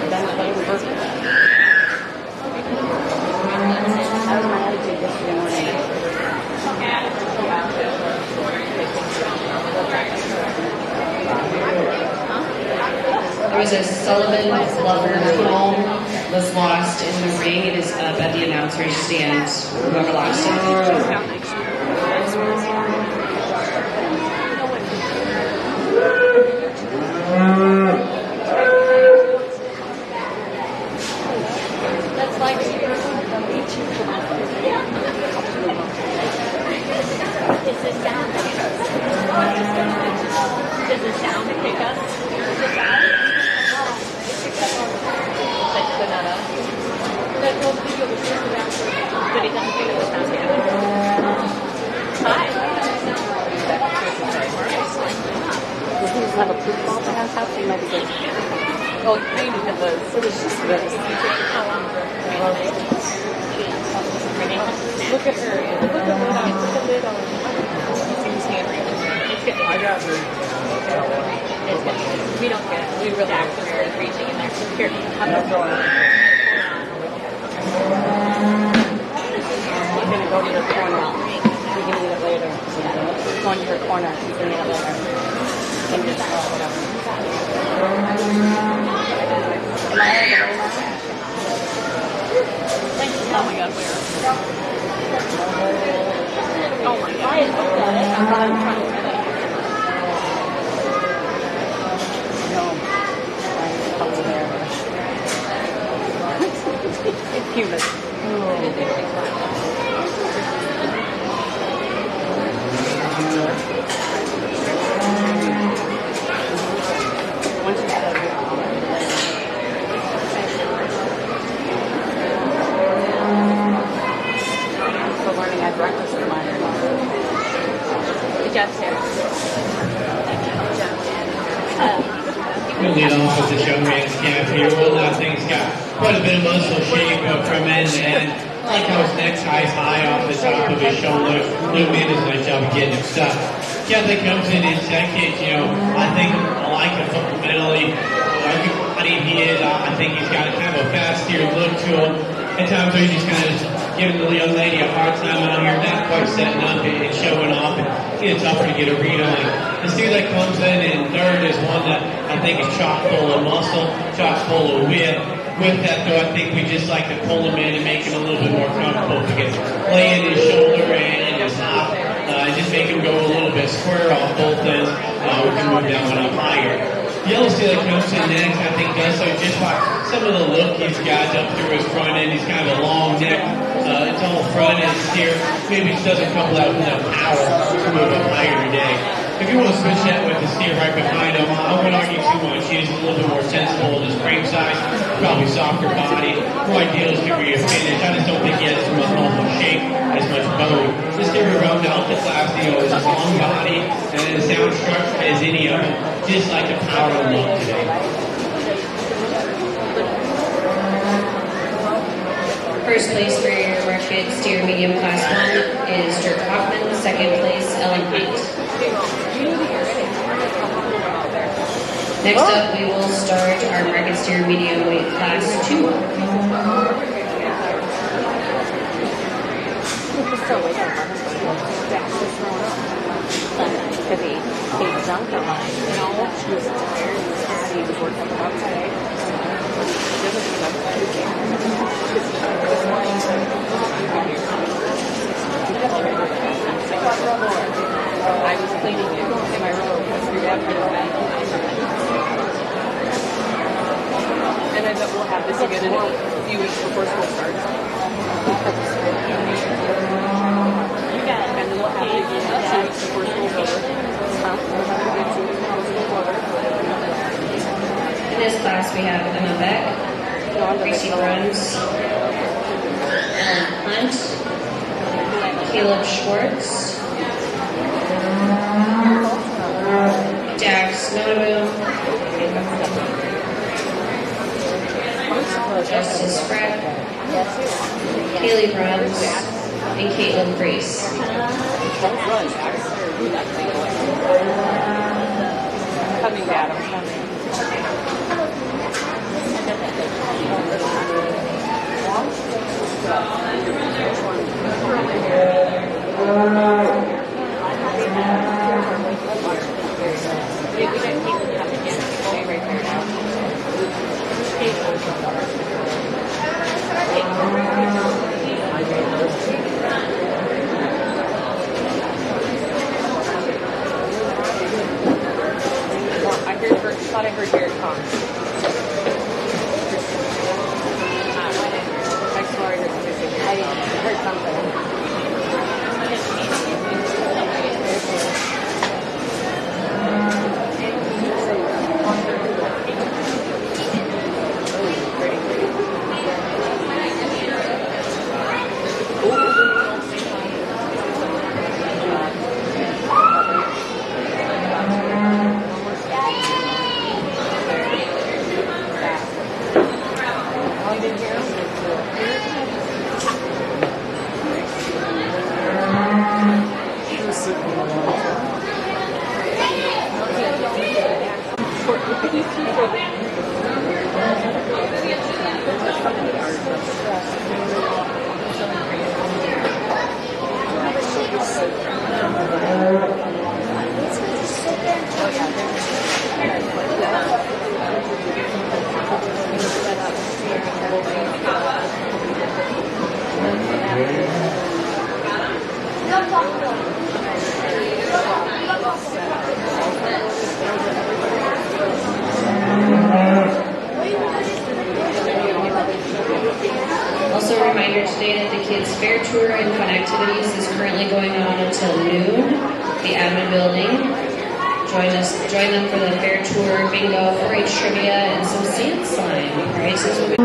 Then play with it. That was my attitude yesterday morning. There was a Sullivan Glover film was lost in the ring. It is up at the announcer's stand. Whoever lost it. That's like Is this sound pick us? Does the sound pick us? Is it sound? Like banana. That whole video was just around, but it doesn't pick up the sound yet. Hi. Does he just have a poop ball in his house? He might be good. Oh, maybe because It was just this. how long for Look at her. Look at the lid on. Put the lid on. I got her. It's good. We don't get it. We really are reaching in there. Here, I'm not going. She's going to go to your corner. We can eat it later. She's going to her corner. She's going to eat it later. Can just whatever. Am I out of the way now? Oh my god, where? Oh my god. I looked at it. I'm trying to tell you. No. I'm over there. It's human. Once you said so learning at breakfast with mine. Good job, Sarah. We'll lead off with the showman's camp here. Will Nothing's got quite a bit of muscle shape from end to end. Like how his neck ties high off the top of his shoulder. Luke made a nice job of getting him stuck. Kelly comes in second. I think I like him fundamentally. I think he is. I think he's got kind of a faster look to him. At times where he's just kind of giving the young lady a hard time out here, not quite setting up and showing off, and it's tougher to get a read on. The steer that comes in third is one that I think is chock full of muscle, chock full of wit. With that, though, I think we just like to pull him in and make him a little bit more comfortable. We can lay in his shoulder and his hop, and just make him go a little bit square off both ends. We can move that one up higher. Yellow Steer that comes in next, I think, does so just by some of the look he's got up through his front end. He's kind of a long neck. It's all front end steer. Maybe just doesn't couple out with enough power to move up higher today. If you want to switch that with the steer right behind him, I wouldn't argue too much. He's a little bit more sensible in his frame size, probably softer body. More ideals could be a advantage. I just don't think he has as much muscle shape, as much bone. This steer around the Delta class, is a long body and a sound structure as any of them. Just like the power of look today. First place for your market steer medium class 1 is Dirk Hoffman. Second place, Ellen Hunt. Next up, we will start our market steer medium weight class 2. still wake up on him. Dax was throwing up. Because he junked her line. You know, she was tired. He was working outside. I was cleaning it in my room after the bed. And I bet we'll have this again in a few weeks before school starts. And then we'll have it again 2 weeks before school's over. We'll have it again 2 weeks before school's over. In this class, we have Emma Beck, Gracie Bruns, Ellen Hunt, Caleb Schwartz, Dax Notaboom, Justice Fred, Kaylee Bruns, and Caitlin Priest. Coming, Dad, I'm coming. I thought I heard Derek talk. I saw I heard something. Also a reminder today that the kids' fair tour and fun activities is currently going on until noon, the admin building. Join them for the fair tour, bingo, 4-H trivia, and some sand slime. Prices will be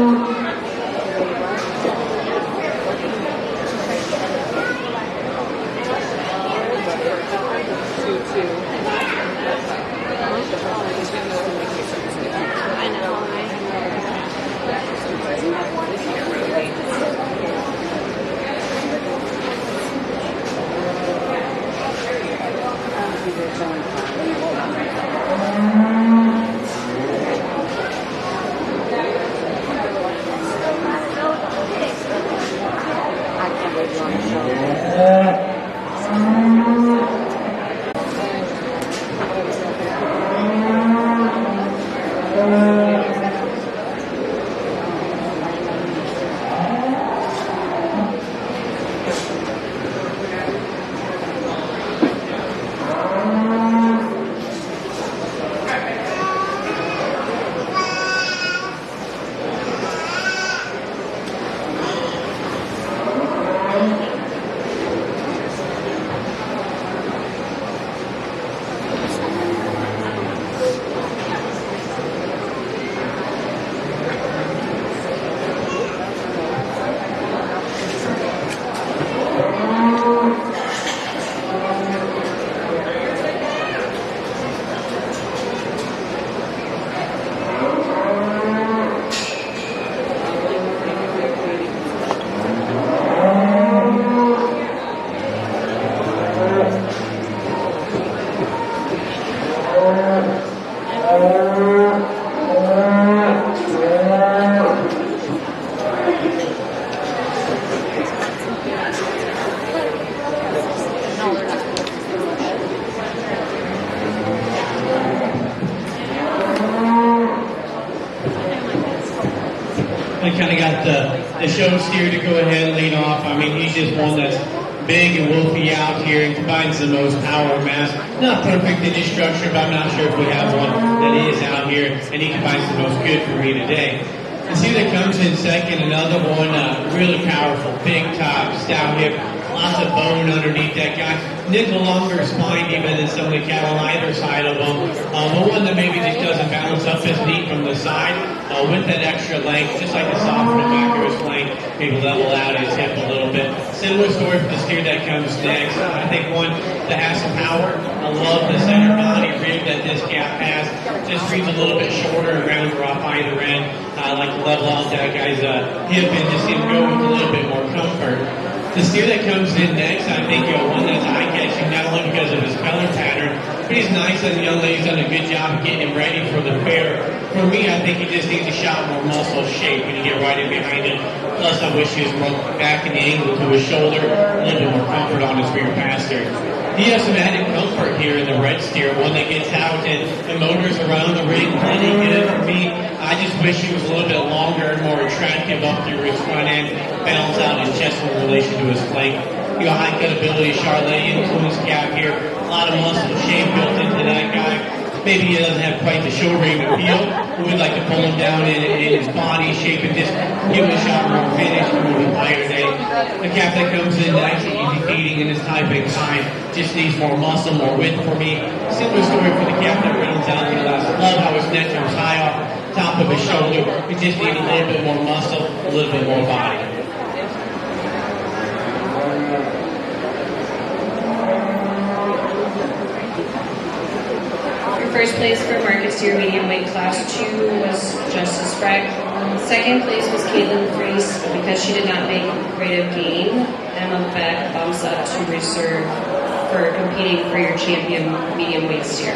kind of got the show steer to go ahead and lead off. I mean, he's just one that's big and wolfy out here and combines the most power and mass. Not perfect in his structure, but I'm not sure if we have one that is out here, and he combines the most good for me today. The steer that comes in second, another one, really powerful, big top, stout hip, lots of bone underneath that guy. Nickel longer spine even than some of the cattle on either side of him. But one that maybe just doesn't balance up as neat from the side with that extra length, just like the soft from the back of his flank, maybe level out his hip a little bit. Similar story for the steer that comes next. I think one that has some power. I love the center body rib that this calf has. Just reads a little bit shorter and rounder off either end. I like to level out that guy's hip and just see him go with a little bit more comfort. The steer that comes in next, I think, one that's eye-catching, not only because of his color pattern, but he's nice and the young lady's done a good job of getting him ready for the fair. For me, I think he just needs a shot more muscle shape when you get right in behind him. Plus, I wish he was more back in the angle to his shoulder, a little bit more comfort on his rear pasture. He has some added comfort here in the red steer, one that gets out and motors around the ring plenty good for me. I just wish he was a little bit longer and more attractive up through his front end, balance out his chest in relation to his flank. You got high cut ability, Charlet influence cap here, a lot of muscle shape built into that guy. Maybe he doesn't have quite the show ring appeal, but we'd like to pull him down in his body shape and just give him a shot more finish and move him higher today. The calf that comes in nice and easy feeding in his type of time just needs more muscle, more width for me. Similar story for the calf that runs out here last. Love how his neck comes high off top of his shoulder. We just need a little bit more muscle, a little bit more body. First place for Market Steer Medium Weight Class 2 was Justice Freck. Second place was Caitlin Freese. Because she did not make rate of gain, Emma Beck bumps up to reserve for competing for your champion medium weight steer.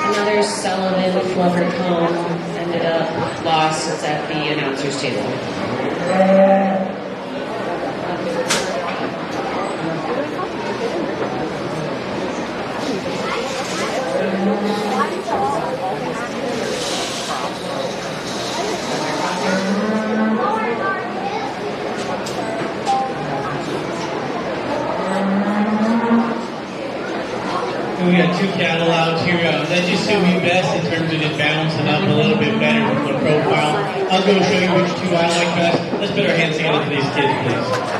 Another Sullivan Flubber Cone ended up lost at the announcer's table. We got two cattle out here that just suit me best in terms of just balancing up a little bit better from the profile. I'll go show you which two I like best. Let's put our hands together for these kids, please.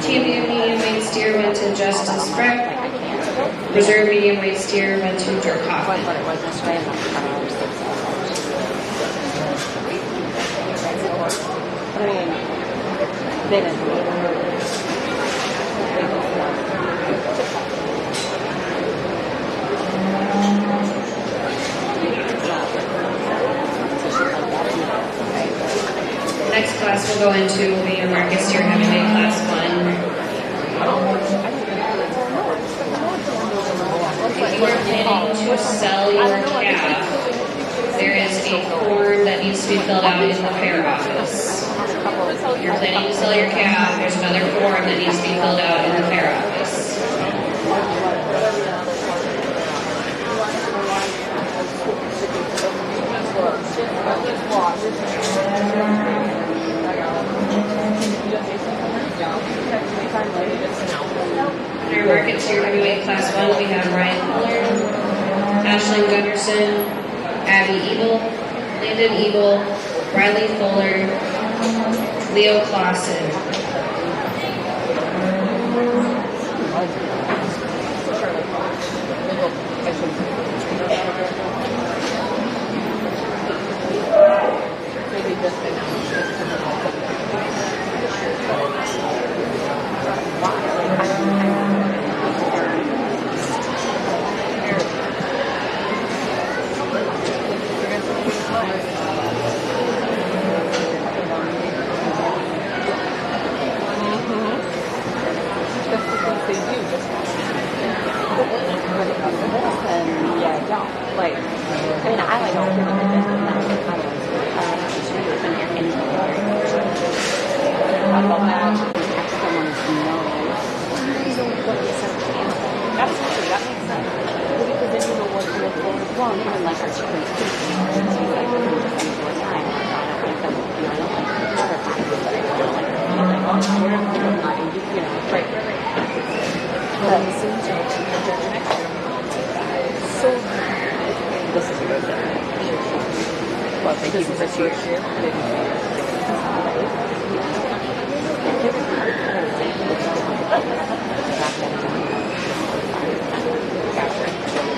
Champion medium weight steer went to Justice Freck. Reserve medium weight steer went to Dirk Hoffman. They didn't. Next class we'll go into will be your Market Steer Heavyweight Class 1. If you are planning to sell your calf, there is a form that needs to be filled out in the fair office. If you're planning to sell your calf, there's another form that needs to be filled out in the fair office. Under Market Steer Heavyweight Class 1, we have Ryan Fuller, Ashlyn Gunderson, Abby Ebel, Landon Ebel, Riley Fuller, Leo Clausen.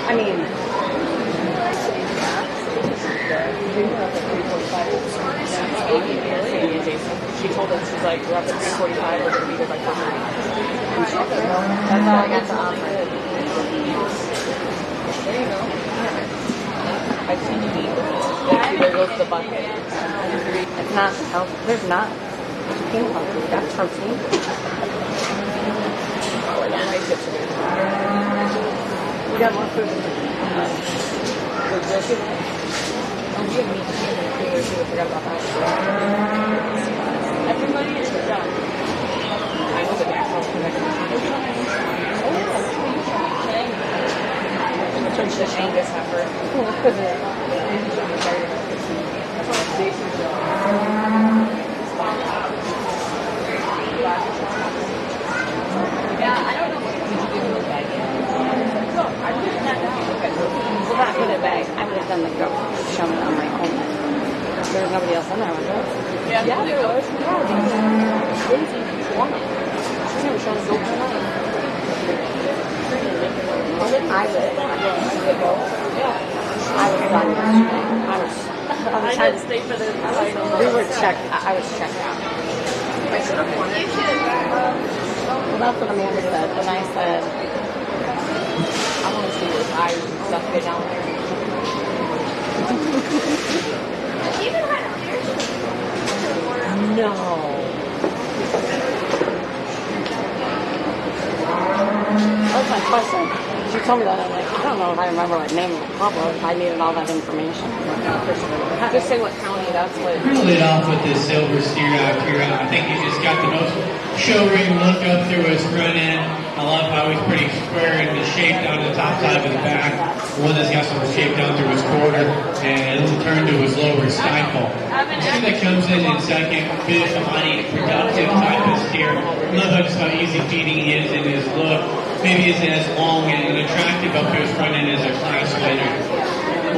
I mean, she told us, she's like, we're up at 3:45, we're going to be here by 4:30. That's all I got to offer. There you go. I've seen you eat with it. There goes the bucket. It's not healthy. There's not peanut butter. We've got protein. We got more food. Everybody is done. I was a natural connection. The Angus heifer. Yeah, I don't know what you do with that yet. No, I put that down. Well, that put it back. I would have done the go shown it on my own. There was nobody else in there, was there? Yeah, there was. Yeah, Lindsay won it. She's never shown us open on it. I was done yesterday. I didn't stay for the final. We were checked. I was checked out. Well, that's what Amanda said. And I said, I want to see those eyes and stuff go down there. No. That's my question. She told me that. I'm like, I don't know if I remember what name of the pub was. I needed all that information. Just say what county. That's what. We'll lead off with this silver steer out here. I think he just got the most show ring look up through his front end. I love how he's pretty square in the shape down the top side of the back. One that's got some shape down through his quarter and a little turn to his lower stifle. The steer that comes in second, bit of a mighty productive type of steer. I love just how easy feeding he is in his look. Maybe isn't as long and attractive up to his front end as a class winner.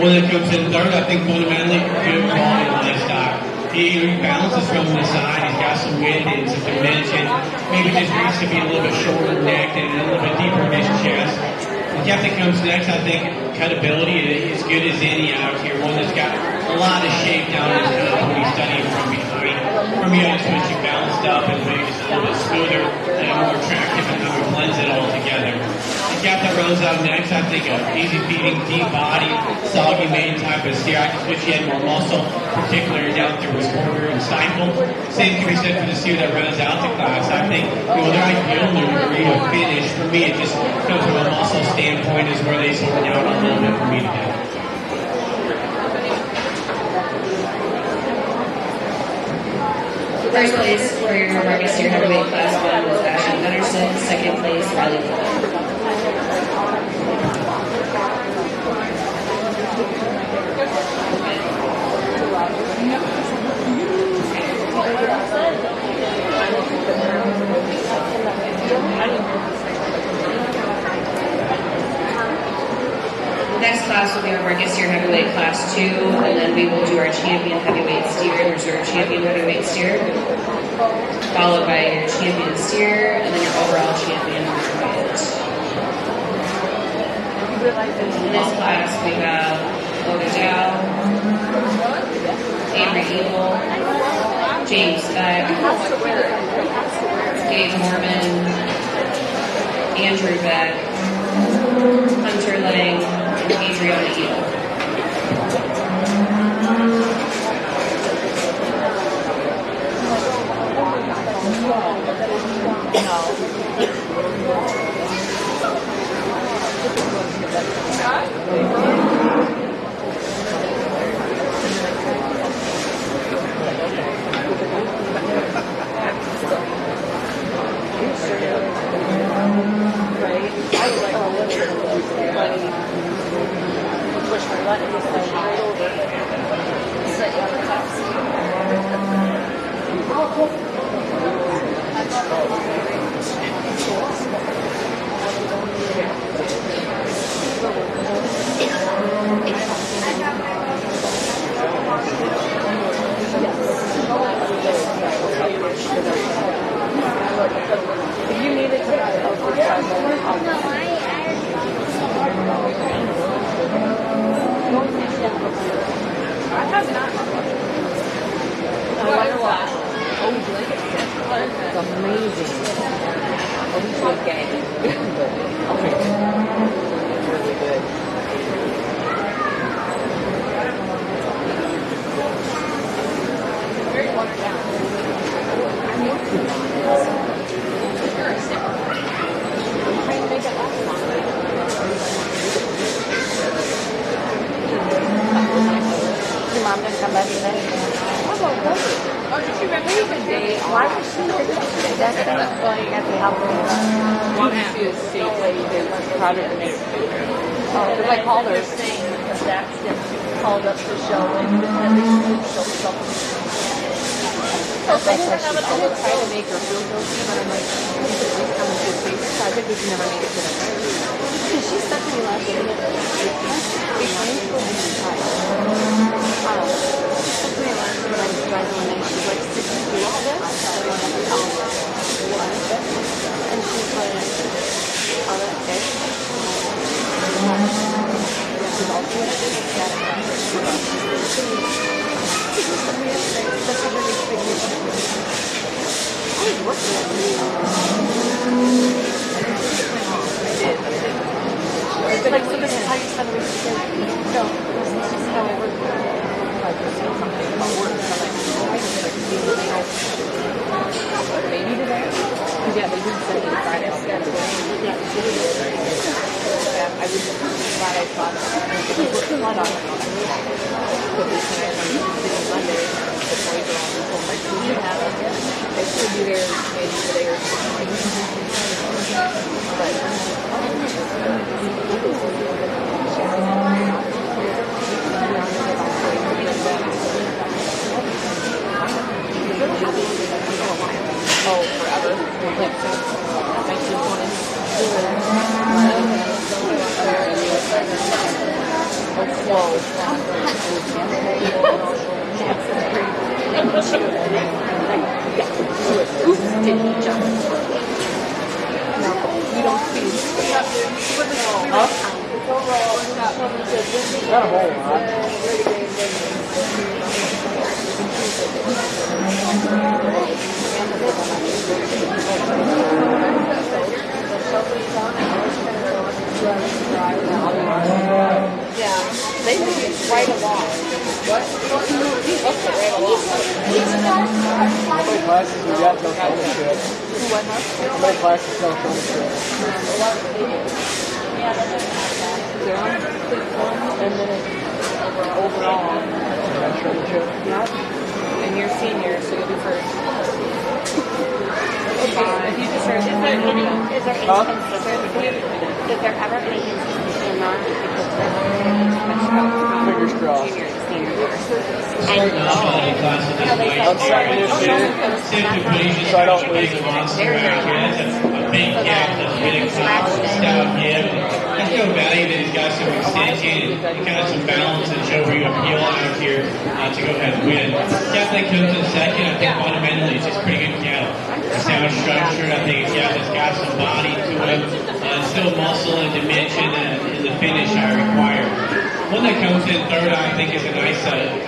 One that comes in third, I think fundamentally good quality livestock. He balances from the side. He's got some width and some dimension. Maybe just needs to be a little bit shorter necked and a little bit deeper in his chest. The calf that comes next, I think cutability is as good as any out here. One that's got a lot of shape down his hip when he's studying from behind. From behind, switching balance loosened up and maybe just a little bit smoother and more attractive and how we blends it all together. The calf that runs out next, I think an easy feeding, deep body, soggy mane type of steer. I just wish he had more muscle, particularly down through his quarter and stifle. Same can be said for the steer that runs out the class. I think their ideal degree of finish, for me, it just comes from a muscle standpoint is where they sort of down a little bit for me today. First place for your market steer heavyweight class 1 was Ashton Henderson. Second place, Riley Fuller. Next class will be our market steer heavyweight class 2, and then we will do our champion heavyweight steer and reserve champion heavyweight steer, followed by your champion steer, and then your overall champion heavyweight. In this class, we have Logan Dow, Avery Evil, James Beck, Dave Mormon, Andrew Beck, Hunter Lang, and Adriana Eel. How many classes we got till fellowship? What, huh? How many classes till fellowship? Zero. And then it's overall. Fellowship. Yep. And you're senior, so you'll be first. Okay, if you just heard, Is there any Huh? inconsistency? Is there ever any inconsistency in that? Fingers crossed. junior to senior year. All classes this way. I'm second this year. Simply put, he's just So I don't such a big lose. monster out here. That's a big cat, that's big cloud, stout hip. There's no value that he's got some extension and kind of some balance and show where you appeal out here to go ahead and win. Cat that comes in second, I think fundamentally it's just pretty good cattle. Sound structured, I think it's got some body to it. Still muscle and dimension in the finish I require. One that comes in third, I think, is a nice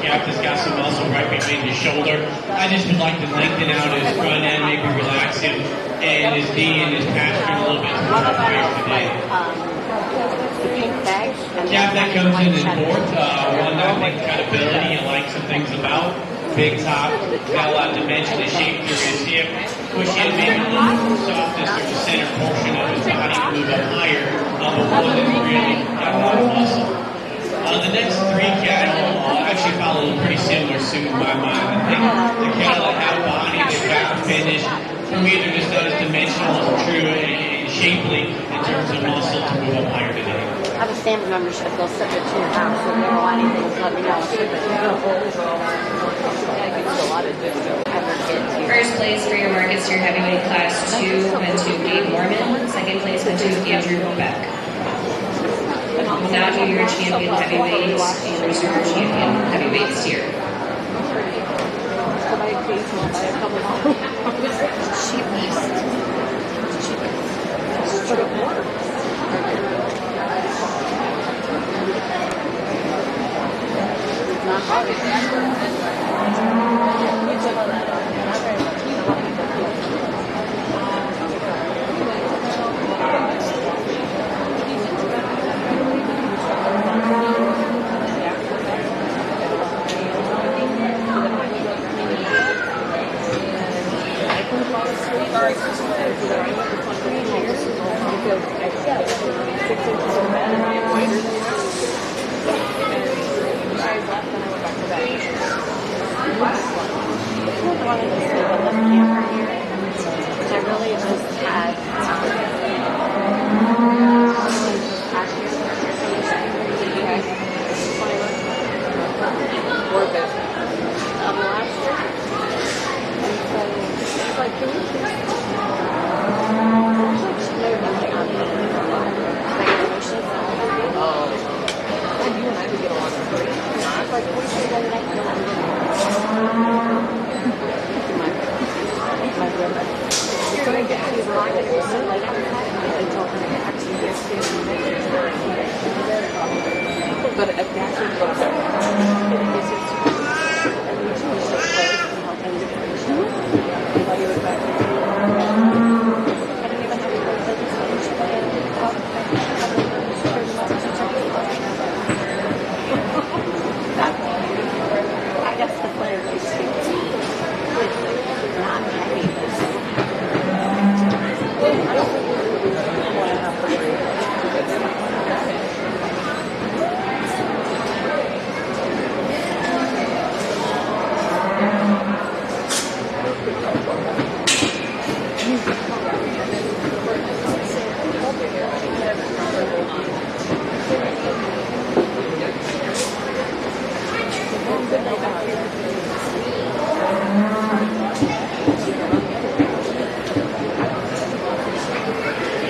gap that's got some muscle right between his shoulder. I just would like to lengthen out his front end, maybe relax him, and his knee and his posture a little bit to higher today. The pink bag? Gap that comes in fourth, one I think credibility and like some things about. Big top, got a lot of dimension and shape through his hip. Push in maybe a little more softness through the center portion of his body to move up higher, but one that really got a lot of muscle. The next three cattle actually follow a pretty similar suit in my mind. I think the cattle that have body, they've got finish. For me, they're just not as dimensional as true and shapely in terms of muscle to move up higher today. I have a standard membership. They'll send it to your house. If you ever want anything, just let me know. I'll ship it. First place for your Market Steer Heavyweight Class 2 went to Gabe Mormon. Second place went to Andrew Beck. We'll now do your champion heavyweight and reserve champion heavyweight steer.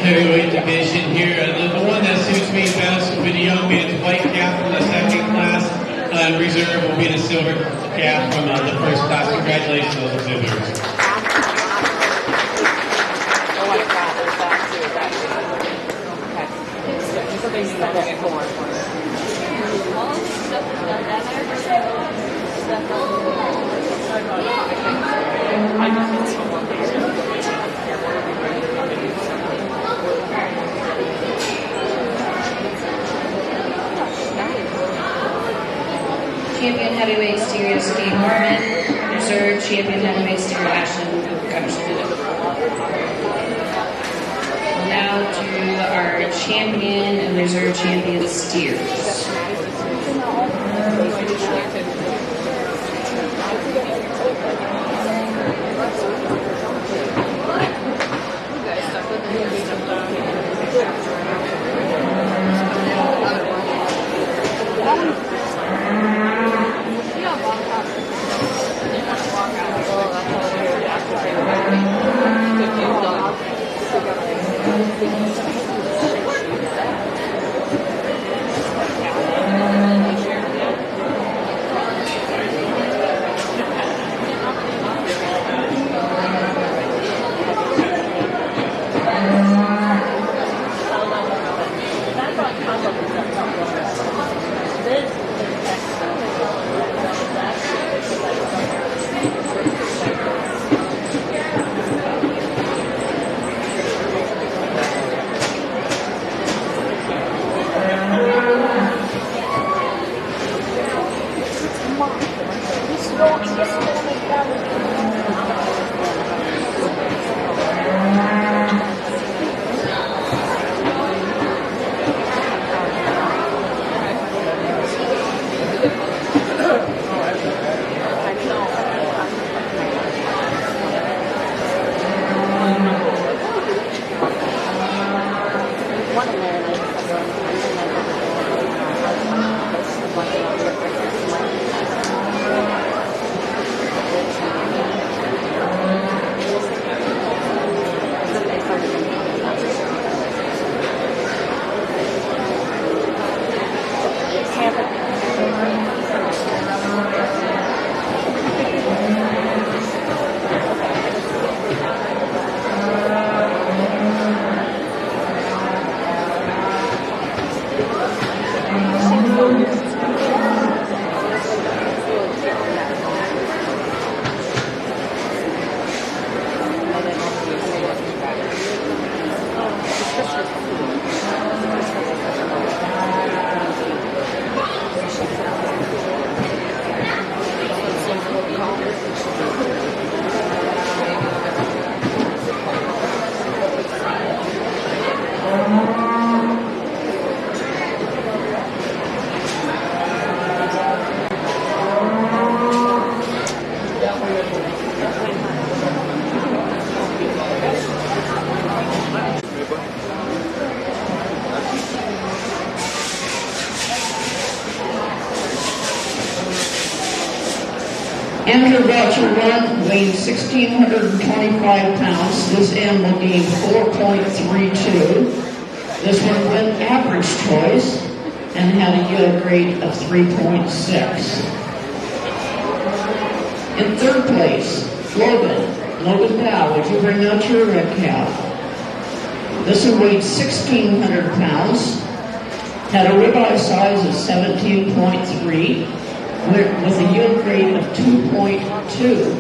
Heavyweight division here. The one that suits me best will be the young man's white cap from the second class. Reserve will be the silver cap from the first class. Congratulations to those exhibitors. Champion heavyweight steer is Gabe Mormon. reserve champion heavyweight steer Ashton Gutschmidt. We'll now do our champion and reserve champion steers. Amateur Voucher 1 weighed 1,625 pounds. This animal gained 4.32. This one went average choice and had a yield grade of 3.6. In third place, Logan Powell, would you bring out your red cow? This one weighed 1,600 pounds, had a ribeye size of 17.3, with a yield grade of 2.2.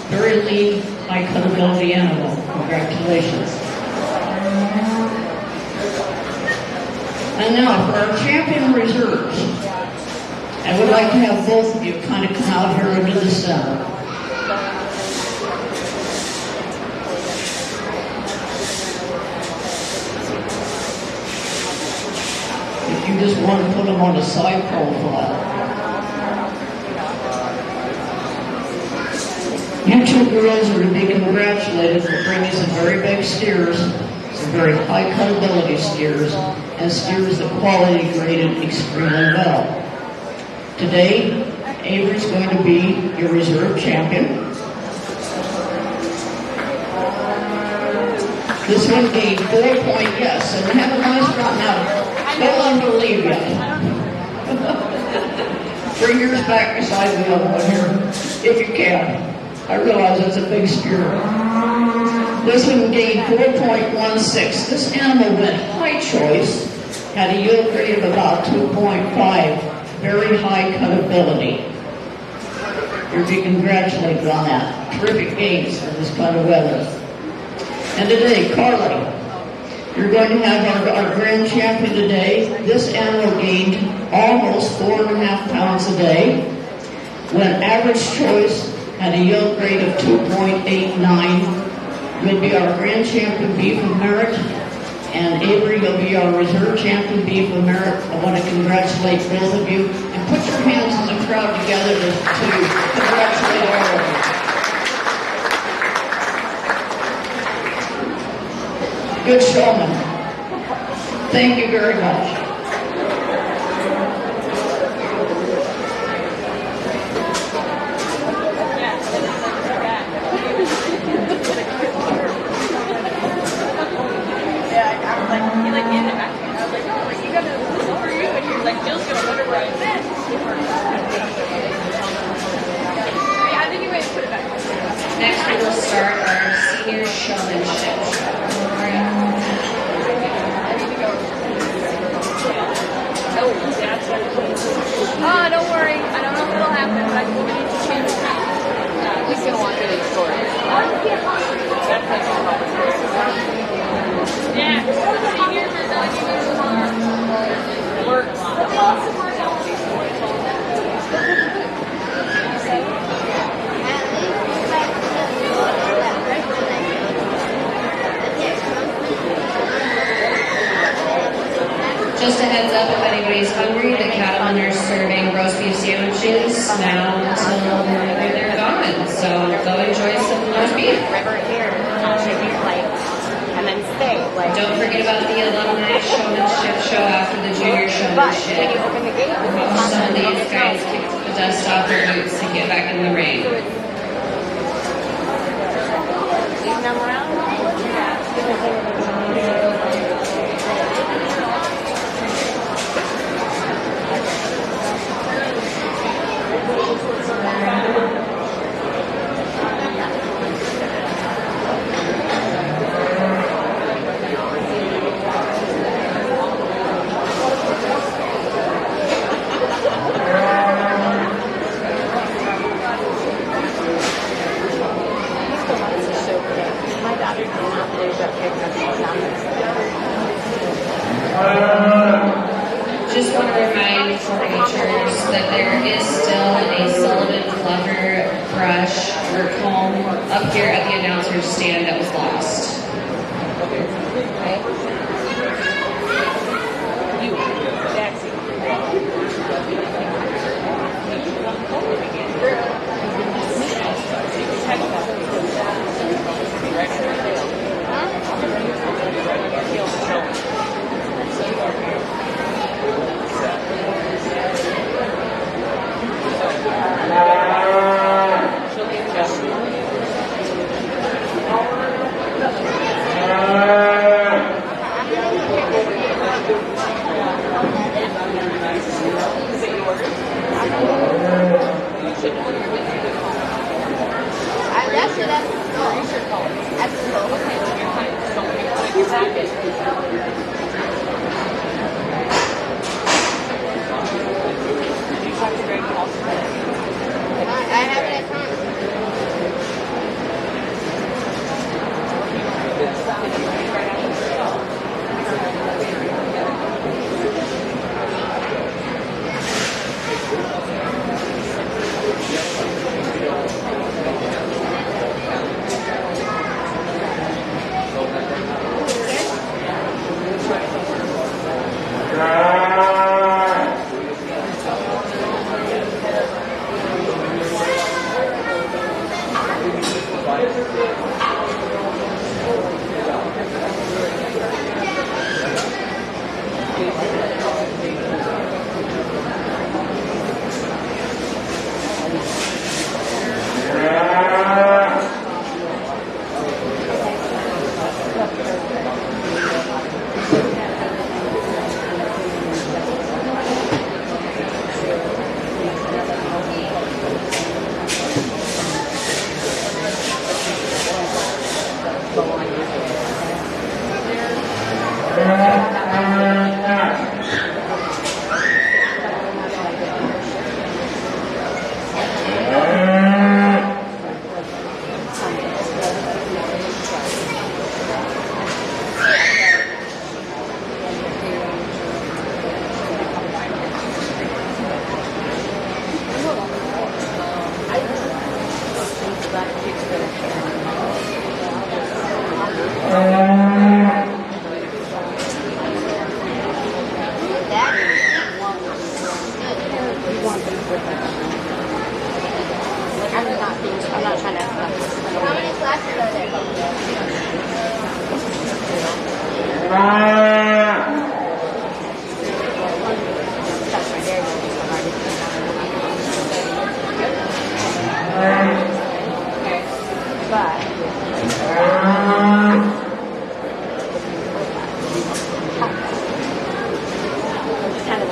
Very lean, high cuttability animal. Congratulations. And now for our champion reserves. I would like to have both of you kind of come out here into the center. If you just want to put them on a side profile. You two girls are to be congratulated for bringing some very big steers, some very high cuttability steers, and steers that quality graded extremely well. Today, Avery's going to be your reserve champion. This one gained 4 point, yes, and have a nice run now. Don't let them believe yet. Bring yours back beside the other one here, if you can. I realize that's a big steer. This one gained 4.16. This animal went high choice, had a yield grade of about 2.5, very high cuttability. You're to be congratulated on that. Terrific gains for this kind of weather. And today, Carly, you're going to have our grand champion today. This animal gained almost 4.5 pounds a day, went average choice, at a yield grade of 2.89. You'll be our grand champion beef of merit. And Avery, you'll be our reserve champion beef of merit. I want to congratulate both of you. And put your hands in the crowd together to congratulate all of you. Good showman. Thank you very much. He like handed it back to me. I was like, oh, like, you got this is for you. And he was like, Jill's gonna wonder where it's at. Yeah, I think you might put it back. Next, we will start our senior showmanship. Oh, don't worry. I don't know if it'll happen, but I think we need to change it. He's gonna want to do the story. Yeah, seniors are done. Just a heads up, if anybody's hungry, the Cattlemen are serving roast beef sandwiches now until they're gone. So go enjoy some roast beef. River here, should be like, and then stay. Like, Don't forget about the alumni showmanship show after the junior but when you showmanship. open the gate, Some of these guys kick the dust off their boots and get back in the ring. leave them around. My daughter did not believe that picture was not Just want to remind 4-Hers that there is still a Sullivan fluffer brush or comb up here at the announcer's stand that was lost. That's right there. But it's kind of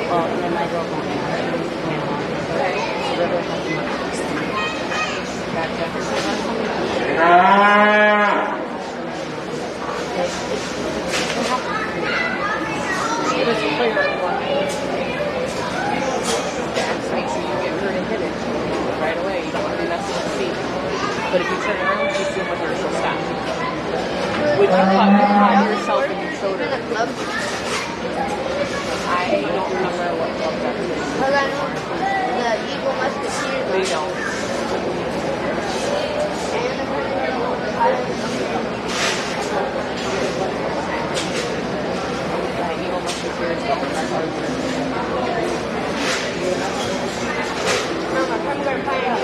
well, and then my girlfriend so they're both It's clear what makes sure you get her to hit it right away. You don't want to be messing with feet. But if you turn around, you see with her, she'll stop. When you caught yourself in your shoulder, I don't remember what club that is. Well, I know the Eagle Musketeers. They don't. The Eagle Musketeers don't. Mama, come over, find out.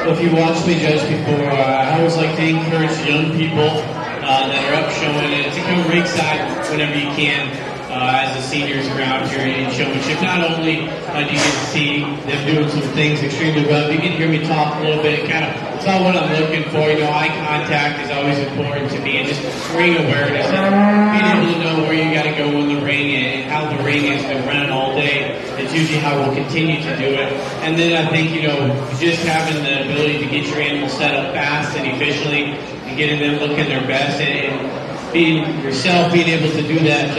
If you watched me judge before, I always like to encourage young people that are up showing it to come ringside whenever you can as the seniors are out here in showmanship. Not only do you get to see them doing some things extremely well, you can hear me talk a little bit, kind of about what I'm looking for. You know, eye contact is always important to me, and just ring awareness and being able to know where you got to go in the ring and how the ring has been running all day. It's usually how we'll continue to do it. And then I think, you know, just having the ability to get your animal set up fast and efficiently and getting them looking their best and being yourself, being able to do that,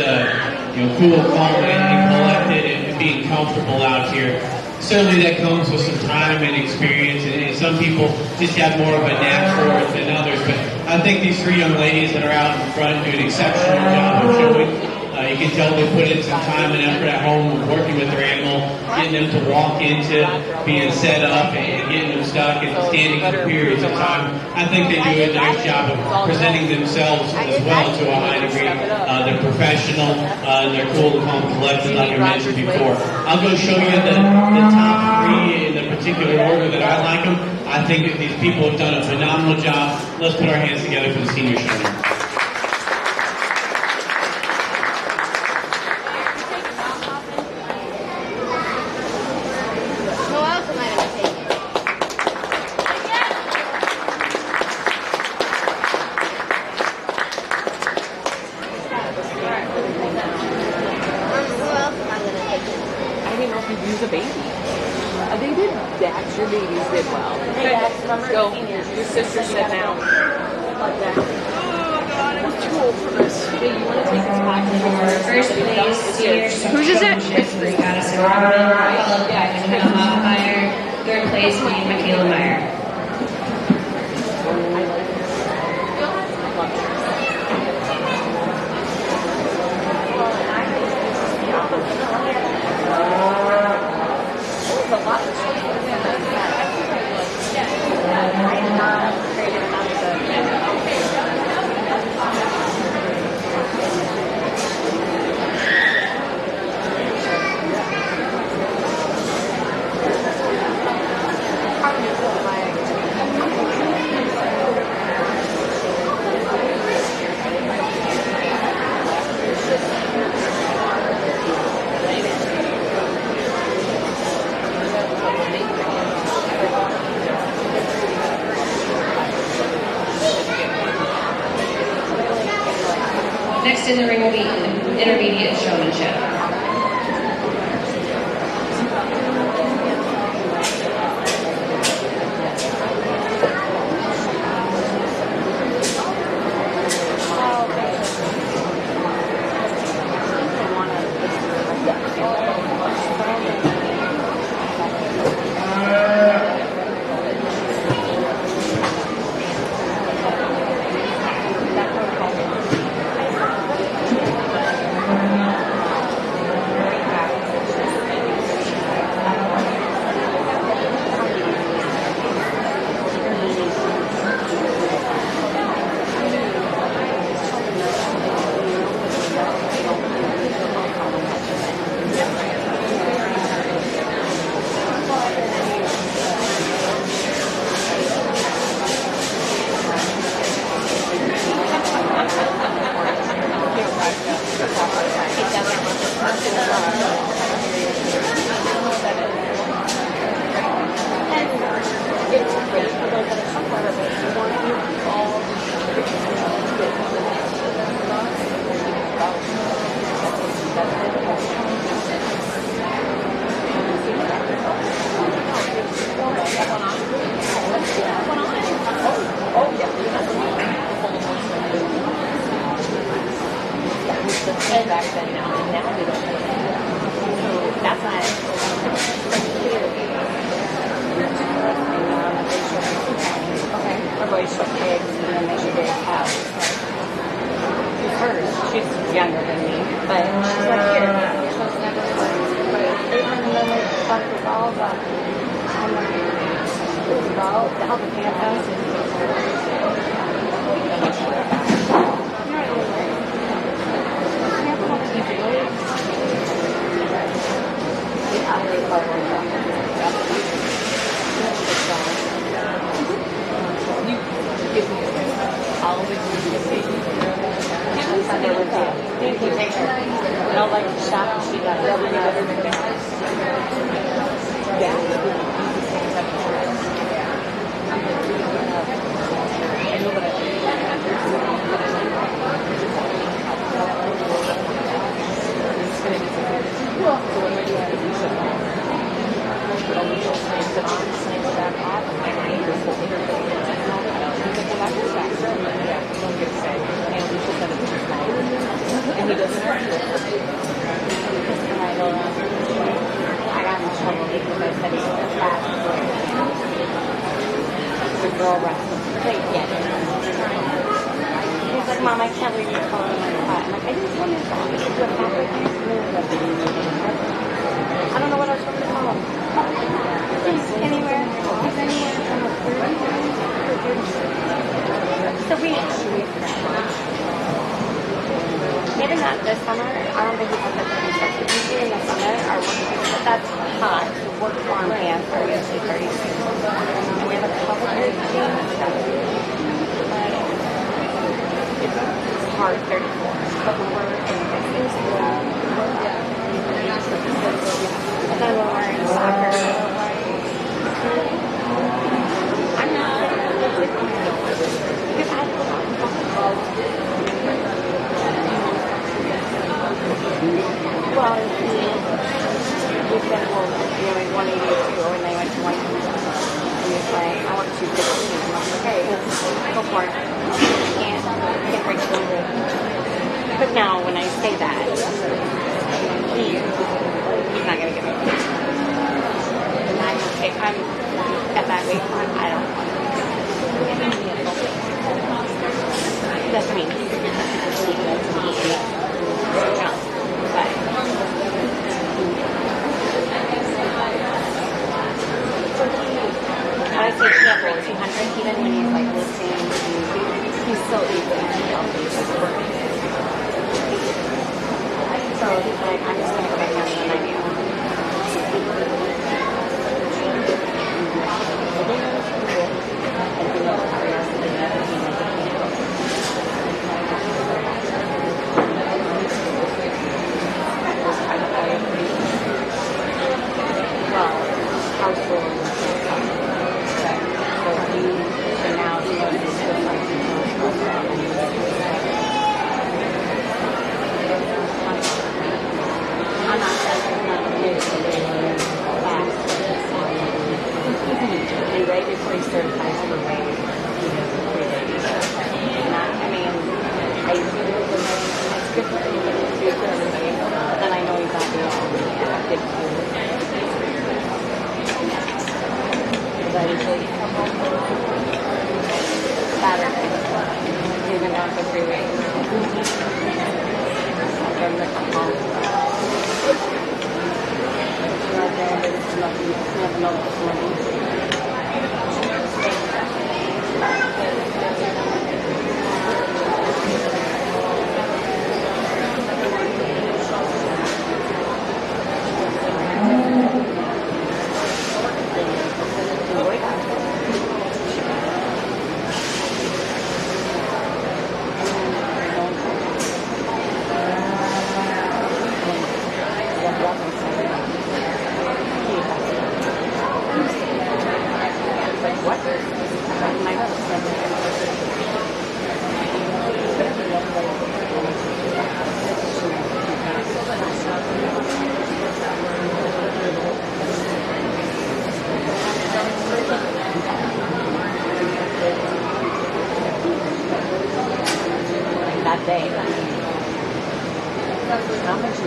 you know, cool, calm, and collected and being comfortable out here. Certainly that comes with some time and experience, and some people just have more of a knack for it than others. But I think these three young ladies that are out in front do an exceptional job of showing. You can tell they put in some time and effort at home working with their animal, getting them to walk into being set up and getting them stuck and standing for periods of time. I think they do a nice job of presenting themselves as well to a high degree. They're professional, and they're cool, calm, collected, like I mentioned before. I'll go show you the top three in the particular order that I like them. I think that these people have done a phenomenal job. Let's put our hands together for the senior showman. Go. Your sister said now. Oh, God, I'm too old for this. Hey, you want to For first place, senior Whose is it? championship was Addison Rodman, followed by McKenna Hoffmeyer. Third place being Michaela Meyer. Next in the ring will be intermediate showmanship. But now, when I say that, he's not going to give it. And if I'm at that weight, I don't want to. That's me. I say he can't break 200 even when he's like lifting. He's still able to he's just working. So he's like, I'm just going to go back down to the 91. Well, household. And right before he certifies for weight, he does 3 days. I mean, it's good for everybody. It's good for everybody. But then I know he's not doing all the good food. Because I usually come home Saturday. He's been gone for 3 weeks. I'll get him to come home. There's nothing else this morning. That day, how much you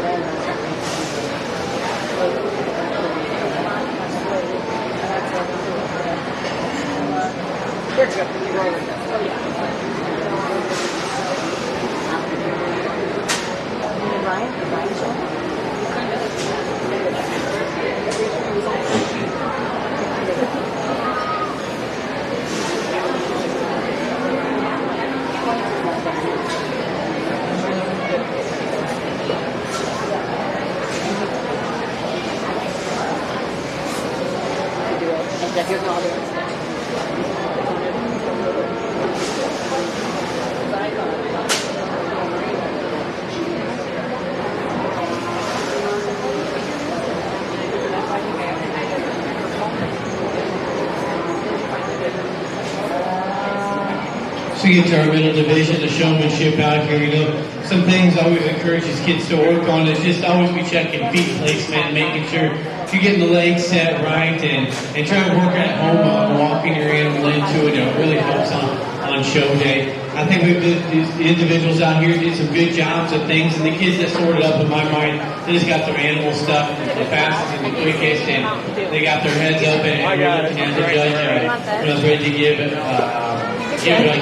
So we get to our middle division, the showmanship out here. You know, some things I always encourage these kids to work on is just always be checking feet placement, making sure you're getting the legs set right, and trying to work at home on walking your animal into it. It really helps on show day. I think these individuals out here did some good jobs of things, and the kids that sorted up in my mind, they just got their animal stuff the fastest and the quickest, and they got their heads up and the judge was ready to give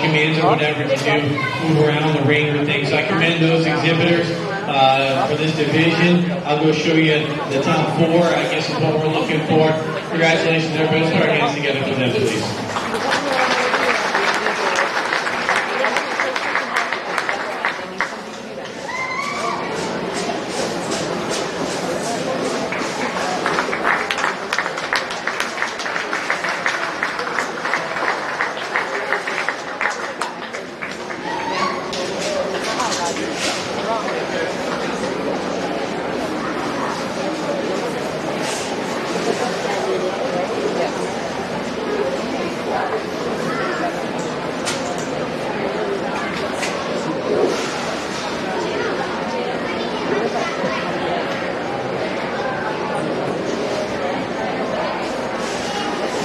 commands or whatever to do, move around the ring or things. So I commend those exhibitors for this division. I'll go show you the top 4, I guess, is what we're looking for. Congratulations, everybody. Let's put our hands together for them, please.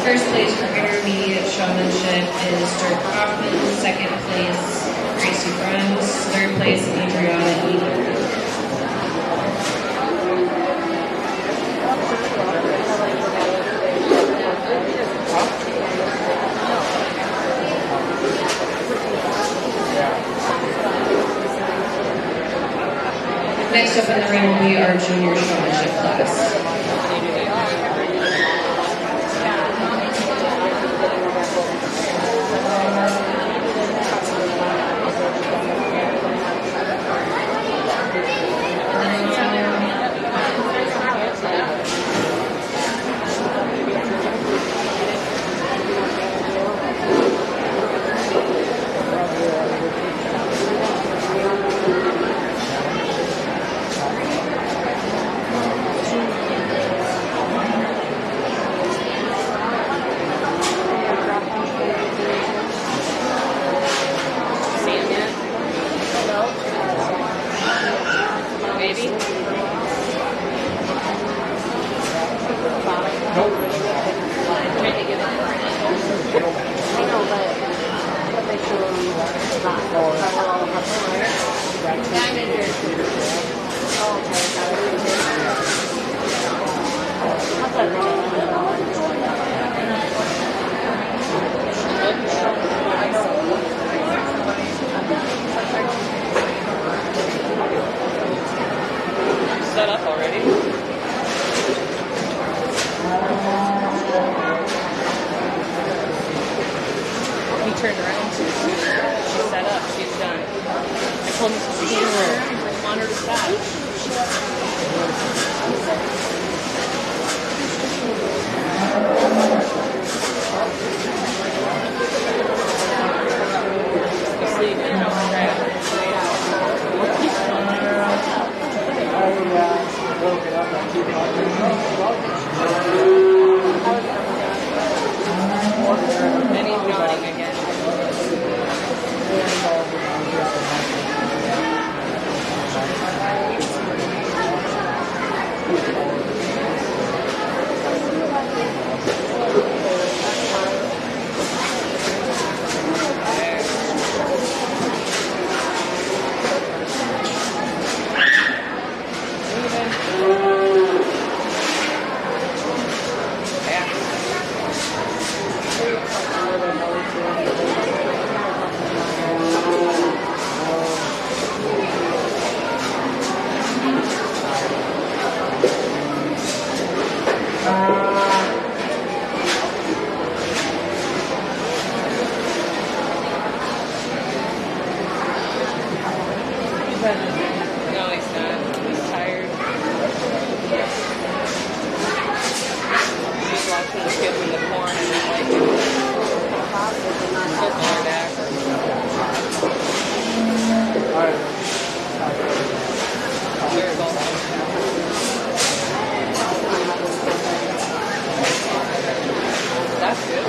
First place for intermediate showmanship is Dirk Hoffman. Second place, Gracie Bruns. Third place, Adriana Next up in the ring will be our junior showmanship class. Maybe. Trying to get it. I know, but they show them not cover all the customers. Diamond here. Oh, okay. I thought Set up already. He turned around too soon. She's set up. She's done. I told him to stand there and want her to stop. Asleep. I woke it up at 2 o'clock. And he's yawning again. No, he's not. He's tired. He's watching the kids in the corn and not like it. Tilting her back. There it goes. That's good.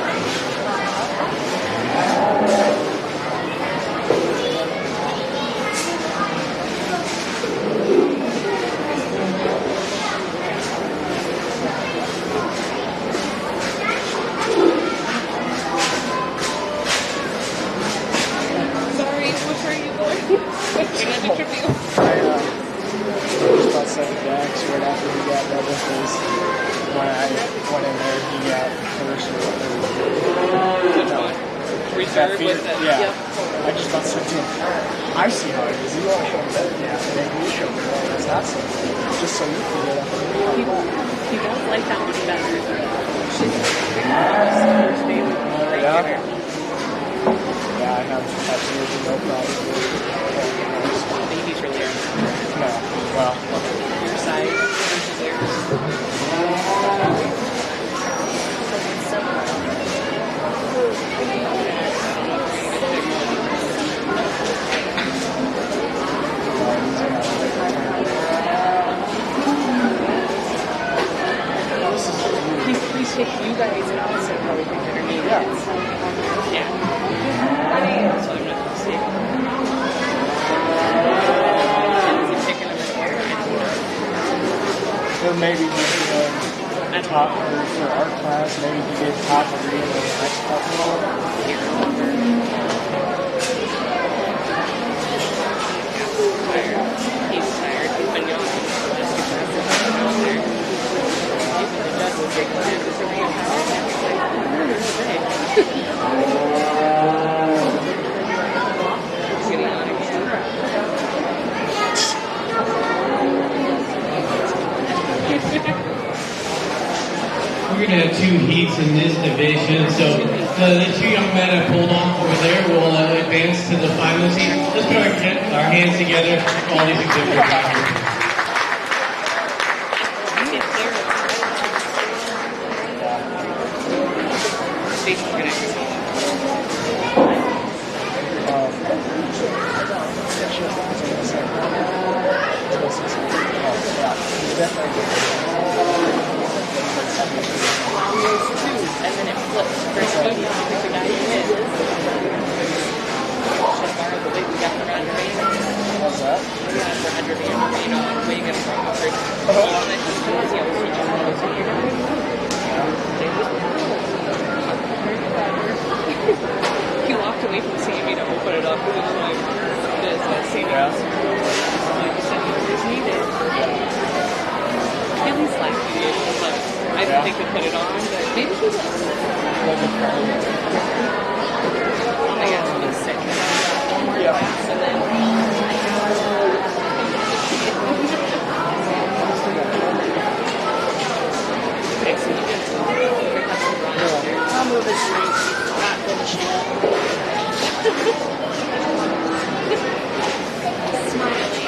Sorry, which are you going? Which interview? Just about 7 backs right after he got double face. When I went in there, he got first or third. Which one? Reserve with it. Yeah. Yep. I just thought so too. I see how it is. You want to show me that? Yeah. Maybe you show me that. It's not so. Just so you can get up. He does like that one better. She's first baby. Yeah. Yeah, I have absolutely no problem with it. Baby's really hard. No. Well, Your size versus theirs. Please take you guys and also probably think intermediates. Yeah. So I'm not going to say. Is he picking them in the air? or maybe just top for our class, maybe he did top 3 in the next couple. He's tired. He's been yawning. Just because he's out there. Even the judge will take one. It's a real He's getting on again. going to have two heats in this division. So the two young men I pulled off over there will advance to the finals heat. Let's put our hands together for all these exhibitors out here. And then it flips. First one, you pick the guy you hit. The way we got the round race. What's that? We got the 100 meter, you know, where you get a from the first. You know, that just comes, you know, teaching them what you're doing. He walked away from seeing me to open it up because it was like, this, that scene. Yeah. Like you said, he was needed. At least last few years, like, I didn't think to put it on, but maybe he will. Oh my gosh, I'm sick. One more class and then. Okay, so you just I'll move his drink. He's not finishing it. smiling.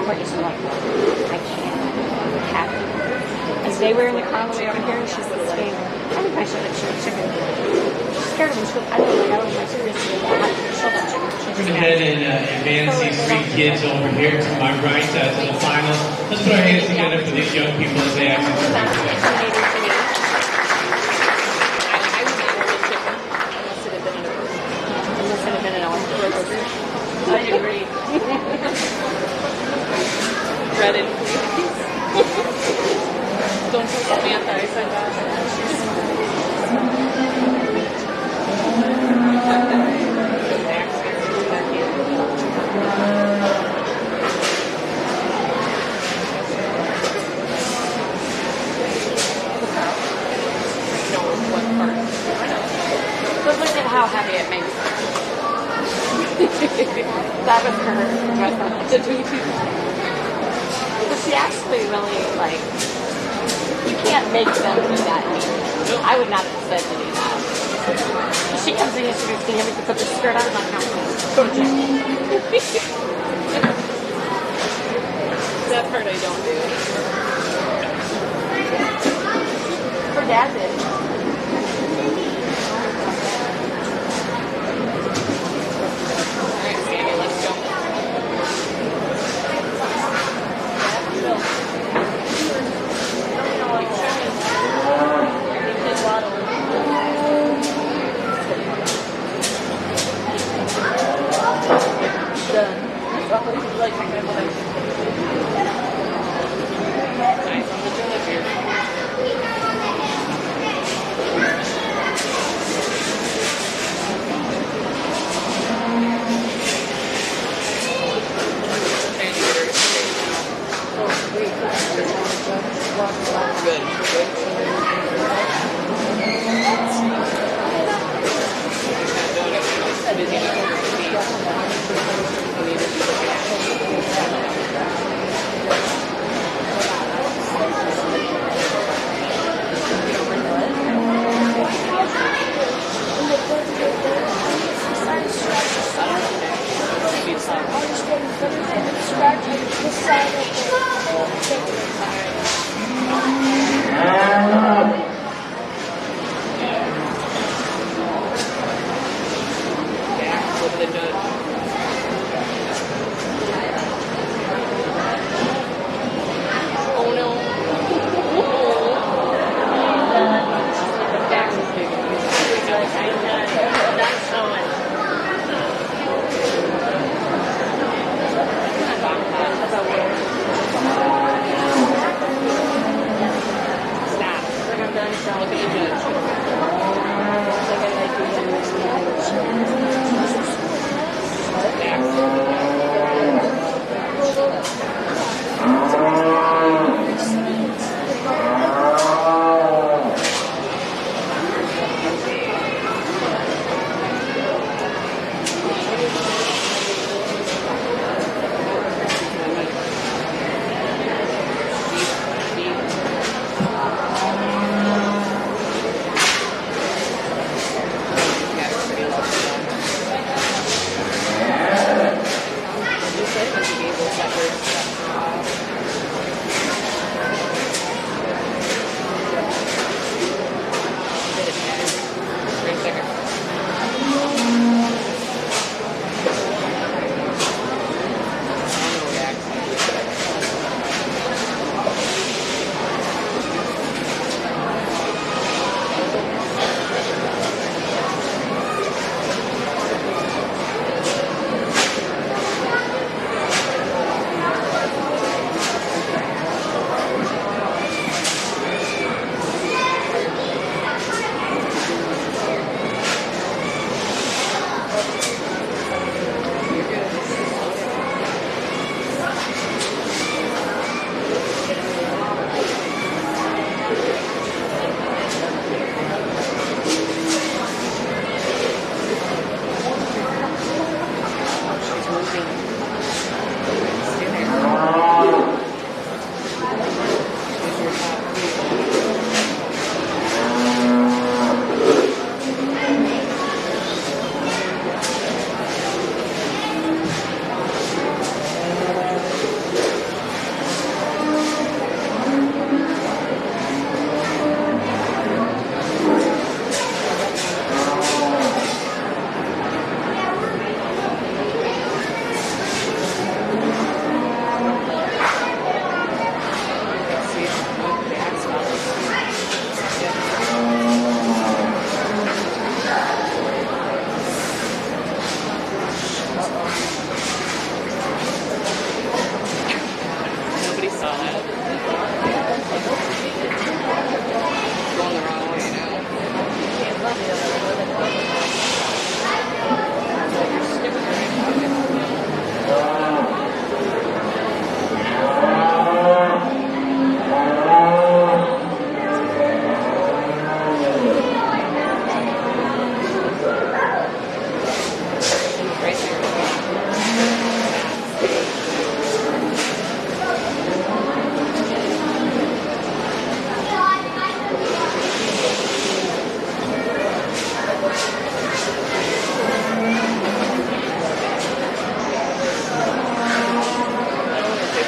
Courtney's like, I can't. I have to. Because they were in the car on the way over here, and she's like, I think I should have chicken. She's scared of them. She goes, I don't know my serious. I have to show them chicken. We're going to head and advance these three kids over here to my right to the finals. Let's put our hands together for these young people as they exit the ring today. I would not order chicken unless it had been in a burger. Unless it had been an burger. I agree. Breaded, please. Don't tell Samantha I said But look at how heavy it makes her. That was her. But she actually really, like, you can't make them do that. I would not have said to do that. She comes in and she goes, can you have me to put the skirt on? I'm like, no, go to check. that part I don't do. Her dad did. Alright, Sammy, let's go. Nice on the delivery.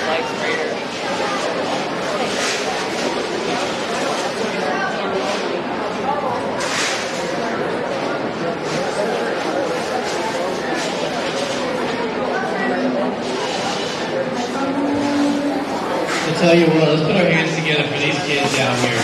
lights brighter. I tell you what, let's put our hands together for these kids down here.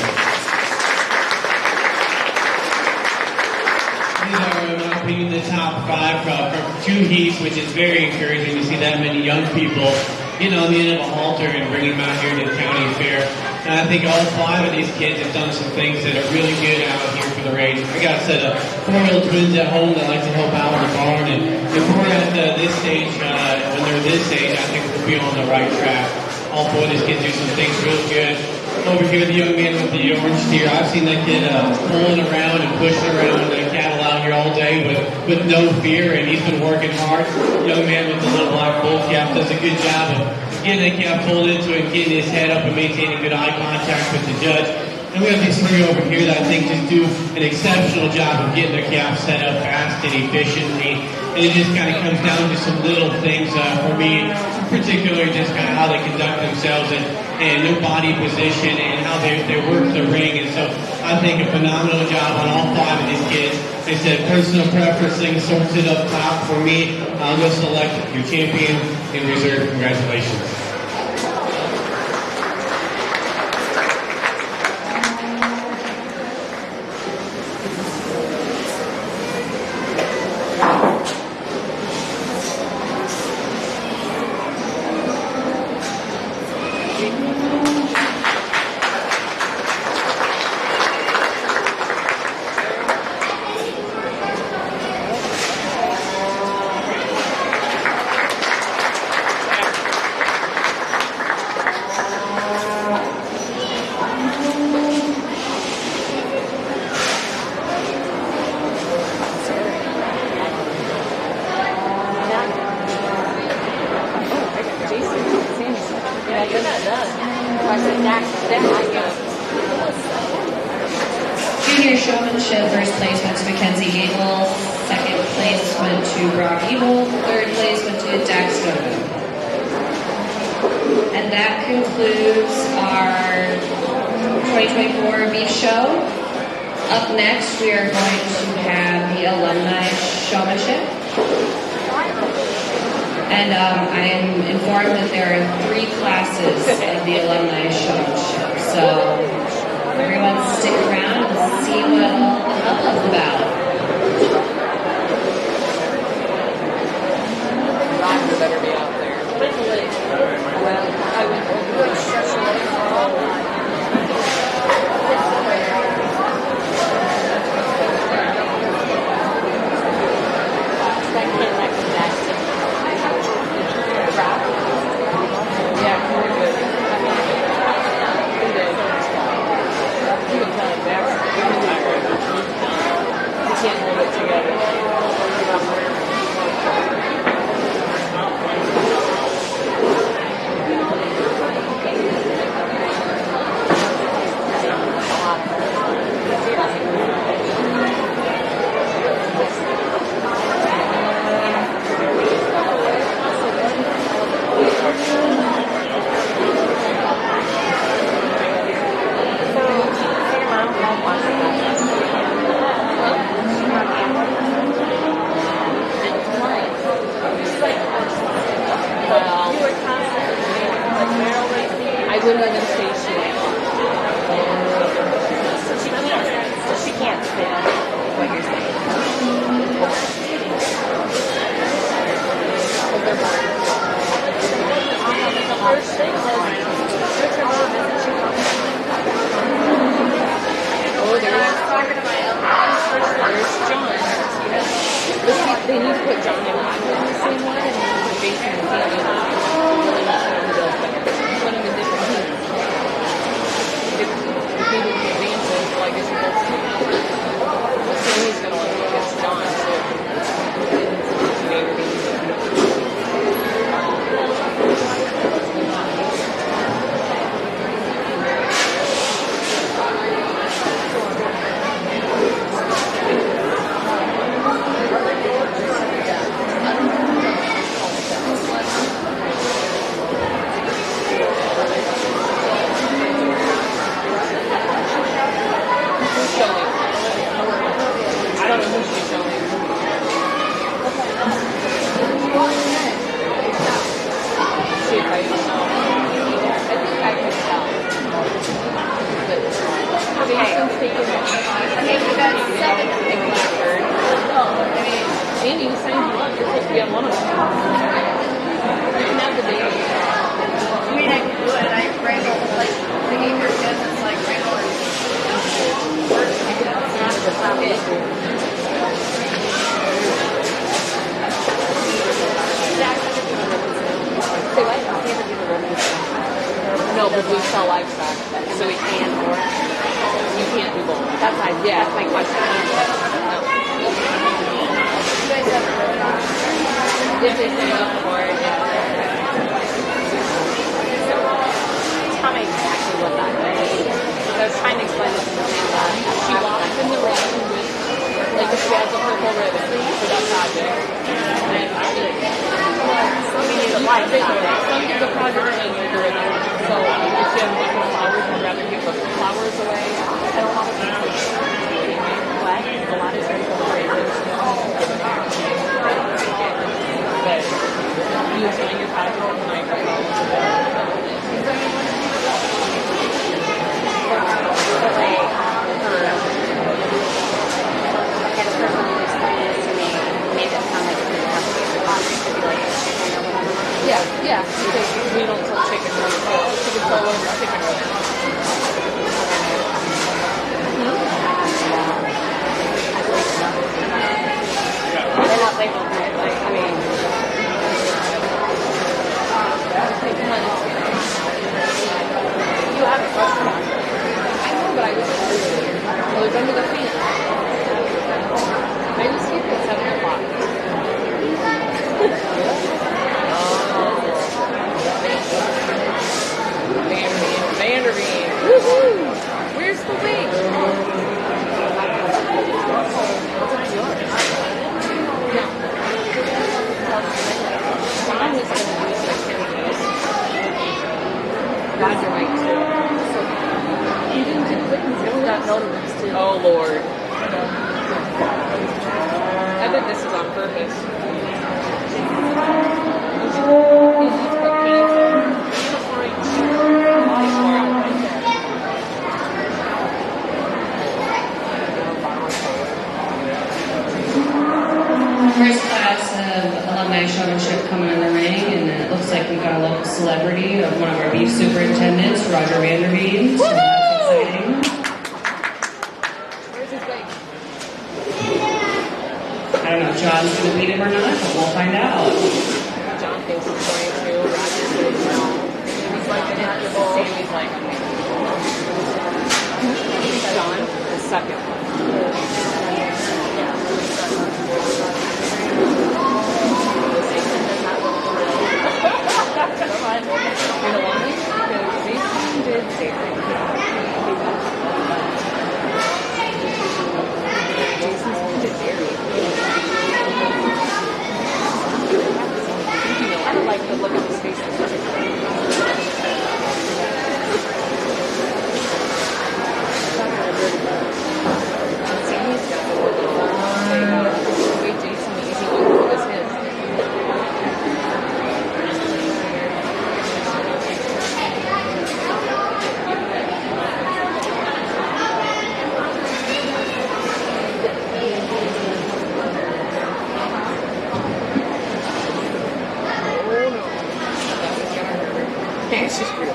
These are, in my opinion, the top 5 from 2 heats, which is very encouraging to see that many young people getting on the end of a halter and bringing them out here to the county fair. And I think all 5 of these kids have done some things that are really good out here for the race. I got a set of 4-year-old twins at home that like to help out in the barn, and if we're at this stage, when they're this age, I think we'll be on the right track. All 4 of these kids do some things real good. Over here, the young man with the orange steer, I've seen that kid pulling around and pushing around the cattle out here all day with no fear, and he's been working hard. The young man with the little black bull calf does a good job of getting the calf pulled into it and getting his head up and maintaining good eye contact with the judge. And we have these 3 over here that I think just do an exceptional job of getting their calf set up fast and efficiently. And it just kind of comes down to some little things for me, particularly just kind of how they conduct themselves and their body position and how they work the ring. And so I think a phenomenal job on all 5 of these kids. They said personal preference thing sorts it up top for me. I'll go select your champion in reserve. Congratulations. Junior showmanship, first place went to Mackenzie Gable, second place went to Brock Evil, third place went to Dax Donovan. And that concludes our 2024 beef show. Up next, we are going to have the alumni showmanship. And I am informed that there are 3 classes of the alumni showmanship. So everyone stick around and see what all the hubbub's about. Roger better be out there. Well, I would wouldn't let them say she can't stand what you're saying. The first thing there's John. They need to put John in the same one and put Jason and Danny. Put them in different teams. If he would advance it, so I guess both. So he's going to want to look at John, so maybe. No, because we sell livestock, so we can or you can't do both. That's my, Yeah. that's my question. No. You guys have If they set up for it, tell me exactly what that is. I was trying to explain it to Amanda. she walks in the ring with, like, if she has a purple ribbon for that project. And We need a light some topic. give the project and the ribbon. So if she has different flowers, I'd rather give the flowers away. And a lot of people anyway. What? A lot of people but you sign your project on the microphone. Had a person who explained this to me, made it sound like it didn't have to be the laundry, could be like a chicken or whatever. Yeah, because we don't sell chicken or chicken solo or chicken roast. They're not labeled right, like, I mean, You have a restaurant. I know, but I was earlier. I was under the fan. I was here at 7 o'clock. Vanderbeam. Woohoo! Where's the wing? John was going to do some Roger might too. You didn't do the got notarized too. Oh Lord. I bet this is on purpose. First class of alumni showmanship coming in the ring, and it looks like we've got a local celebrity of one of our beef superintendents, Roger Vanderbeem. So that's exciting. Where's his leg? I don't know if John's going to beat him or not, but we'll find out. John thinks he's going to. Roger says no. He's like inevitable. Sammy's like, John, the second one. You know why? Because Jason did say Jason's did dairy. I don't like the look on his face. Sammy's got the look on his face. Wait, Jason, easy one was his. It's just real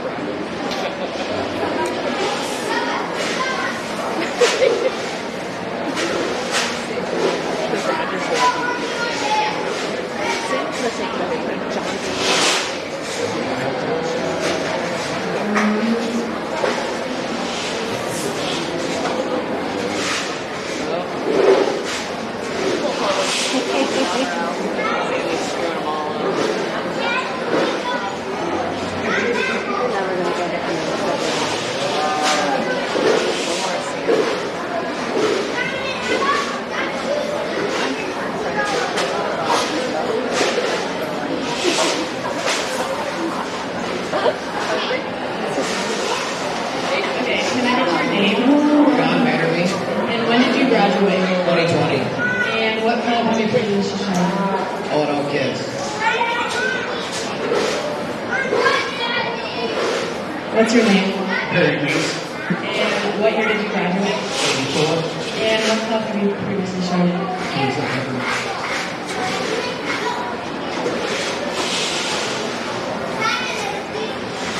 never gonna get it from Okay, can I get your name? John Vanderbeek, And when did you graduate? 2020. And what club have you previously shown? O&O Kids. What's your name? Perry Weiss, And what year did you graduate? 84, And what club have you previously shown? Kings of Heaven.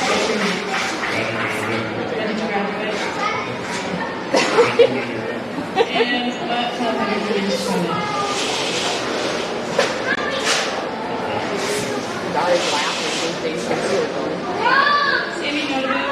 What's your name? When did you graduate? And what club have you previously shown? Dari's laughing. He's Jason's here. Sammy Notably.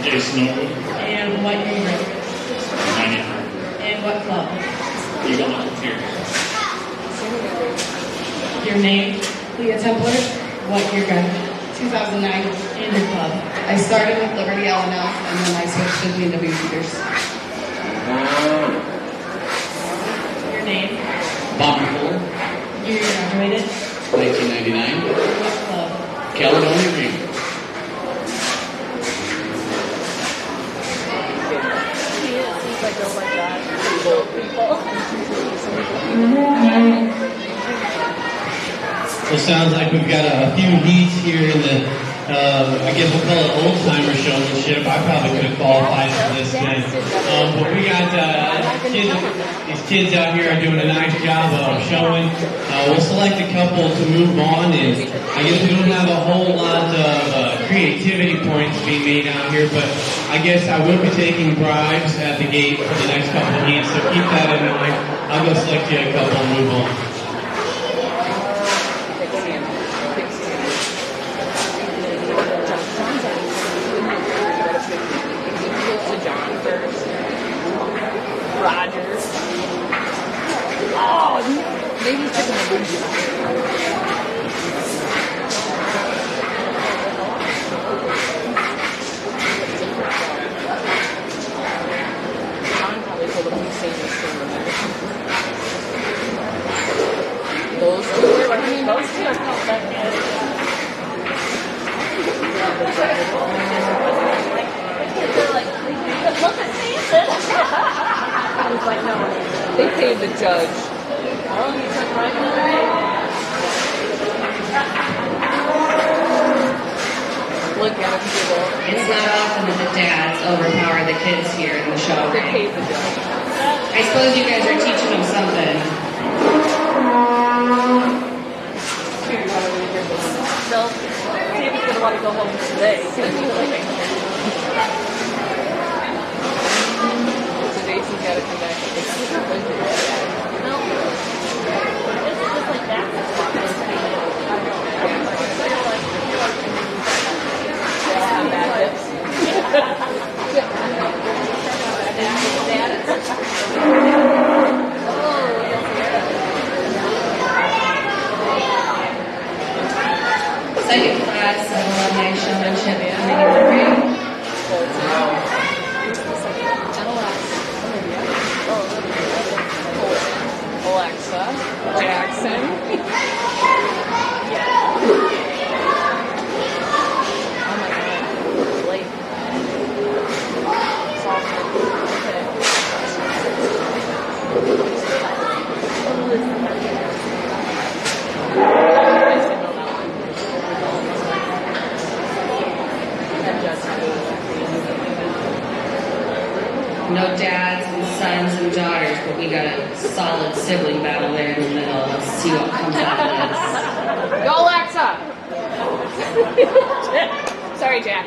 Jason Norwood, And what year you're in? 93. And what club? Eagle Volunteers. Your name? Leah Templer, What year graduate? 2009. And your club? I started with Liberty L&L and then I switched to B&W Peters. Your name? Bobby Fuller, Year you graduated? 1999. What club? Caledonia Green. He's like, oh my god, evil people. Well, sounds like we've got a few heats here in the, I guess we'll call it old-timer showmanship. I probably could have qualified for this thing. But we got these kids out here are doing a nice job of showing. We'll select a couple to move on, and I guess we don't have a whole lot of creativity points being made out here, but I guess I will be taking bribes at the gate for the next couple of heats, so keep that in mind. I'll go select you a couple and move on. John first. Rogers. Oh, maybe he's taking a movie. John probably told him he's saying this thing. Those two are called that good. They're like, look at Nathan. I was like, no, they paid the judge. Oh, he took right away. Look at him giggle. It's not often that the dads overpower the kids here in the show. They paid the judge. I suppose you guys are teaching them something. No, David's gonna want to go home today. So Jason's got to come back. No, it's just like that. Bad hips. Second class of alumni showmanship 93. Alexa Jackson. Oh my god. Late. No dads and sons and daughters, but we got a solid sibling battle there in the middle. Let's see what comes out of this. Go Alexa! Sorry, Jack.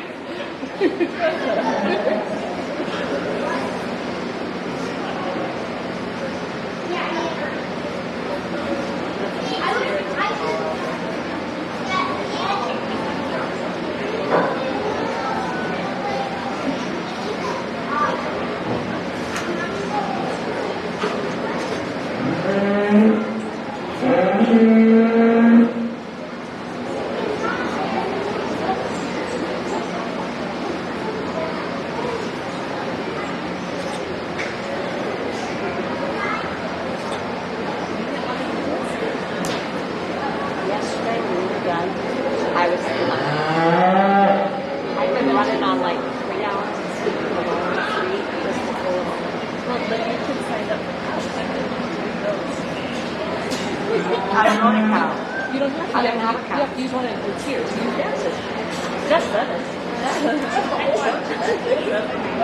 Yesterday when we were done, I was I've been running on like 3 hours of sleep for the last week. Just to go home. Well, but you can sign up for college. I don't own a cow. You don't have to. I don't have a cow. You have to use one of the tiers. You have to. Just that.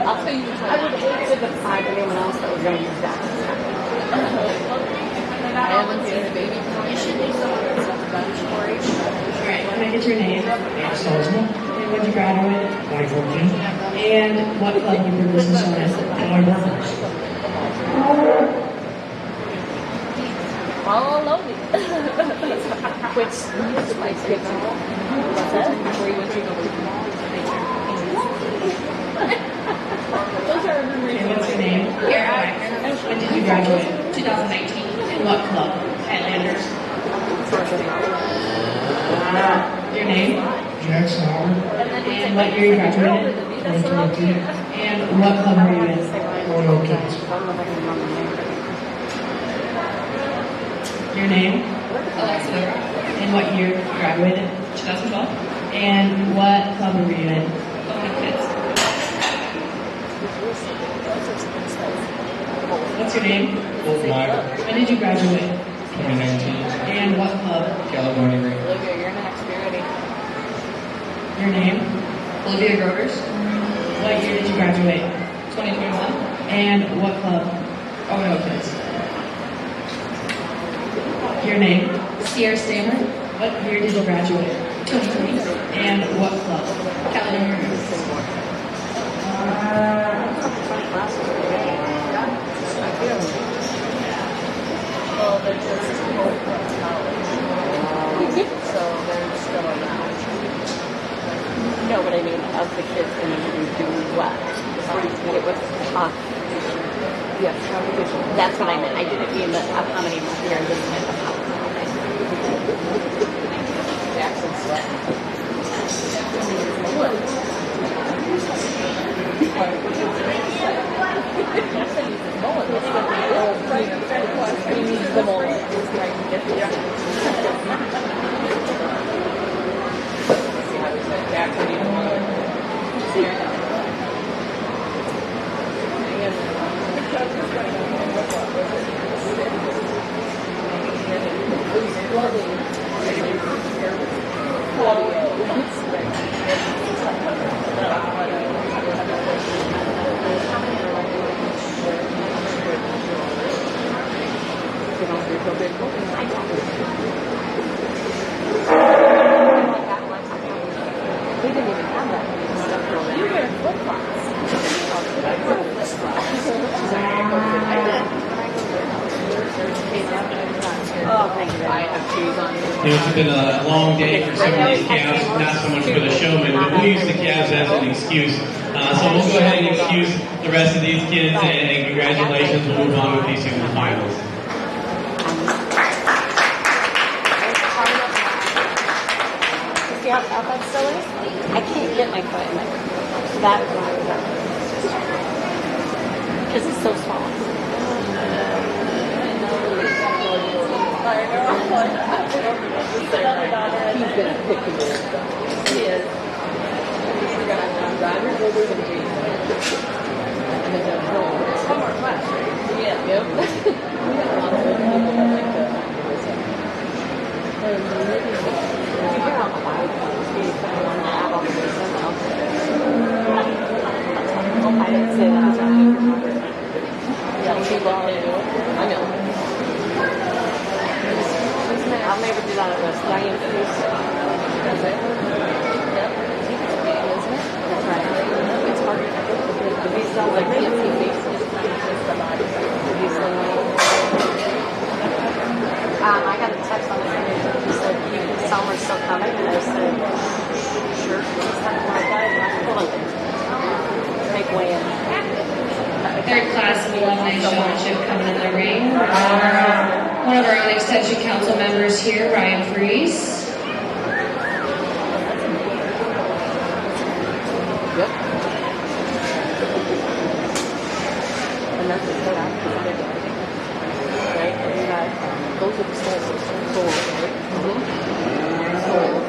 I'll tell you which one. I would hate to find anyone else that was going to use that. I haven't seen a baby. You should do some of the stuff about storage. All right, can I get your name? Max Salzman, And when you graduated? 2014, And what club you were business on? Illinois Workers. Follow Logan. Which like gets what's that? Before you went to go graduated? 2022. And what club were you in? Royal Kids. Your name? Alexa, And what year you graduated? 2012. And what club were you in? Owen Kids. What's your name? Wolf Meyer, When did you graduate? 2019. And what club? California Ring. Olivia, you're next. Be ready. Your name? Olivia Groders, What year did you graduate? 2021. And what club? Owen Kids. Your name? Sierra Stammer, What year did you graduate? 2020. And what club? Caledonia Roots. Well, they're just both from college. So they're still around. No, but I mean, of the kids in the do what? It was tough. Yes, competition. That's what I meant. I didn't mean the of how many months here. I just meant of how Jackson sweat. He needs the mullet. He's trying to get the Jackson needs the mullet. We didn't even have that stuff going on. You wear flip-flops. Oh, thank you. I have shoes on. It's been a long day for some of these calves, not so much for the showmen, but we'll use the calves as an excuse. So we'll go ahead and excuse the rest of these kids, and congratulations. We'll move on with these two finals. See how tough that still is? I can't get my foot in there. So that is why I was up. Because it's so small. He's gonna pick it up. He is. Roger's older than Jason. And then there's no one more class, right? Yeah. Yep. We got a lot of people like that. You hear on the live speed on the app on the basement now. I didn't say that. Yeah, people all do. I know. I'll never do that at West Diane Foods. Does it? Yep. Isn't it? That's right. It's hard. The beast sounds like fancy faces. Just the body. The beast I got a text on the phone. He said, summer's still coming. And I said, sure. It's not like that. And I said, hold on. Make way in. Third class alumni showmanship coming in the ring. One of our own extension council members here, Ryan Fries. Yep. And that's the start after the big one. Right? And you got, those are the souls, right? Mm-hmm. Souls.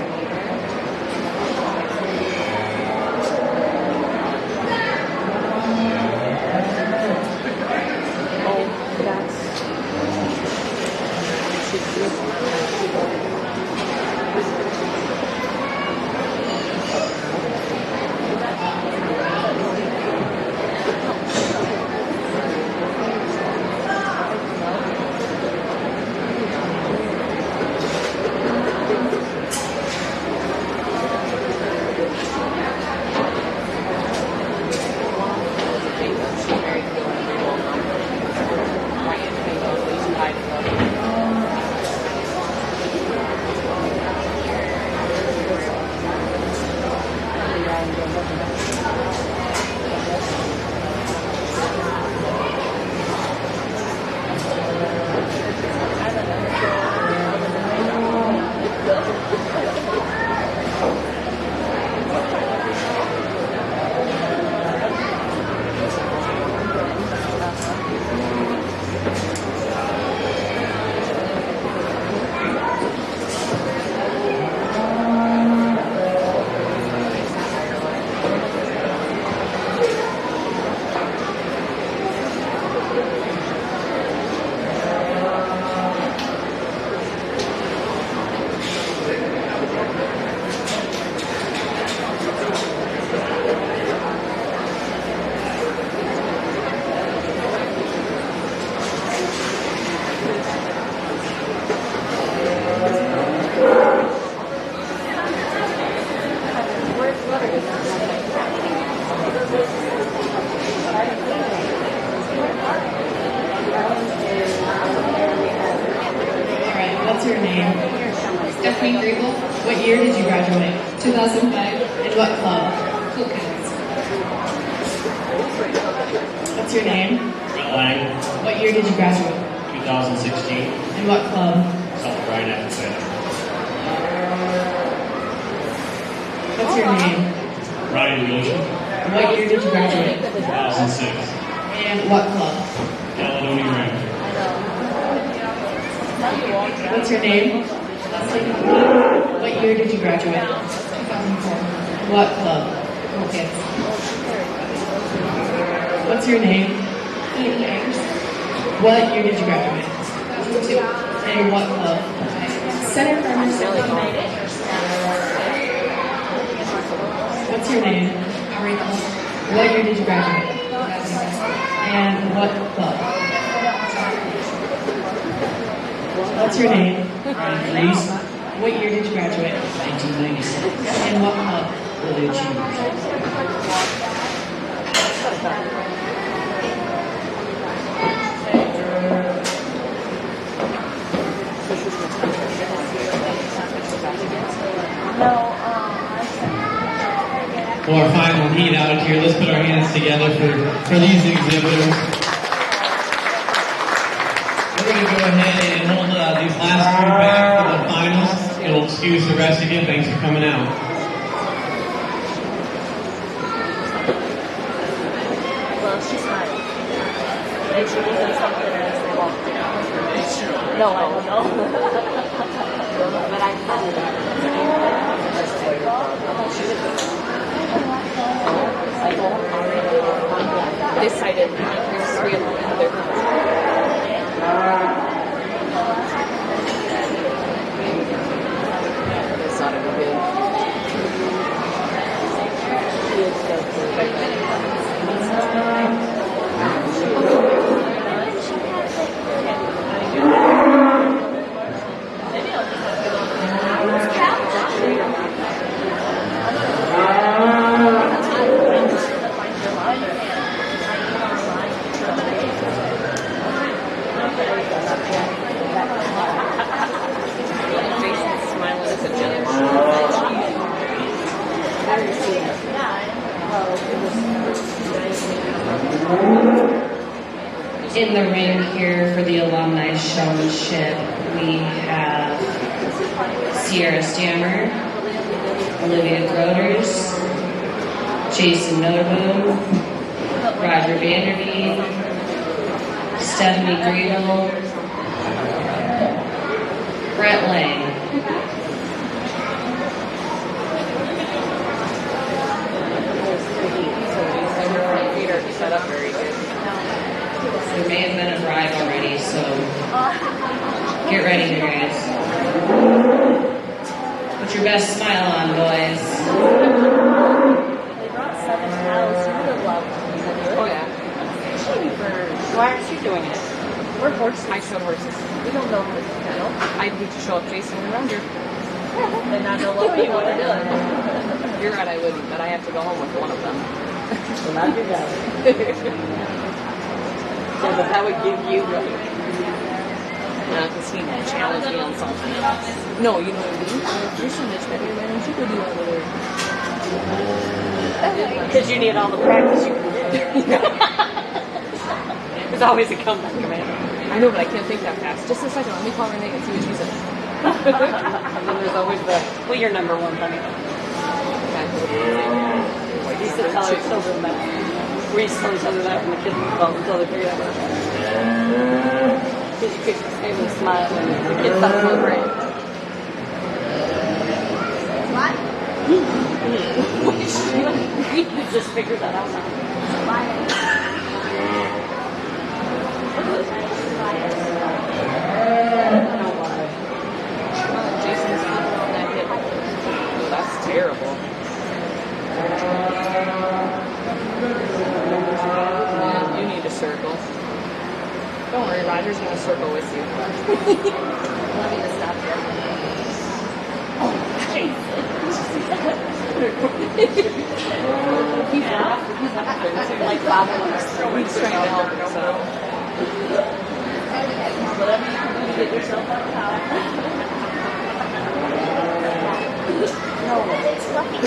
What's your name? Brett Lang, What year did you graduate? 2016, In what club? South Bryan Athletic. What's your name? Ryan Goshen, What year did you graduate? 2006, And what club? Caledonia Rangers. What's your name? What year did you graduate? 2004. What club? Okay. What's your name? Ian Ayers. What year did you graduate? 2002. And what club? Center for What's your name? Aretha. What year did you graduate? 2007. And what club? What's your name? Please. What year did you graduate? 1996. And what club? Early Achievers. For our final heat out here, let's put our hands together for these exhibitors. We're going to go ahead and hold these last three back for the finals. It'll excuse the rest of you. Thanks for coming out. Well, she's smiling. And she was in something as they walked in. No, I don't know. But I thought They cited there's 3 of them in their It's not a good. Jason's smiling as a In the ring here for the Alumni Showmanship, we have Sierra Stammer, Olivia Groders, Jason Notaboom, Roger Vanderbeek, Stephanie Greedle, Brett Lang. set up very good. There may have been a drive already, so get ready, you guys. Put your best smile on, boys. They brought 7 cows. You would have loved them. Oh yeah. Why aren't you doing it? We're horses. I showed horses. We don't know horses. No? I need to show up Jason and Roger. And not know what you want to do. You're right, I wouldn't, but I have to go home with one of them. Well, not your dad. Yeah, but that would give you like... Because he challenged me on something. No, you know what I mean? You're so much better, man. You could do that over there. Because you need all the practice you can do. There's always a comeback, man. I know, but I can't think that fast. Just a second, let me call Renee and see what she says. And then there's always the, well, you're number one, honey. You used to tell our children that. We used to tell each other that when the kids were involved until they figured out what it was. Because you could stay with a smile and the kids thought it was great. What? You just figured that out now. Jason's on that hip. Oh, that's terrible. Man, you need a circle. Don't worry, Roger's gonna circle with you. Let me just stop here. He's like bobbing. He's trying to help himself. Whatever you can do to get yourself out of town. No, it's lucky.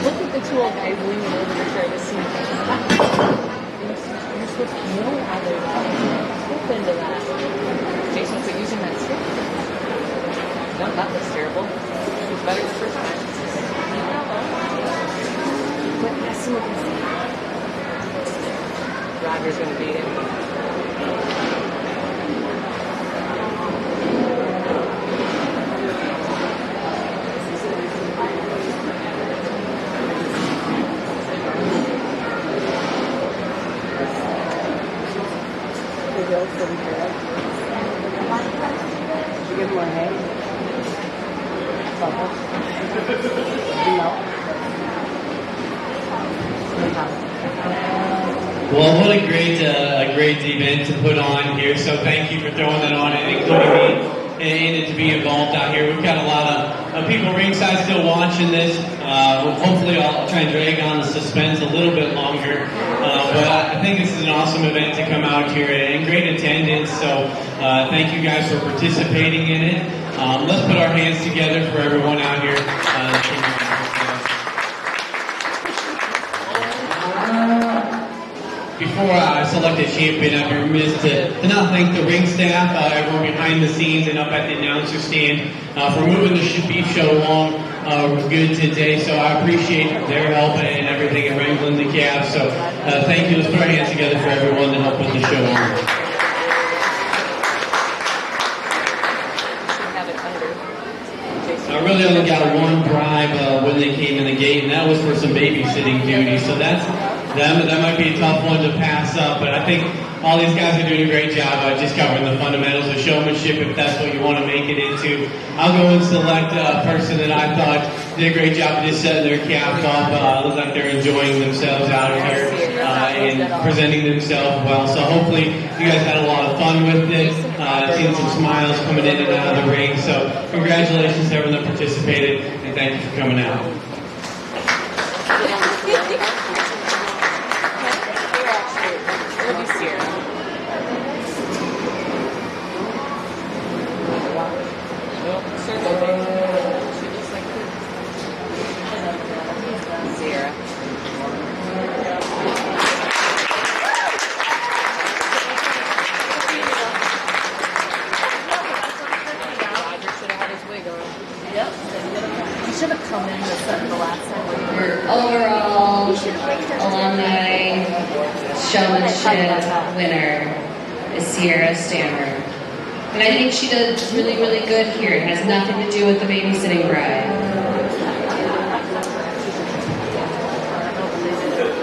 Look at the two old guys leaning over to try to see. You're supposed to know how they step into that. Jason, quit using that stick. No, that looks terrible. It was better the first time. Quit messing with his stick. Roger's gonna beat him. Did you give him a hay? Supper? No. Well, what a great event to put on here. So thank you for throwing that on and including me in it to be involved out here. We've got a lot of people ringside still watching this. Hopefully I'll try and drag on the suspense a little bit longer. But I think this is an awesome event to come out here and great attendance. So thank you guys for participating in it. Let's put our hands together for everyone out here. Before I select a champion, I'd be remiss to not thank the ring staff, everyone behind the scenes and up at the announcer stand for moving the beef show along good today. So I appreciate their help and everything in wrangling the calves. So thank you. Let's put our hands together for everyone to help put the show on. I really only got one bribe when they came in the gate, and that was for some babysitting duty. So that might be a tough one to pass up, but I think all these guys are doing a great job just covering the fundamentals of showmanship, if that's what you want to make it into. I'll go and select a person that I thought did a great job of just setting their calf up. Looks like they're enjoying themselves out here and presenting themselves well. So hopefully you guys had a lot of fun with it. Seen some smiles coming in and out of the ring. So congratulations to everyone that participated, and thank you for coming out. Overall alumni showmanship winner is Sierra Stammer. And I think she does really, really good here. It has nothing to do with the babysitting bride.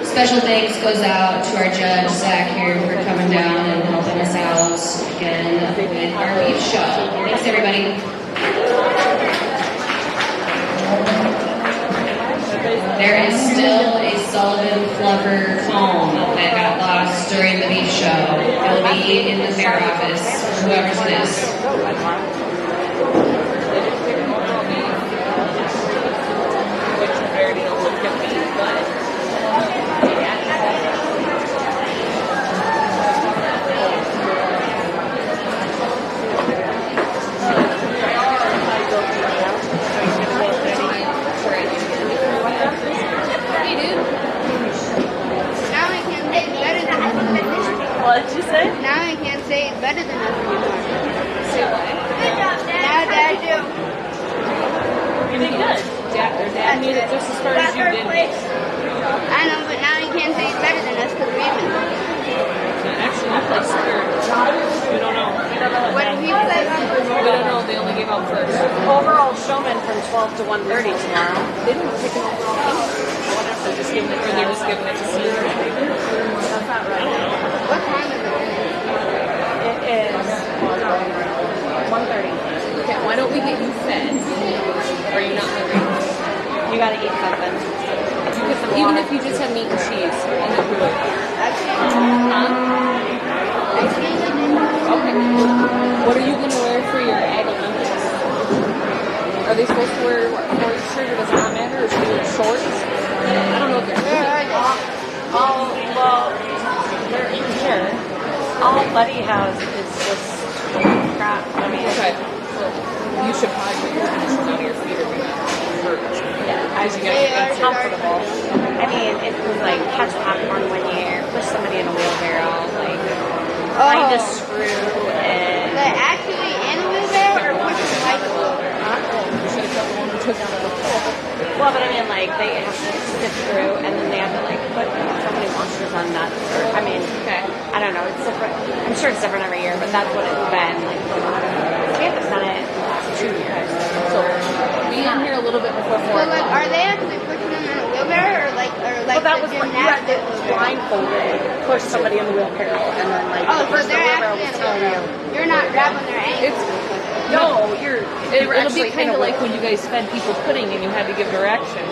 Special thanks goes out to our judge, Zach, here for coming down and helping us out again with our beef show. Thanks, everybody. There is still a Sullivan Fluffer comb that got lost during the beef show. It'll be in the fair office, whoever's it is. What did you say? Now I can't say it better than us anymore. Say what? Good job, Dad. Now Dad do. You did good. Dad made it just as far as you did. I know, but now you can't say it better than us because we're even. Actually, we placed third. We don't know. What did we play? We don't know. They only gave out first. Overall showman from 12 to 1:30 tomorrow. They didn't pick an overall team. They're just giving it, or they're just giving it to Caesar. That's not right. What time is it? It is 1:30. Okay, why don't we get you fed? Are you not hungry? You gotta eat something. Even if you just have meat and cheese in the cooler. Huh? Okay. What are you going to wear for your Ag Olympics? Are they supposed to wear a sports shirt or does it not matter? Or should they wear shorts? I don't know if they're doing. Well, they're in here. All Buddy has is this crap. Okay. So you should probably put your initials on your feet or be hurt. Yeah, I as you get comfortable. I mean, it was like catch popcorn one year, push somebody in a wheelbarrow, like find a screw, and Like actually in a wheelbarrow or pushing like a wheelbarrow? well, but I mean, like they have to sift through, and then they have to like put so many monsters on nuts. Or I mean, I don't know. It's different. I'm sure it's different every year, but that's what it's been. Like we haven't done it in the last 2 years. So be in here a little bit before 4 So like, o'clock. are they actually pushing them in a wheelbarrow or like Well, that the was what you had to gymnastics? blindfolded, push somebody in the wheelbarrow, and then like Oh, so the they're wheelbarrow actually in was a telling wheelbarrow. you. You're not grabbing their ankles. No, you're. It'll actually be kind in of a like when you guys fed people pudding and you had to give directions.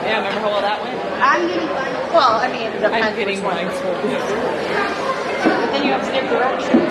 Yeah, remember how well that went? I'm getting blindfolded. Well, I mean, it depends I'm getting which one. blindfolded. But then you have to give directions.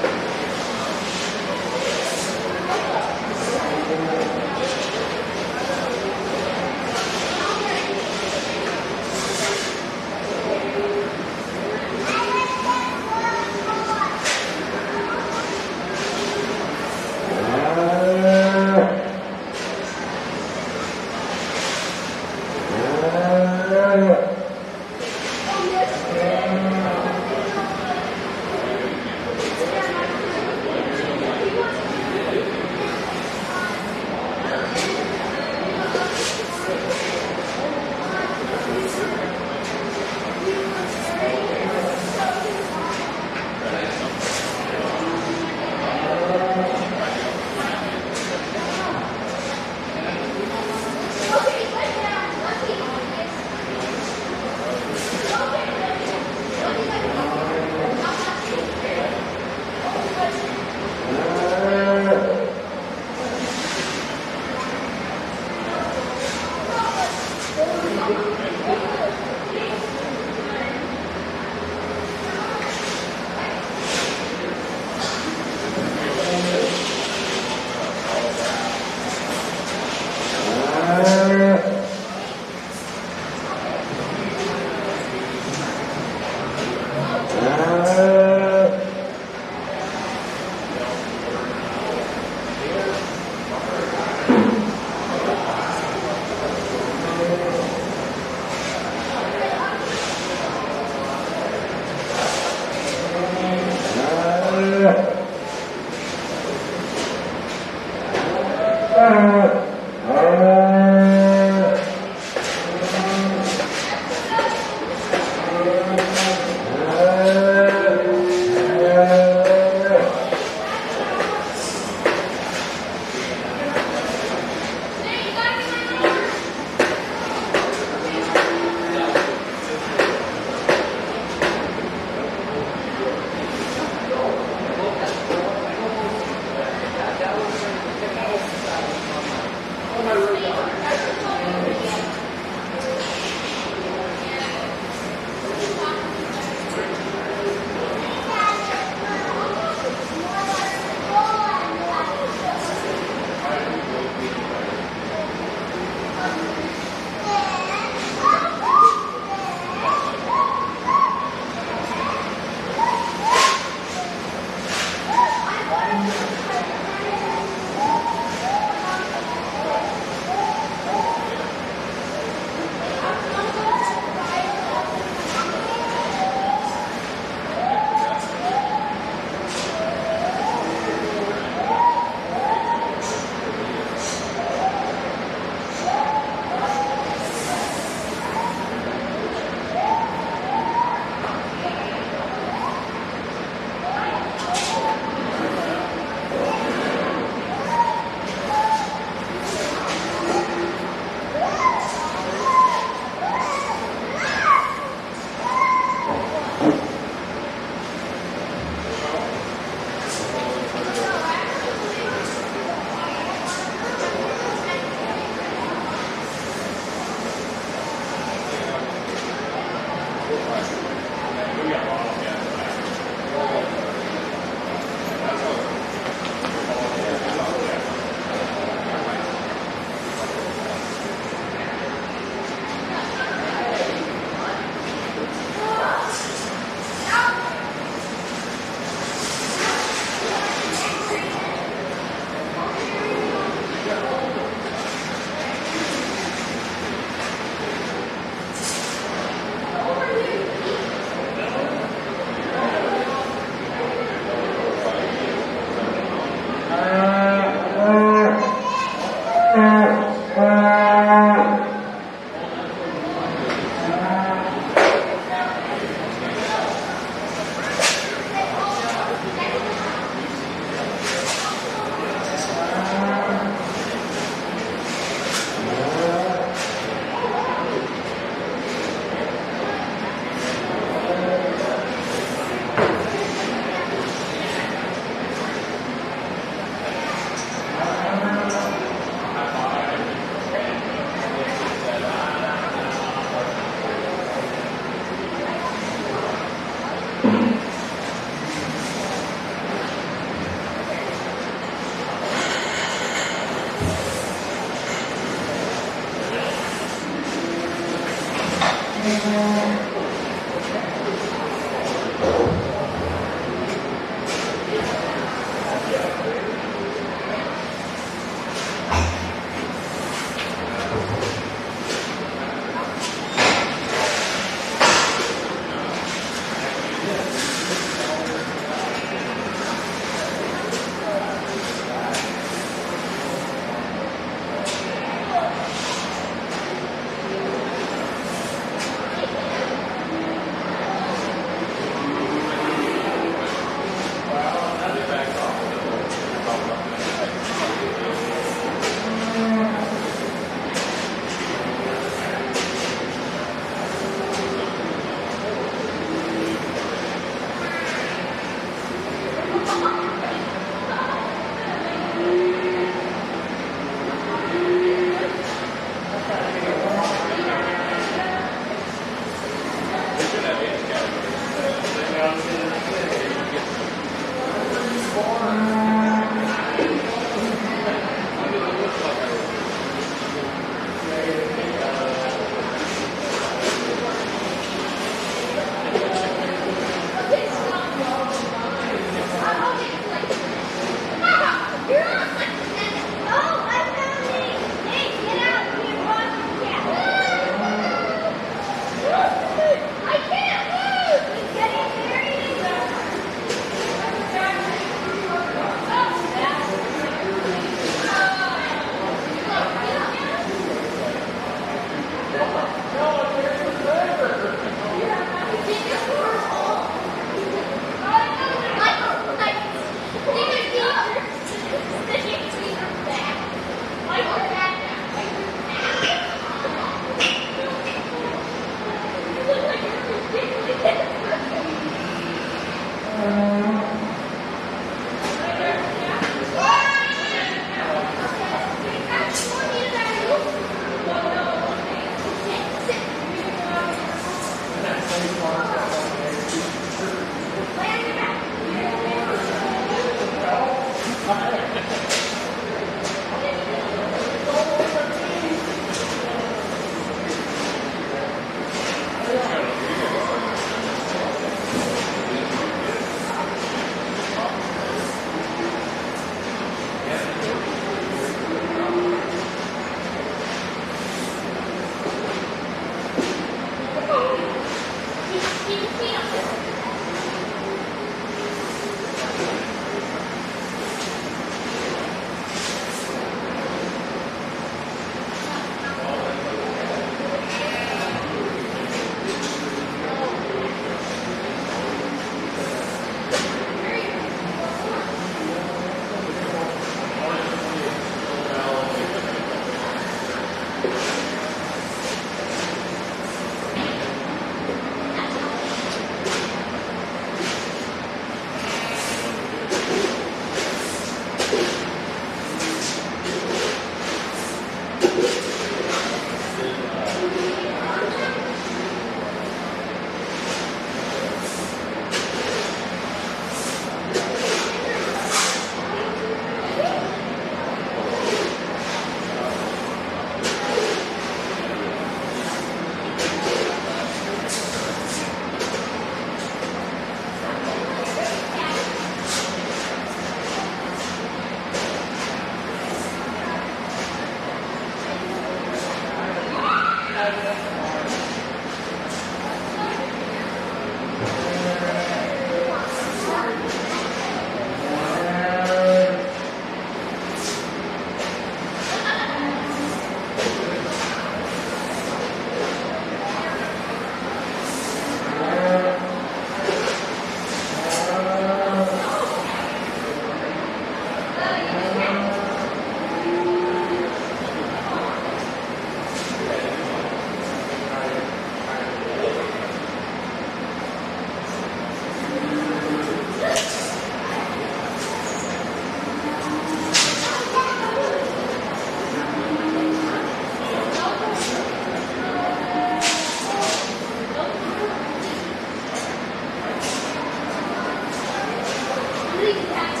Really